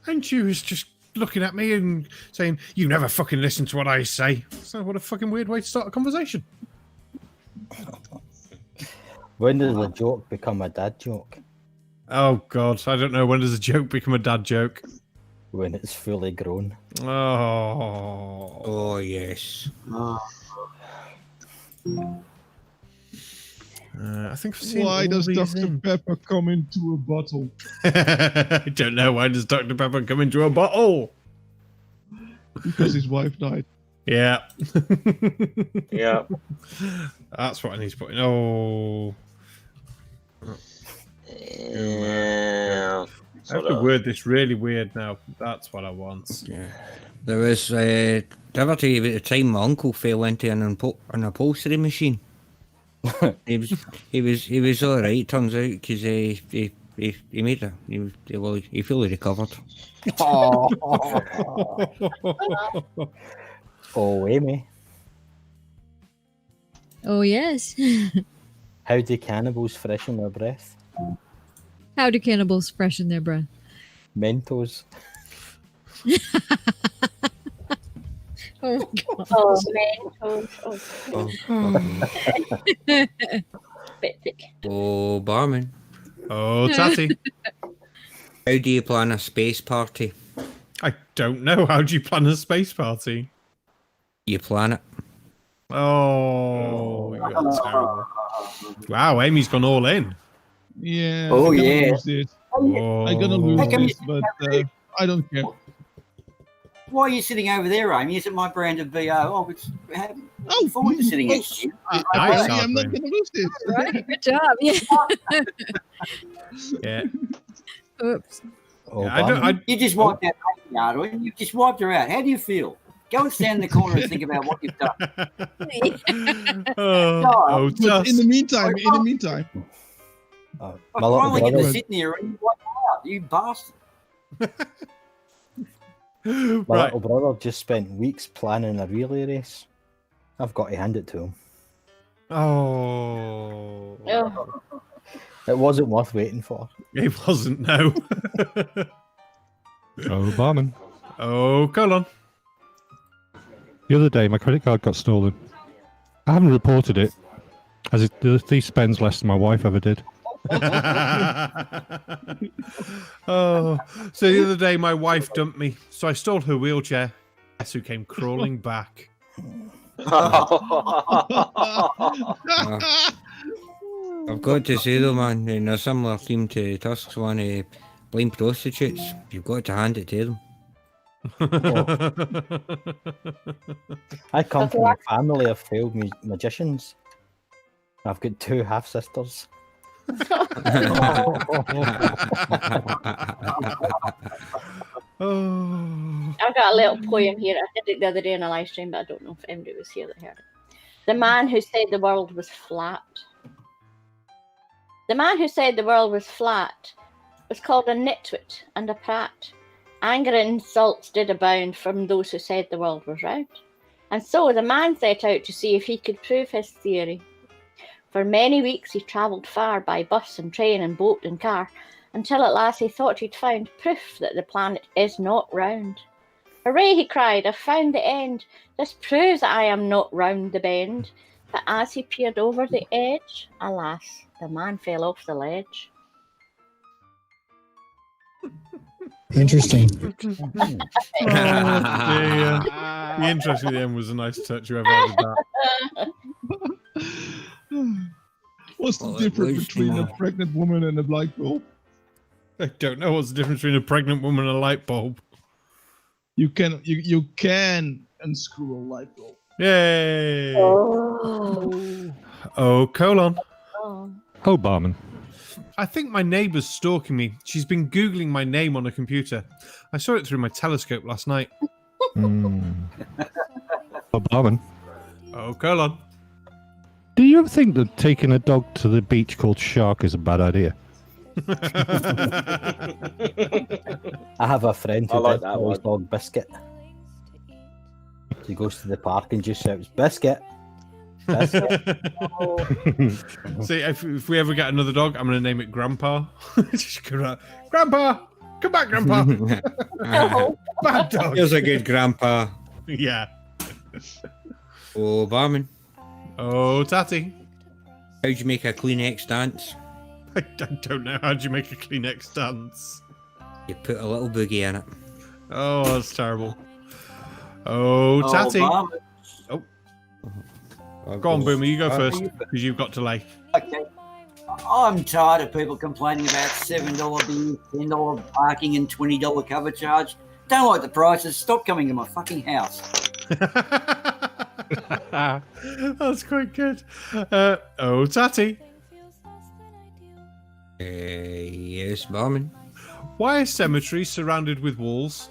and she was just looking at me and saying, you never fucking listen to what I say. So what a fucking weird way to start a conversation. When does a joke become a dad joke? Oh, God. I don't know. When does a joke become a dad joke? When it's fully grown. Oh, yes. I think I've seen. Why does Dr. Pepper come into a bottle? I don't know. Why does Dr. Pepper come into a bottle? Because his wife died. Yeah. Yeah. That's what I need to put in. Oh. Yeah. I have to word this really weird now. That's what I want. Yeah. There was the other day about the time my uncle fell into an upholstery machine. he was all right. Turns out because he made a he fully recovered. Oh, Aimee. Oh, yes. How do cannibals freshen their breath? How do cannibals freshen their breath? Mentos. Oh, God. Oh, man. Bit thick. Oh, Barman. Oh, Tatty. How do you plan a space party? I don't know. How do you plan a space party? You plan it. Oh, you're terrible. Wow, Amy's gone all in. Yeah. Oh, I'm gonna yeah. lose this. Oh. I'm gonna lose How come this, but I don't care. Why are you sitting over there, Amy? Is it my brand of VO? Oh, it's forward to sitting next to you. Nice, I'm not gonna lose this. Right, good job. Yeah. Yeah. Oops. Oh, I don't. Barman. You just wiped out Amy, Ardo. You just wiped her out. How do you feel? Go and stand in the corner and think about what you've done. Oh, But just. in the meantime, My I little finally get to brother, sit there and you wipe her out, you bastard. my Right. little brother just spent weeks planning a relay race. I've got to hand it to him. Oh. Oh, It wasn't worth waiting for. It wasn't, no. Oh, Barman. Oh, colon. The other day, my credit card got stolen. I haven't reported it, as the thief spends less than my wife ever did. Oh, so the other day my wife dumped me, so I stole her wheelchair. Guess who came crawling back? I've got to say though, man, in a similar theme to Tusk's one, blind prostitutes, you've got to hand it to them. I come from a family of failed magicians. I've got 2 half sisters. Oh. I've got a little poem here. I did it the other day in a live stream, but I don't know if anybody was here that heard it. The man who said the world was flat. The man who said the world was flat was called a nitwit and a prat. Anger and insults did abound from those who said the world was round. And so the man set out to see if he could prove his theory. For many weeks he travelled far by bus and train and boat and car, until at last he thought he'd found proof that the planet is not round. Hooray, he cried, I've found the end. This proves that I am not round the bend. But as he peered over the edge, alas, the man fell off the ledge. Interesting. The interest at the end was a nice touch. Whoever added that. What's the difference between a pregnant woman and a light bulb? I don't know what's the difference between a pregnant woman and a light bulb. You can unscrew a light bulb. Yay! Oh. Oh, colon. Oh. Oh, Barman. I think my neighbour's stalking me. She's been Googling my name on a computer. I saw it through my telescope last night. Oh, Barman. Oh, colon. Do you ever think that taking a dog to the beach called Shark is a bad idea? I have a friend I who like did that call his one. dog Biscuit. He goes to the park and just shouts, Biscuit. Biscuit. See, if we ever get another dog, I'm going to name it Grandpa. Just go around, Grandpa! Come back, Grandpa! Bad dog! Here's a good grandpa. Yeah. Oh, Barman. Oh, Tatty. How'd you make a Kleenex dance? I don't know. How'd you make a Kleenex dance? You put a little boogie in it. Oh, that's terrible. Oh, Tatty. Barman. Go on, Boomer. You go first, because you've got to lay. Okay. I'm tired of people complaining about $7 beers, $10 parking, and $20 cover charge. Don't like the prices. Stop coming to my fucking house. That's quite good. Oh, Tatty. Yes, Barman. Why are cemeteries surrounded with walls?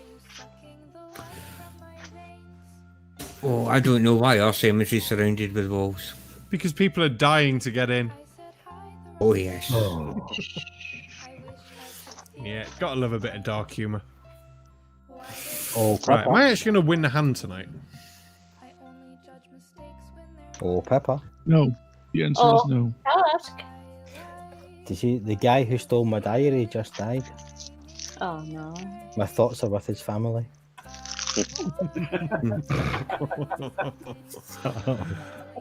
Oh, I don't know why our cemetery's surrounded with walls. Because people are dying to get in. Oh, yes. Yeah, gotta love a bit of dark humour. Oh, Right, Pepper. am I actually going to win the hand tonight? Oh, Pepper. No. The answer is no. Ask. Did you, the guy who stole my diary just died. Oh no. My thoughts are with his family.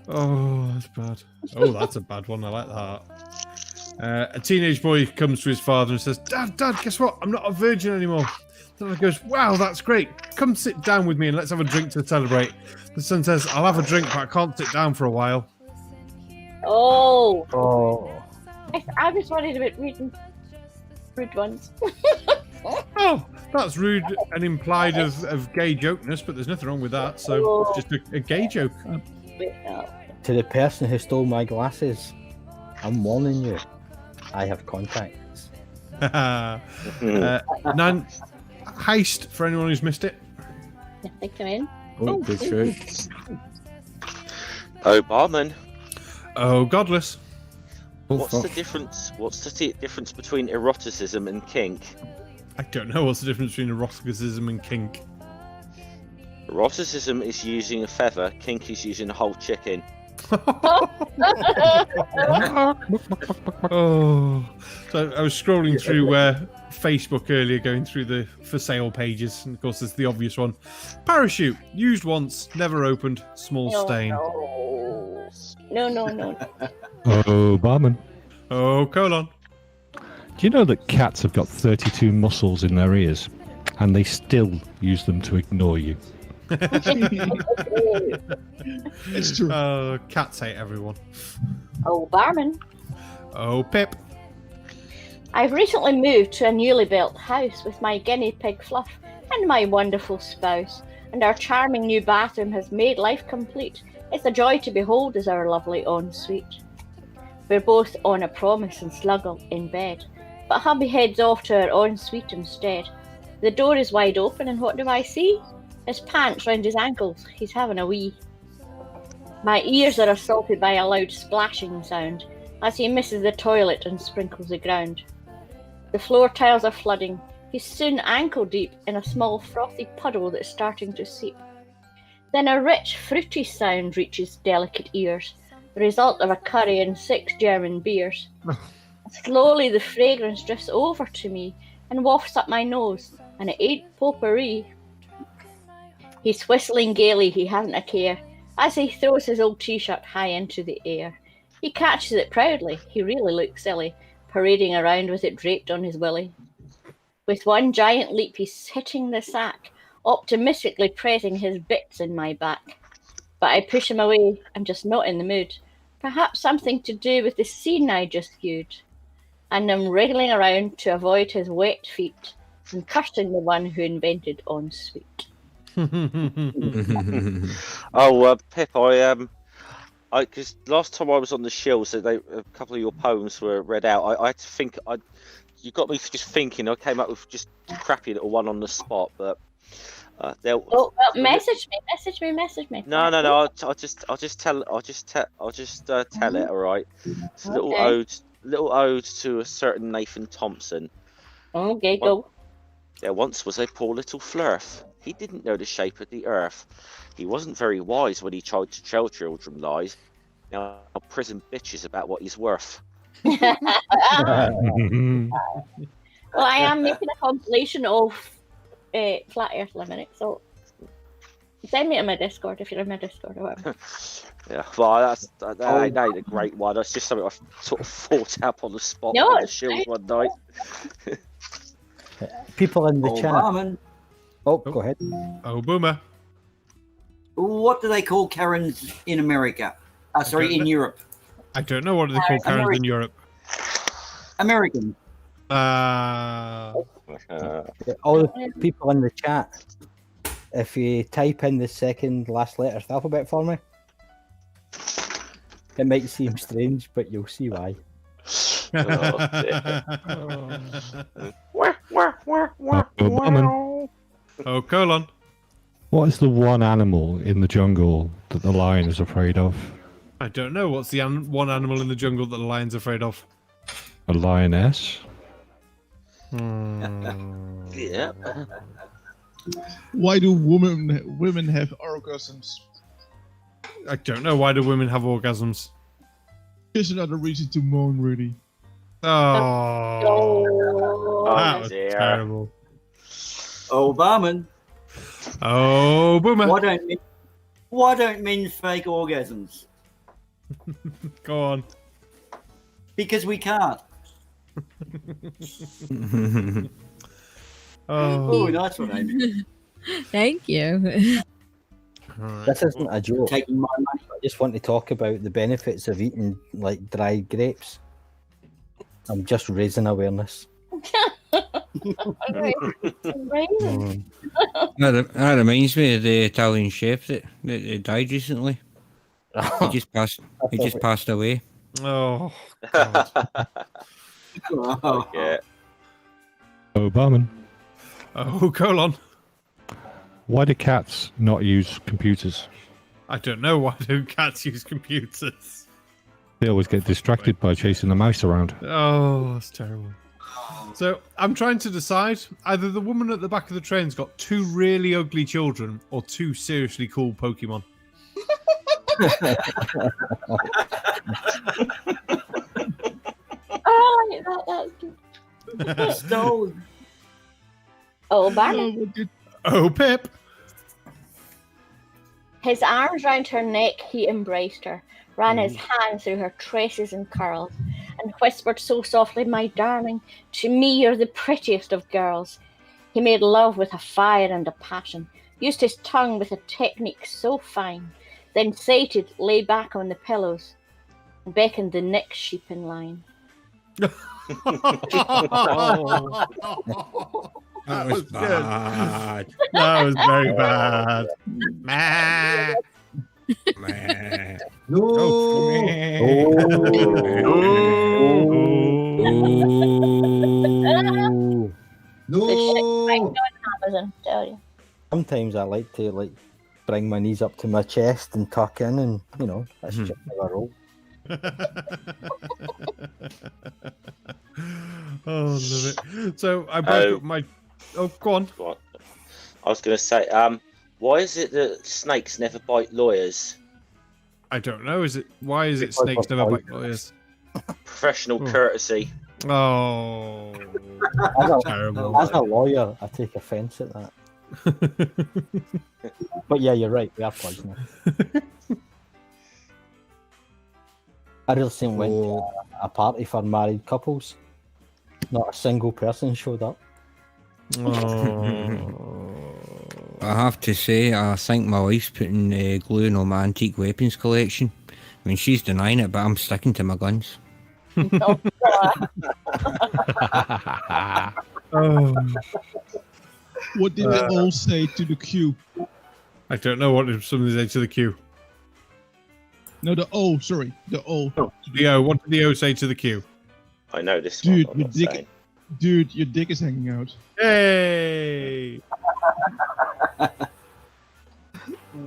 Oh, that's bad. Oh, that's a bad one. I like that. A teenage boy comes to his father and says, Dad, guess what? I'm not a virgin anymore. The father goes, wow, that's great. Come sit down with me and let's have a drink to celebrate. The son says, I'll have a drink, but I can't sit down for a while. Oh. Oh. I was worried about reading rude ones. Oh, that's rude and implied of gay jokeness, but there's nothing wrong with that. So it's just a gay joke. To the person who stole my glasses, I'm warning you. I have contacts. Heist for anyone who's missed it. Yeah, they come in. Oh, good shoot. Oh, barman. Oh, godless. What's the difference? What's the difference between eroticism and kink? I don't know what's the difference between eroticism and kink. Eroticism is using a feather. Kink is using a whole chicken. Oh, so I was scrolling through Facebook earlier, going through the for sale pages, and of course there's the obvious one: parachute used once, never opened, small stain. No. Oh, barman. Oh, colon. Do you know that cats have got 32 muscles in their ears, and they still use them to ignore you? It's true. Cats hate everyone. Oh, barman. Oh, Pip. I've recently moved to a newly built house with my guinea pig Fluff and my wonderful spouse, and our charming new bathroom has made life complete. It's a joy to behold as our lovely ensuite. We're both on a promise and snuggle in bed, but hubby heads off to our ensuite instead. The door is wide open, and what do I see? His pants round his ankles. He's having a wee. My ears are assaulted by a loud splashing sound as he misses the toilet and sprinkles the ground. The floor tiles are flooding. He's soon ankle deep in a small frothy puddle that's starting to seep. Then a rich, fruity sound reaches delicate ears, the result of a curry and 6 German beers. Slowly the fragrance drifts over to me and wafts up my nose, and it ain't potpourri. He's whistling gaily, he hasn't a care, as he throws his old t-shirt high into the air. He catches it proudly, he really looks silly, parading around with it draped on his willy. With one giant leap he's hitting the sack, optimistically pressing his bits in my back. But I push him away, I'm just not in the mood. Perhaps something to do with the scene I just viewed. And I'm wriggling around to avoid his wet feet and cursing the one who invented ensuite. Oh, Pip, because last time I was on the Shills, a couple of your poems were read out. I had to think. You got me just thinking. I came up with just a crappy little one on the spot, but message me. No. I'll just tell it. All right. It's a little ode to a certain Nathan Thompson. Okay, go. There once was a poor little flirt. He didn't know the shape of the earth. He wasn't very wise when he tried to tell children lies. Now prison bitches about what he's worth. Well, I am making a compilation of Flat Earth Limerick, so send me to my Discord if you're in my Discord or whatever. Yeah, well, that ain't a great one. That's just something I sort of thought up on the spot on the Shills one night. People in the chat. Barman. Oh, go ahead. Oh, Boomer. What do they call Karens in America? In Europe. I don't know what they call Karens in Europe. American. All the people in the chat, if you type in the second last letter of the alphabet for me, it might seem strange, but you'll see why. Oh, colon. What is the one animal in the jungle that the lion is afraid of? I don't know. What's the one animal in the jungle that the lion's afraid of? A lioness. Yeah. Why do women have orgasms? I don't know. Why do women have orgasms? Just another reason to moan, really. Oh, that was dear. terrible. Oh, Barman. Oh, Boomer. Why don't men fake orgasms? Go on. Because we can't. Oh, nice one, Amy. Thank you. This isn't a joke. Taking my money. I just want to talk about the benefits of eating like dried grapes. I'm just raising awareness. That reminds me of the Italian chef that died recently. He just passed away. Oh, God. Yeah. Oh, Barman. Oh, colon. Why do cats not use computers? I don't know. Why do cats use computers? They always get distracted by chasing the mouse around. Oh, that's terrible. So I'm trying to decide either the woman at the back of the train's got 2 really ugly children or 2 seriously cool Pokemon. Oh, I like that. That's good. Stone. Oh, Barman. Oh, Pip. His arms round her neck, he embraced her, ran his hand through her tresses and curls, and whispered so softly, "My darling, to me you're the prettiest of girls." He made love with a fire and a passion, used his tongue with a technique so fine, then sated, lay back on the pillows, and beckoned the next sheep in line. That was bad. That was very bad. No. Amazon, tell you. Sometimes I like to bring my knees up to my chest and tuck in, and that's just how I roll. Oh, love it. So I broke up my. Oh, go on. I was going to say, why is it that snakes never bite lawyers? I don't know. Why is it snakes never bite lawyers? Professional courtesy. Oh, terrible. As a lawyer, I take offence at that. But yeah, you're right. We are poisonous. I recently went to a party for married couples. Not a single person showed up. I have to say, I think my wife's putting glue on my antique weapons collection. I mean, she's denying it, but I'm sticking to my guns. Oh. What did they all say to the Q? I don't know what did somebody say to the Q. No, the O. Sorry, the O. The O. What did the O say to the Q? I know this Dude, one. your dick. Dude, your dick is hanging out. Hey.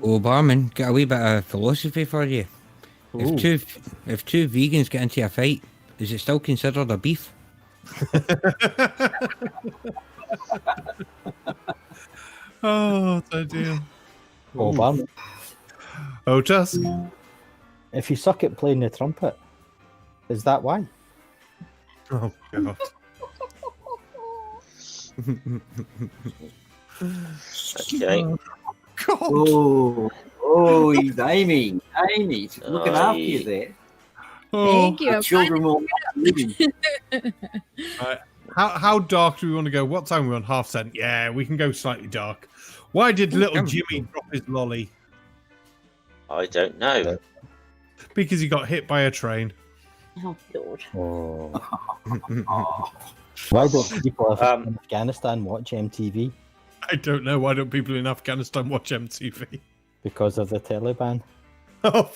Oh, Barman, got a wee bit of philosophy for you. If two vegans get into a fight, is it still considered a beef? Oh, dear. Oh, Barman. Oh, Jess. If you suck at playing the trumpet, is that why? Oh, God. Okay. Oh, he's Aimee. Aimee's looking after you there. Thank you. The children will living. How dark do we want to go? What time are we on? 10:30? Yeah, we can go slightly dark. Why did little Jimmy drop his lolly? I don't know. Because he got hit by a train. Oh, Lord. Why don't people in Afghanistan watch MTV? I don't know. Why don't people in Afghanistan watch MTV? Because of the Taliban. Oh,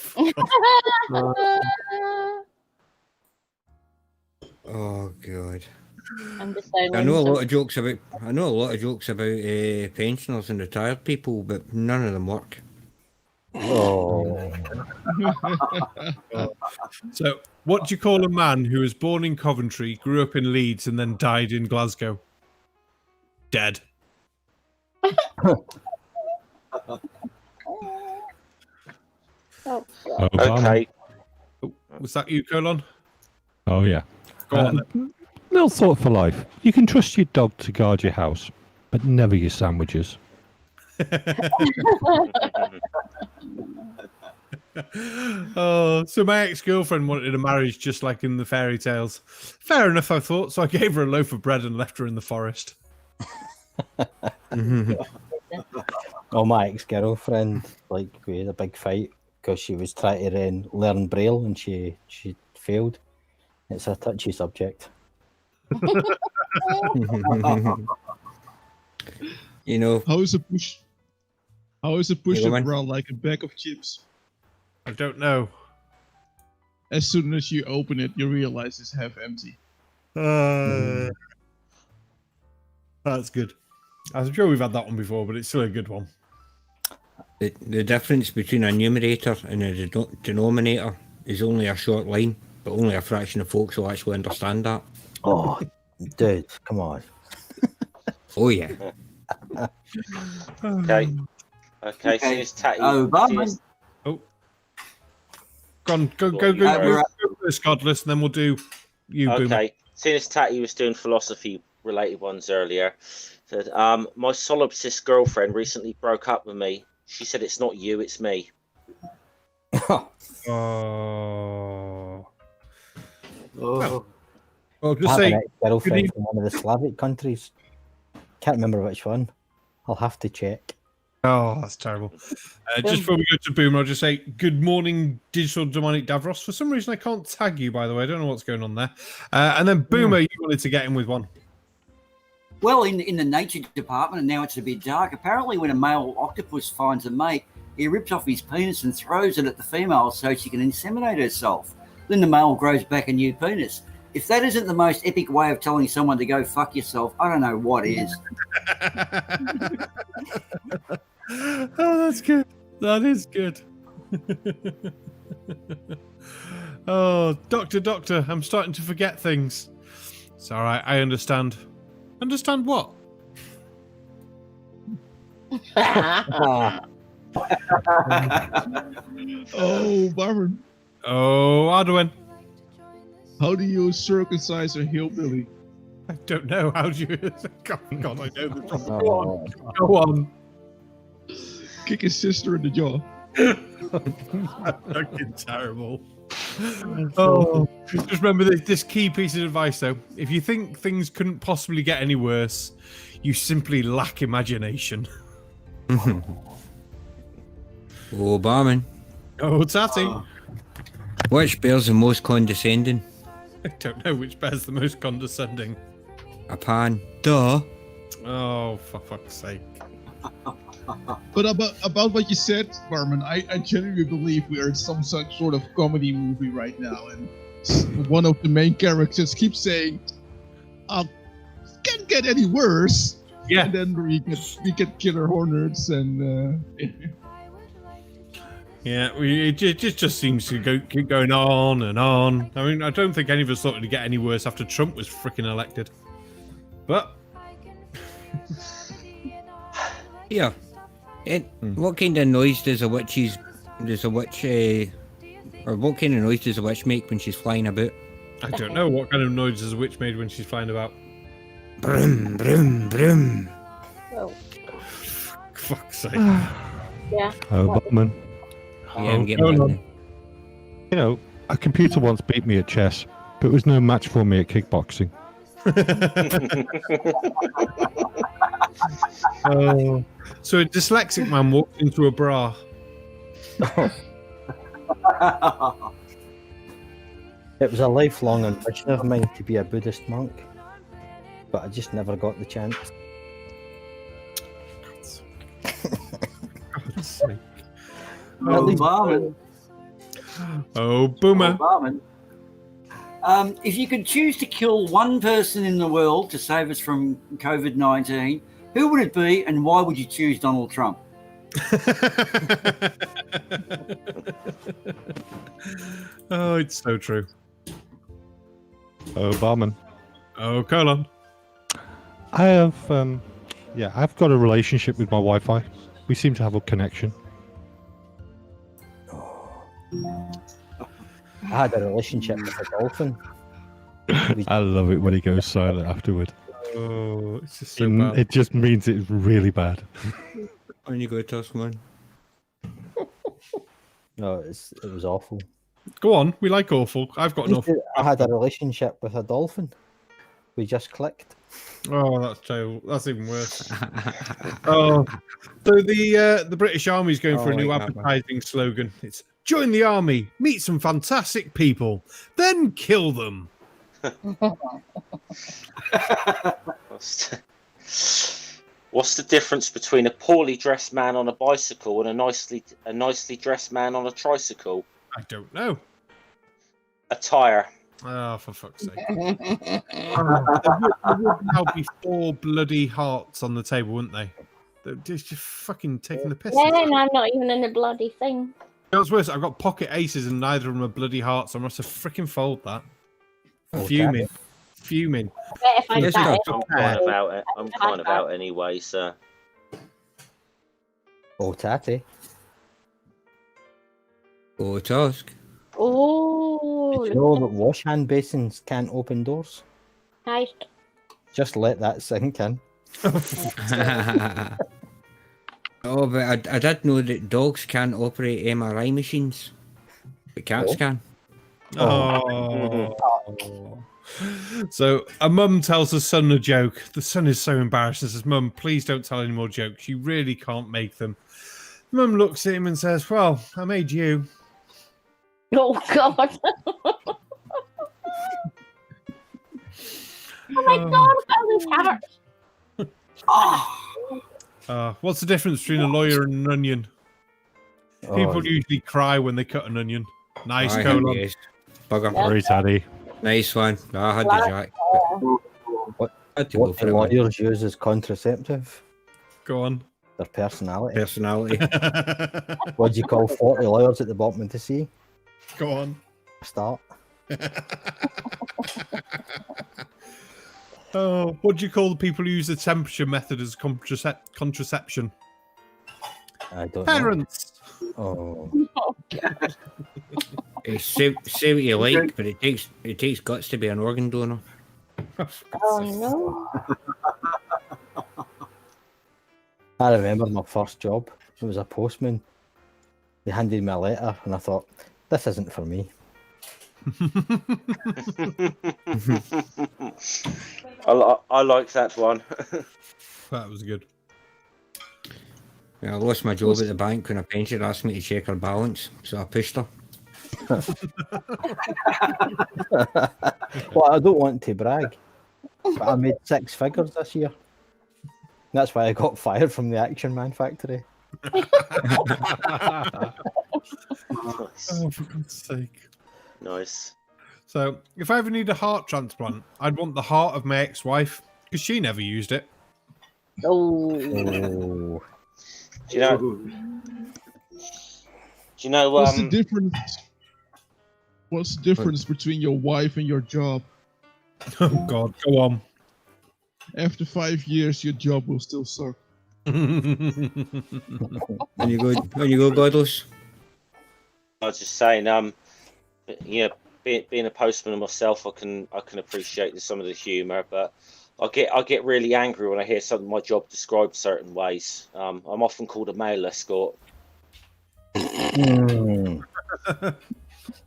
Oh God. I know a lot of jokes about pensioners and retired people, but none of them work. Oh. So, what do you call a man who was born in Coventry, grew up in Leeds, and then died in Glasgow? Dead. Oh, God. Okay. Was that you, Colon? Oh, yeah. Go on. Little thought for life. You can trust your dog to guard your house, but never your sandwiches. Oh, so my ex-girlfriend wanted a marriage just like in the fairy tales. Fair enough, I thought. So I gave her a loaf of bread and left her in the forest. Oh, my ex-girlfriend, like, we had a big fight because she was trying to learn Braille and she failed. It's a touchy subject. You know, How is a push up around like a bag of chips? I don't know. As soon as you open it, you realize it's half empty. That's good. I'm sure we've had that one before, but it's still a good one. the difference between a numerator and a denominator is only a short line, but only a fraction of folks will actually understand that. Oh, dude, come on. Oh, yeah. Okay. Okay, so it's Tatty. Oh, Barman. Oh. Go first, Godless, and then we'll do you, Boomer. Okay. Seeing as Tatty was doing philosophy-related ones earlier, said, my solipsist girlfriend recently broke up with me. She said it's not you, it's me. Oh. Well, just I have say, an ex-girlfriend from one of the Slavic countries. Can't remember which one. I'll have to check. oh, that's terrible. Just before we go to Boomer, I'll just say, good morning, Digital Demonic Davros. For some reason, I can't tag you, by the way. I don't know what's going on there. And then Boomer, you wanted to get in with one. Well, in the nature department, and now it's a bit dark, apparently when a male octopus finds a mate, he rips off his penis and throws it at the female so she can inseminate herself. Then the male grows back a new penis. If that isn't the most epic way of telling someone to go fuck yourself, I don't know what is. Oh, that's good. That is good. Oh, Doctor, I'm starting to forget things. It's all right. I understand. Understand what? Oh, Barman. Oh, Arduin. How do you circumcise a hillbilly? I don't know. How do you... God, I know this one. Oh. Go on. Kick his sister in the jaw. That's fucking terrible. Oh, just remember this key piece of advice, though. If you think things couldn't possibly get any worse, you simply lack imagination. Oh, Barman. Oh, Tatty. Which bear's the most condescending? I don't know which bear's the most condescending. A pan. Duh. Oh, for fuck's sake. But about what you said, Barman, I genuinely believe we are in some sort of comedy movie right now, and one of the main characters keeps saying, "Can't get any worse." Yeah. And then we get killer hornets and. Yeah, it just seems to keep going on and on. I mean, I don't think any of us thought it'd get any worse after Trump was freaking elected. But Yeah. What kind of noise does a witch or what kind of noise does a witch make when she's flying about? I don't know what kind of noise does a witch made when she's flying about. Brum, brum, brum. Well, Fuck's sake. yeah. Oh, Barman. Yeah, I'm getting hold back on. there. You know, a computer once beat me at chess, but it was no match for me at kickboxing. Oh. So a dyslexic man walked into a bra. It was a lifelong ambition of mine to be a Buddhist monk, but I just never got the chance. God's sake. Oh, Barman. Oh, Boomer. Barman. If you could choose to kill one person in the world to save us from COVID-19, who would it be, and why would you choose Donald Trump? Oh, it's so true. Oh, Barman. Oh, colon. I have, I've got a relationship with my Wi-Fi. We seem to have a connection. I had a relationship with a dolphin. I love it when he goes silent afterward. Oh, it's just so bad. It just means it's really bad. On you go, Tusk, man. No, it was awful. Go on, we like awful. I've got enough. I had a relationship with a dolphin. We just clicked. Oh, that's terrible. That's even worse. Oh, so the British Army's going for a new advertising slogan. It's join the army, meet some fantastic people, then kill them. What's the difference between a poorly dressed man on a bicycle and a nicely dressed man on a tricycle? I don't know. Attire. Oh, for fuck's sake. There would now be 4 bloody hearts on the table, wouldn't they? They're just fucking taking the piss. Yeah, and I'm not even in the bloody thing. You know what's worse? I've got pocket aces and neither of them are bloody hearts. I must have freaking fold that. Fuming. Fuming. If I I'm die, kind of out it. I'm kind of out anyway, so. Oh, Tatty. Oh, Tusk. Oh, Did you know that wash hand basins can't open doors? nice. Just let that sink in. Oh, but I did know that dogs can't operate MRI machines, but cats can. Oh. So a mum tells her son a joke. The son is so embarrassed and says, "Mum, please don't tell any more jokes. You really can't make them." Mum looks at him and says, "Well, I made you." Oh, God. Oh, my God. How these hearts? What's the difference between a lawyer and an onion? People usually cry when they cut an onion. Nice, colon. Yes. Bugger. Sorry, Taddy. Nice one. I had the jack. What Had to go for the it, man. lawyers use as contraceptive? Go on. Their personality. Personality. What do you call 40 lawyers at the bottom of the sea? Go on. Start. Oh, what do you call the people who use the temperature method as contraception? I don't Parents. know. Oh, God. Say what you like, but it takes guts to be an organ donor. Oh, no. I remember my first job. It was a postman. They handed me a letter, and I thought, this isn't for me. I like that one. That was good. Yeah, I lost my job at the bank when a pensioner asked me to check her balance, so I pushed her. Well, I don't want to brag, but I made 6 figures this year. That's why I got fired from the Action Man factory. Oh, for God's sake. Nice. So, if I ever need a heart transplant, I'd want the heart of my ex-wife, because she never used it. Oh. Do you know? What's the difference? What's the difference between your wife and your job? Oh, God. Go on. After 5 years, your job will still suck. When you go, Godless. I was just saying, yeah, being a postman myself, I can appreciate some of the humour, but I get really angry when I hear some of my job described certain ways. I'm often called a male escort.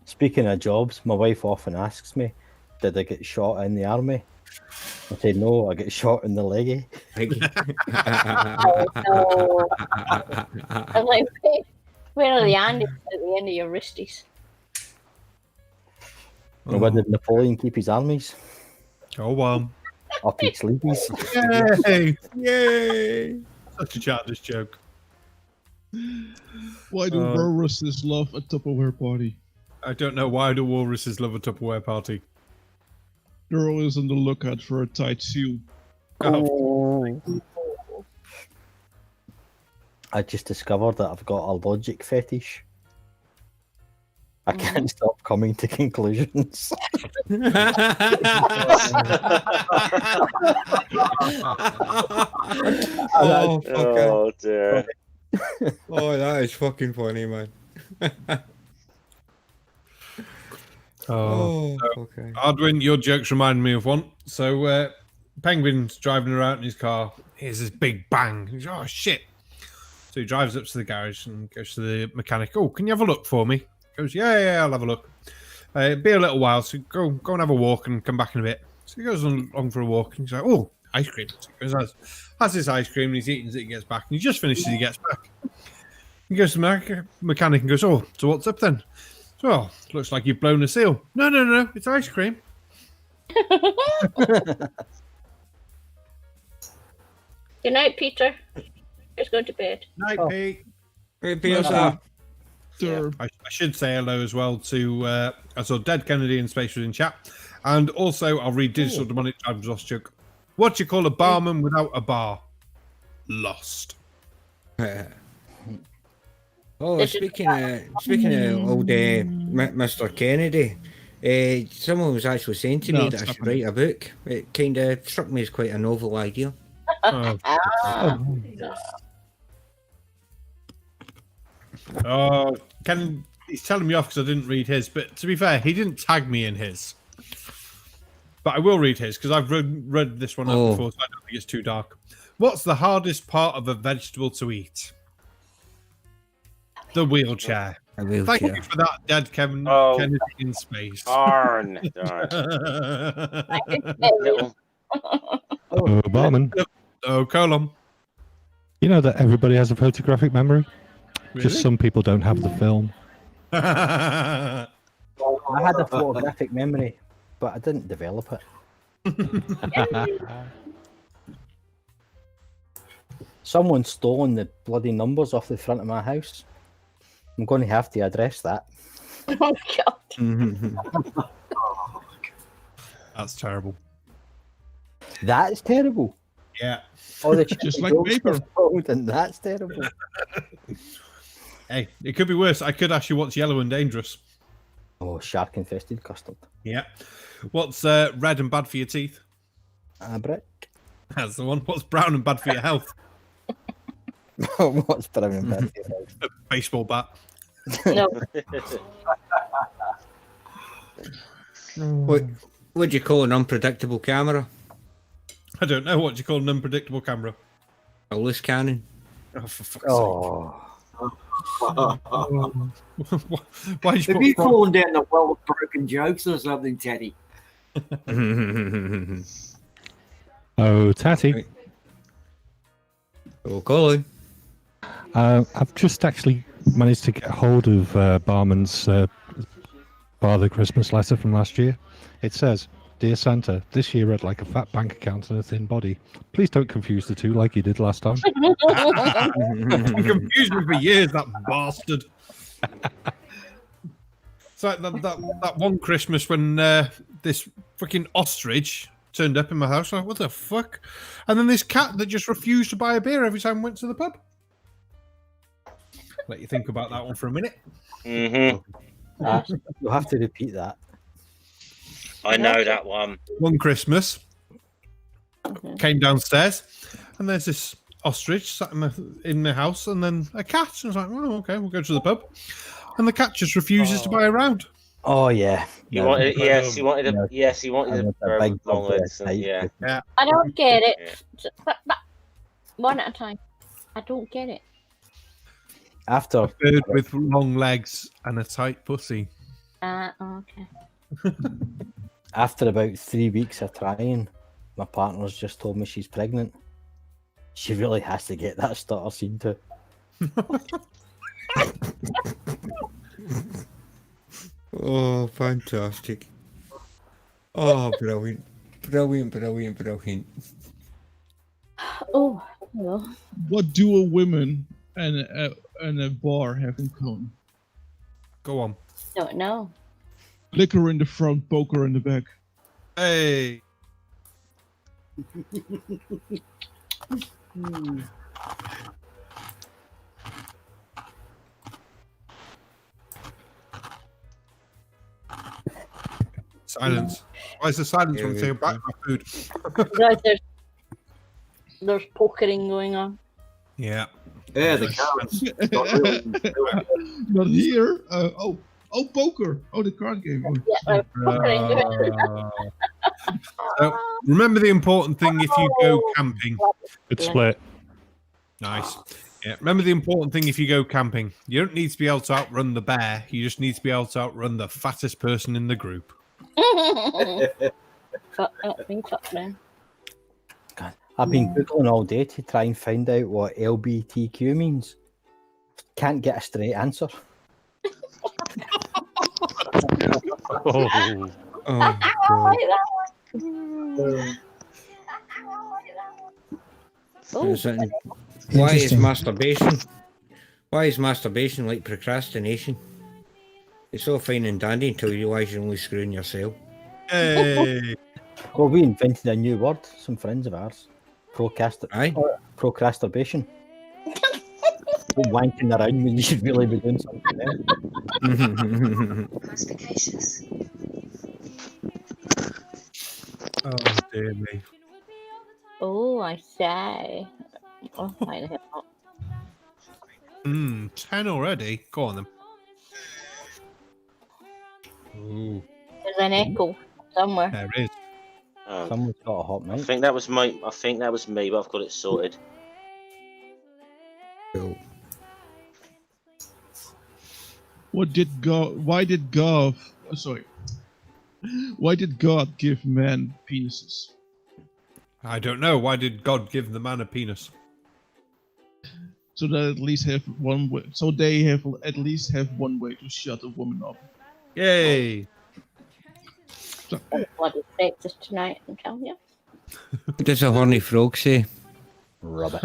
Speaking of jobs, my wife often asks me, did I get shot in the army? I say, no, I get shot in the leggy. Oh, no. I'm like, where are the Andes at the end of your wristies? And where did Napoleon keep his armies? Oh, wow. Up his sleeves. Yay! Yay! Such a childish joke. Why do walruses love a Tupperware party? I don't know why do walruses love a Tupperware party. They're always on the lookout for a tight seal. Oh. I just discovered that I've got a logic fetish. I can't stop coming to conclusions. Oh dear. Oh, that is fucking funny, man. Okay. Ardwin, your jokes remind me of one. So, Penguin's driving around in his car. Here's this big bang. He's, oh, shit. So he drives up to the garage and goes to the mechanic. Oh, can you have a look for me? He goes, yeah, I'll have a look. It'll be a little while, so go and have a walk and come back in a bit. So he goes along for a walk and he's like, oh, ice cream. So he goes, has this ice cream and he's eating as he gets back. And he just finishes as he gets back. He goes to the mechanic and goes, oh, so what's up then? So, oh, looks like you've blown a seal. No, it's ice cream. Good night, Peter. Just going to bed. Night, Pete. Hey, Peter. Yeah. I should say hello as well to I saw DeadKennedyInSpace was in chat, and also I'll read Digital Demonic Times Lost joke. What do you call a barman without a bar? Lost. Oh, speaking of old Mr. Kennedy, someone was actually saying to me that I should write a book. It kind of struck me as quite a novel idea. Ken, he's telling me off because I didn't read his, but to be fair, he didn't tag me in his. But I will read his because I've read this one out before, so I don't think it's too dark. What's the hardest part of a vegetable to eat? The wheelchair. Thank you for that, Dad Kennedy in space. Darn. Barman. Colum. You know that everybody has a photographic memory? Really? Just some people don't have the film. I had a photographic memory, but I didn't develop it. Someone's stolen the bloody numbers off the front of my house. I'm going to have to address that. Oh, God. That's terrible. That is terrible. Yeah. All the Just like paper. And that's terrible. Hey, it could be worse. I could ask you what's yellow and dangerous. Oh, shark-infested custard. Yeah. What's red and bad for your teeth? A brick. That's the one. What's brown and bad for your health? What's brown and bad for your health? A baseball bat. No. What do you call an unpredictable camera? I don't know. What do you call an unpredictable camera? A loose cannon. Oh, for fuck's sake. Why Have you fallen down the well of broken jokes or something, Teddy? Oh, Tatty. Oh, Colin. I've just actually managed to get hold of Barman's Father Christmas letter from last year. It says, Dear Santa, this year read like a fat bank account and a thin body. Please don't confuse the two like you did last time. He confused me for years, that bastard. It's like that one Christmas when this freaking ostrich turned up in my house. I'm like, what the fuck? And then this cat that just refused to buy a beer every time I went to the pub. Let you think about that one for a minute. Mm-hmm. You'll have to repeat that. I know that one. One Christmas, came downstairs, and there's this ostrich sat in the house, and then a cat. And I was like, oh, okay, we'll go to the pub. And the cat just refuses to buy a round. Oh, yeah. He wanted a big long legs. Yeah. I don't get it. But one at a time. I don't get it. After A bird with long legs and a tight pussy. Okay. After about 3 weeks of trying, my partner's just told me she's pregnant. She really has to get that starter scene too. Oh, fantastic. Oh, brilliant. Brilliant. Oh, well. What do a woman and a bar have in common? Go on. Don't know. Liquor in the front, poker in the back. Hey. Silence. Why is the silence when we say back my food? Guys, there's pokering going on. Yeah. Yeah, the cards. Not here. Poker. Oh, the card game. Yeah, pokering. So, remember the important thing if you go camping. Good split. Nice. Yeah, remember the important thing if you go camping. You don't need to be able to outrun the bear. You just need to be able to outrun the fattest person in the group. God, I've been Googling all day to try and find out what LBTQ means. Can't get a straight answer. Oh, Why is Interesting. masturbation? Why is masturbation like procrastination? It's all fine and dandy until you realise you're only screwing yourself. Hey. Well, we invented a new word, some friends of ours. Procrastination. Wanking around when you should really be doing something else. Perspicacious. Oh, dear me. Oh, I say. Oh, why the hell not? 10 already. Go on then. Ooh, There's an echo somewhere. there is. Someone's got a hot I mic. think that was my. I think that was me, but I've got it sorted. What did God? Why did God? Why did God give men penises? I don't know. Why did God give the man a penis? So that at least have one way. So they have at least have one way to shut a woman up. Yay! Bloody sexist tonight, I'm telling you. What does a horny frog say? Rabbit.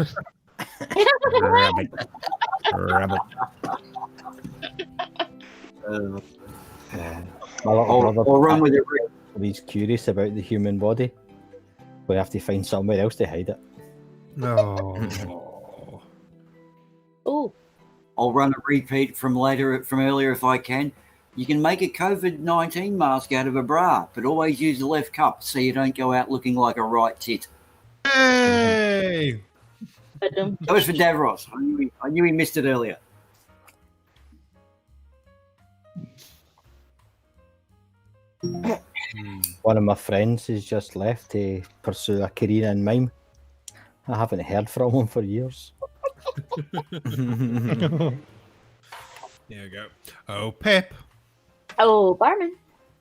Rabbit. Rabbit. My little brother, Or run with it. he's curious about the human body. We have to find somewhere else to hide it. No. Oh, I'll run a repeat from earlier if I can. You can make a COVID-19 mask out of a bra, but always use the left cup so you don't go out looking like a right tit. Hey! but That was for Davros. I knew he missed it earlier. One of my friends has just left to pursue a career in mime. I haven't heard from him for years. There we go. Oh, Pip. oh, Barman.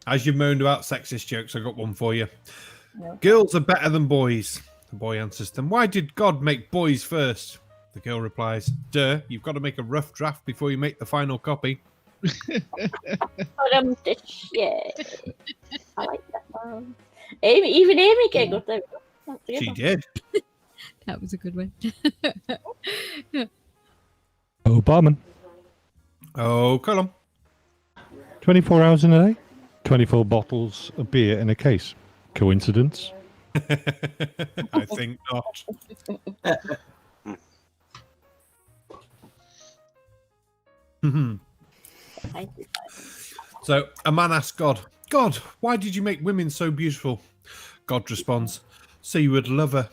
As you moaned about sexist jokes, I got one for you. No. Girls are better than boys. The boy answers them. Why did God make boys first? The girl replies, duh, you've got to make a rough draft before you make the final copy. Yeah. I like that one. Amy giggled. There we go. That's a good She one. did. That was a good one. oh, barman. Oh, Colum. 24 hours in a day, 24 bottles of beer in a case. Coincidence? I think not. So a man asks God, God, why did you make women so beautiful? God responds, so you would love her.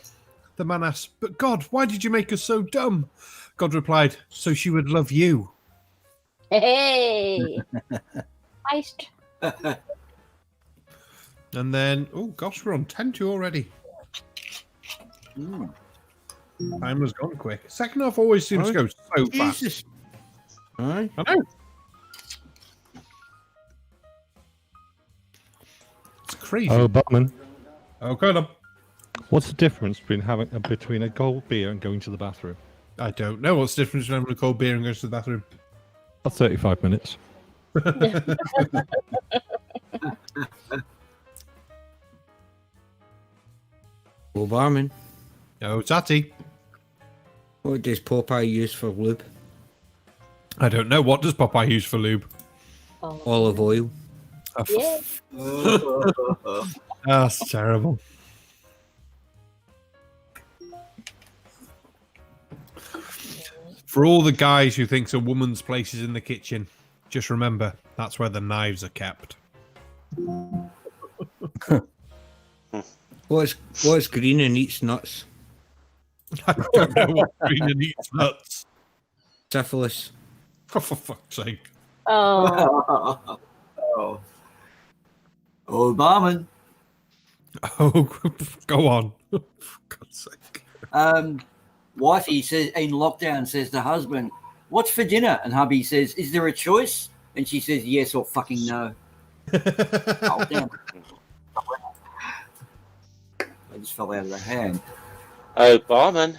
The man asks, but God, why did you make her so dumb? God replied, so she would love you. Hey. Heist. And then, oh gosh, we're on 10-2 already. Time has gone quick. Second half always seems to go so fast. Jesus. Aye. I know. It's crazy. Oh, barman. Oh, Colum. What's the difference between a cold beer and going to the bathroom? I don't know what's the difference between having a cold beer and going to the bathroom. About 35 minutes. Oh, barman. Oh, Tatty. What does Popeye use for lube? I don't know. What does Popeye use for lube? Olive oil. Yeah. That's terrible. For all the guys who thinks a woman's place is in the kitchen, just remember that's where the knives are kept. What's green and eats nuts? I don't know what green and eats nuts. Syphilis. Oh, for fuck's sake. Oh. Oh, barman. Oh, go on. For God's sake. wifey says in lockdown says to husband, "What's for dinner?" And hubby says, "Is there a choice?" And she says, "Yes or fucking no." Oh, damn. I just fell out of the hand. Oh, barman.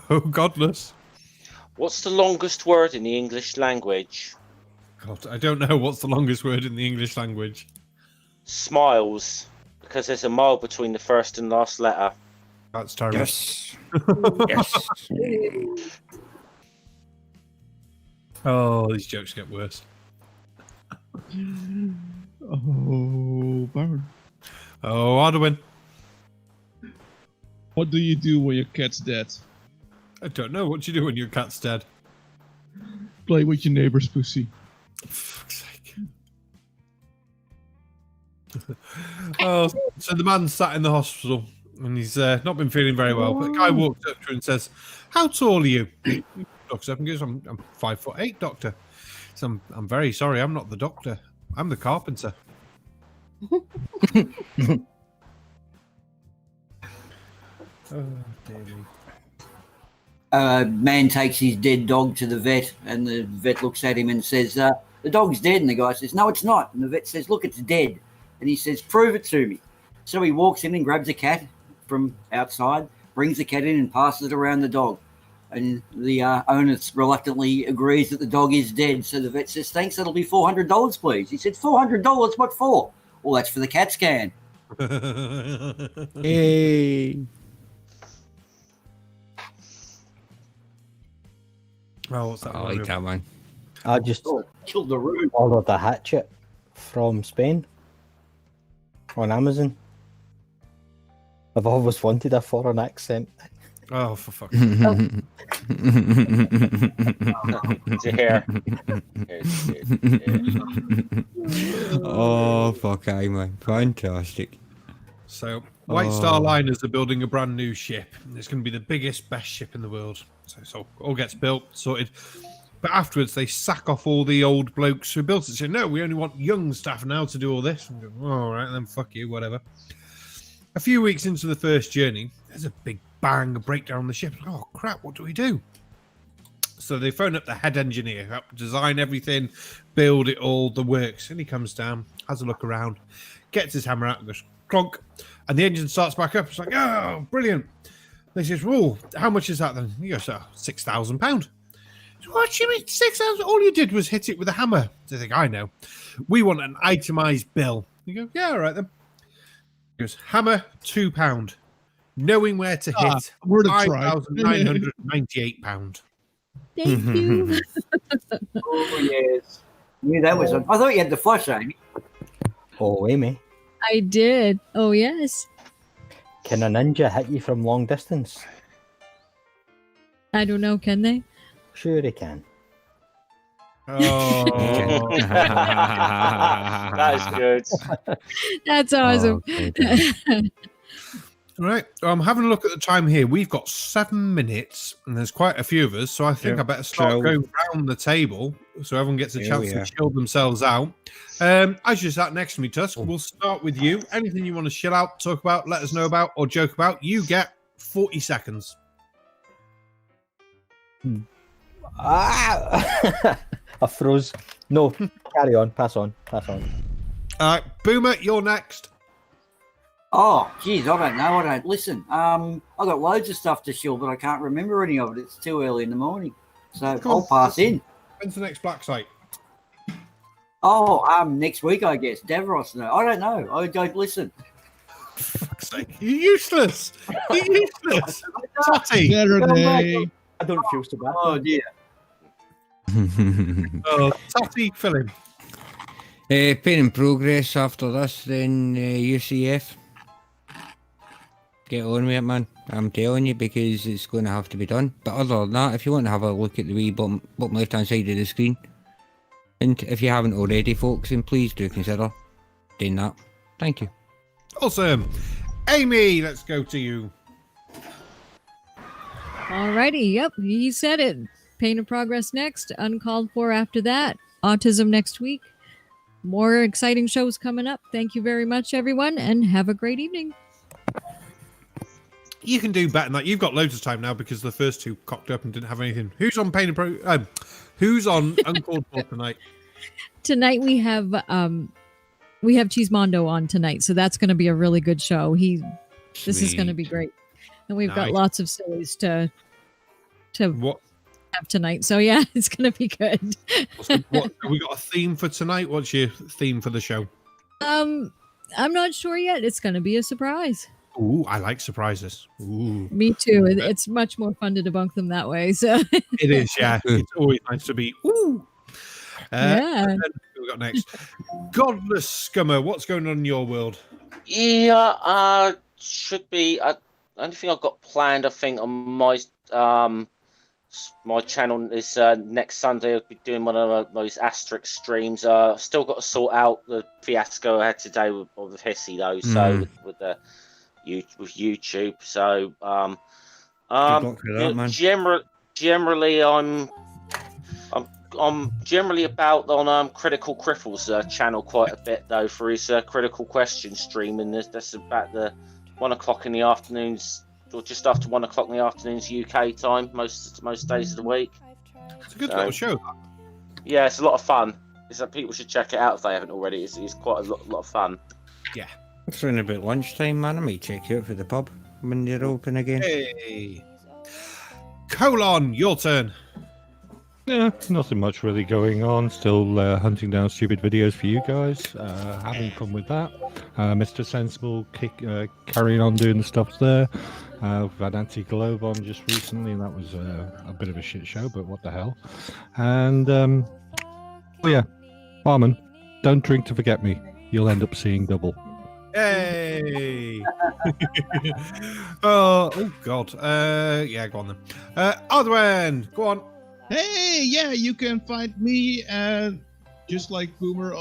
Oh, godless. What's the longest word in the English language? God, I don't know what's the longest word in the English language. Smiles. Because there's a mile between the first and last letter. That's terrible. Yes. Yes. Oh, these jokes get worse. Oh, Barman. Oh, Arduin. What do you do when your cat's dead? I don't know. What do you do when your cat's dead? Play with your neighbor's pussy. For fuck's sake. Oh, so the man sat in the hospital and he's not been feeling very well. But the guy walks up to him and says, "How tall are you?" He looks up and goes, I'm 5'8", doctor. So I'm very sorry, I'm not the doctor. I'm the carpenter. Oh, dear me. Man takes his dead dog to the vet, and the vet looks at him and says, "The dog's dead." And the guy says, "No, it's not." And the vet says, "Look, it's dead." And he says, "Prove it to me." So he walks in and grabs a cat from outside, brings the cat in and passes it around the dog. And the owner reluctantly agrees that the dog is dead. So the vet says, "Thanks, that'll be $400, please." He said, "$400? What for?" "Well, that's for the CAT scan." Hey. Oh, what's that? I like that one. I just killed the room. ordered a hatchet from Spain on Amazon. I've always wanted a foreign accent. Oh, for fuck's sake. Oh, fuck, aye, man. Fantastic. So, White Star Liners are building a brand new ship. It's going to be the biggest, best ship in the world. So all gets built, sorted. But afterwards, they sack off all the old blokes who built it. Say, "No, we only want young staff now to do all this." And go, "All right, then fuck you, whatever." A few weeks into the first journey, there's a big bang, a breakdown on the ship. Oh, crap, what do we do? So they phone up the head engineer, who helped design everything, build it all, the works. And he comes down, has a look around, gets his hammer out and goes, clonk. And the engine starts back up. It's like, oh, brilliant. They says, "Well, how much is that then?" He goes, £6,000. "What do you mean, 6,000? All you did was hit it with a hammer." They think, "I know. We want an itemized bill." You go, "Yeah, all right then." He goes, "Hammer, £2. Knowing where to hit, £5,998. Thank you. Oh, yes. Yeah, that was. I thought you had the flush, Amy. Oh, Amy, I did. Oh, yes. can a ninja hit you from long distance? I don't know. Can they? Sure he can. Oh, That is good. That's awesome. right. I'm having a look at the time here. We've got 7 minutes, and there's quite a few of us, so I think I better start going round the table so everyone gets a chance to chill themselves out. As you sat next to me, Tusk, we'll start with you. Anything you want to chill out, talk about, let us know about, or joke about, you get 40 seconds. I froze. No, carry on. Pass on. All right, Boomer, you're next. Oh, geez, I don't know. I don't listen. I've got loads of stuff to chill, but I can't remember any of it. It's too early in the morning, so I'll pass in. When's the next Black Site? Oh, next week, I guess. Davros, no, I don't know. I don't listen. For fuck's sake, you're useless. You're useless. Tatty. Saturday. I don't feel so bad. Oh dear. Oh, Tatty, fill in. Pen in progress after this, then UCF. Get on with it, man. I'm telling you, because it's going to have to be done. But other than that, if you want to have a look at the wee bottom left-hand side of the screen, and if you haven't already, folks, then please do consider doing that. Thank you. Awesome. Amy, let's go to you. Alrighty. Yep. He said it. Pain in Progress next. UnCalled Four after that. Autism next week. More exciting shows coming up. Thank you very much, everyone, and have a great evening. You can do better than that. You've got loads of time now because the first two cocked up and didn't have anything. Who's on Pain and Pro? Who's on UnCalled Four tonight? Tonight we have Cheesemondo on tonight, so that's going to be a really good show. This is going to be great, and we've got lots of sillies to have tonight. So yeah, it's going to be good. What have we got a theme for tonight? What's your theme for the show? I'm not sure yet. It's going to be a surprise. Ooh, I like surprises. Ooh. Me too. It's much more fun to debunk them that way. So it is, yeah. It's always nice to be. Ooh. Yeah. And then we got next. Godless Scummer, what's going on in your world? Yeah, should be. Only thing I've got planned, I think, on my channel is next Sunday. I'll be doing one of those asterisk streams. Still got to sort out the fiasco I had today with Hissy though. So with YouTube. So generally I'm generally about on Critical Cripple's channel quite a bit though for his critical question stream, and that's about the 1 o'clock in the afternoons, or just after 1 o'clock in the afternoons UK time, most days of the week. It's a good little show. Yeah, it's a lot of fun. People should check it out if they haven't already. It's quite a lot of fun. Yeah. It's around about lunchtime, man. I might check you out for the pub when they're open again. Hey. Colon, your turn. Yeah, nothing much really going on. Still hunting down stupid videos for you guys. Having fun with that. Mr. Sensible carrying on doing the stuff there. We've had Anti-Globe on just recently, and that was a bit of a shit show, but what the hell. And, Barman, don't drink to forget me. You'll end up seeing double. Hey! Oh, God. Yeah, go on then. Arthwen, go on. Hey, yeah, you can find me just like Boomer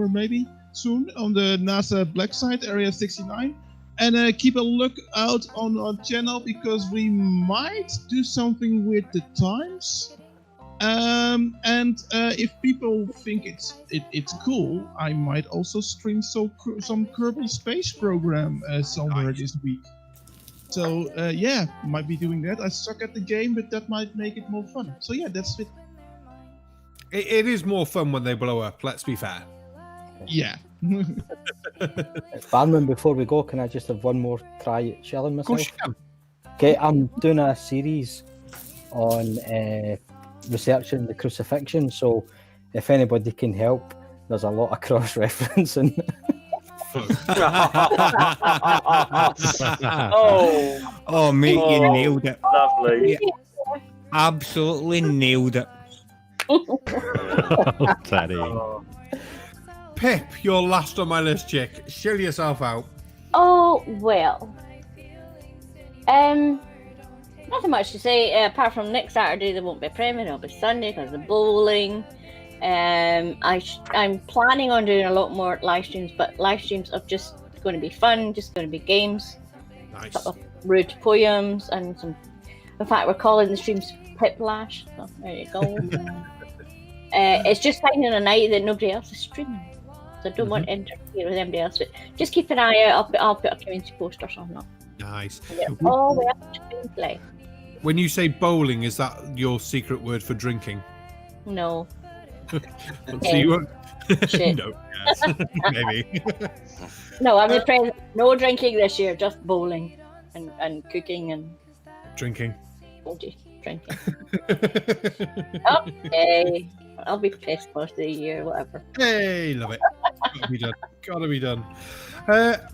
maybe soon on the NASA Black Site Area 69, and keep a look out on our channel because we might do something with the times. And if people think it's cool, I might also stream some Kerbal Space Program somewhere this week. So might be doing that. I suck at the game, but that might make it more fun. So yeah, that's it. It is more fun when they blow up, let's be fair. Yeah. Barman, before we go, can I just have one more try at shelling myself? Of course you can. Okay, I'm doing a series on researching the crucifixion, so if anybody can help, there's a lot of cross-referencing. Oh, mate, you nailed it. Lovely. Yeah, absolutely nailed it. Teddy. Pip, you're last on my list, chick. Shill yourself out. Oh, well. Nothing much to say, apart from next Saturday there won't be a premiere, it'll be Sunday because of bowling. I'm planning on doing a lot more live streams, but live streams are just going to be fun, just going to be games. Nice. Sort of rude poems and some. In fact, we're calling the streams Piplash. So there you go. It's just finding a night that nobody else is streaming, so I don't want to interfere with anybody else. But just keep an eye out. I'll put a community post or something up. Nice. Oh, we have to play. When you say bowling, is that your secret word for drinking? No. So you won't... Shit. No, yes. Maybe. No, I'm afraid no drinking this year, just bowling and cooking and drinking. Drinking. Okay. I'll be pissed most of the year, whatever. Hey, love it. Gotta be done.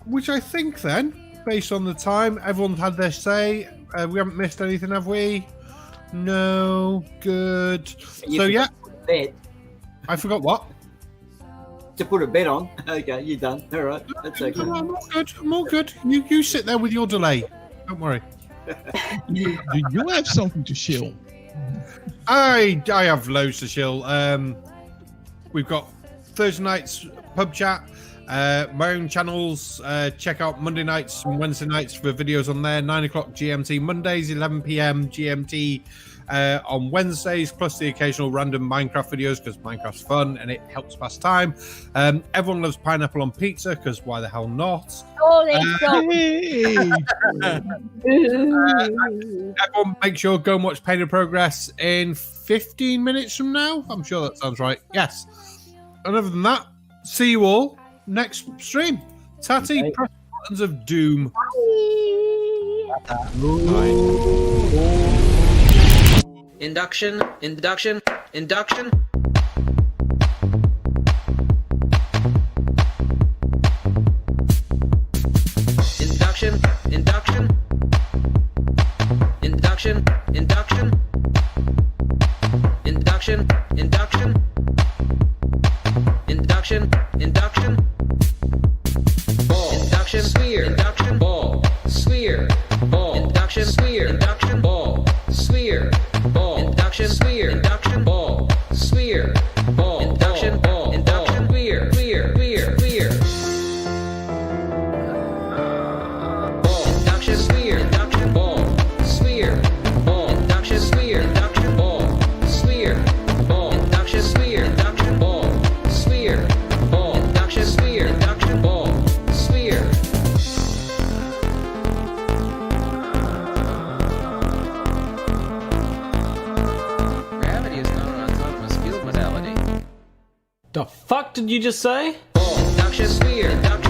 Which I think then, based on the time, everyone's had their say. We haven't missed anything, have we? No. Good. So yeah. Bed. I forgot what? To put a bet on. Okay, you're done. All right, that's okay. I'm all good. I'm all good. You sit there with your delay. Don't worry. You have something to shill. I have loads to shill. We've got Thursday nights pub chat. My own channels. Check out Monday nights and Wednesday nights for videos on there. 9 o'clock GMT Mondays, 11 p.m. GMT. on Wednesdays, plus the occasional random Minecraft videos because Minecraft's fun and it helps pass time. Everyone loves pineapple on pizza because why the hell not? Oh, Everyone make sure go and watch Pain and Progress in 15 minutes from now. I'm sure that sounds right. Yes. And other than that, see you all next stream. Tatty, press buttons of doom. Induction. Induction. Induction. Induction. Induction. Induction. Induction. Induction. Induction. Induction. Induction. Ball. Induction. Sphere. Induction. Ball. Sphere. Ball. Induction. Sphere. Induction. Ball. Sphere. Ball. Induction. Sphere. Induction. Ball. Sphere. Ball. Induction. Ball. Induction. Sphere. Sphere. Sphere. Sphere. Ball. Induction. Sphere. Induction. Ball. Sphere. Ball. Induction. Sphere. Induction. Ball. Sphere. Ball. Induction. Sphere. Induction. Ball. Sphere. Ball. Induction. Sphere. Induction. Ball. Sphere. Gravity is not an autonomous field modality. The fuck did you just say? Ball. Induction. Sphere. Induction.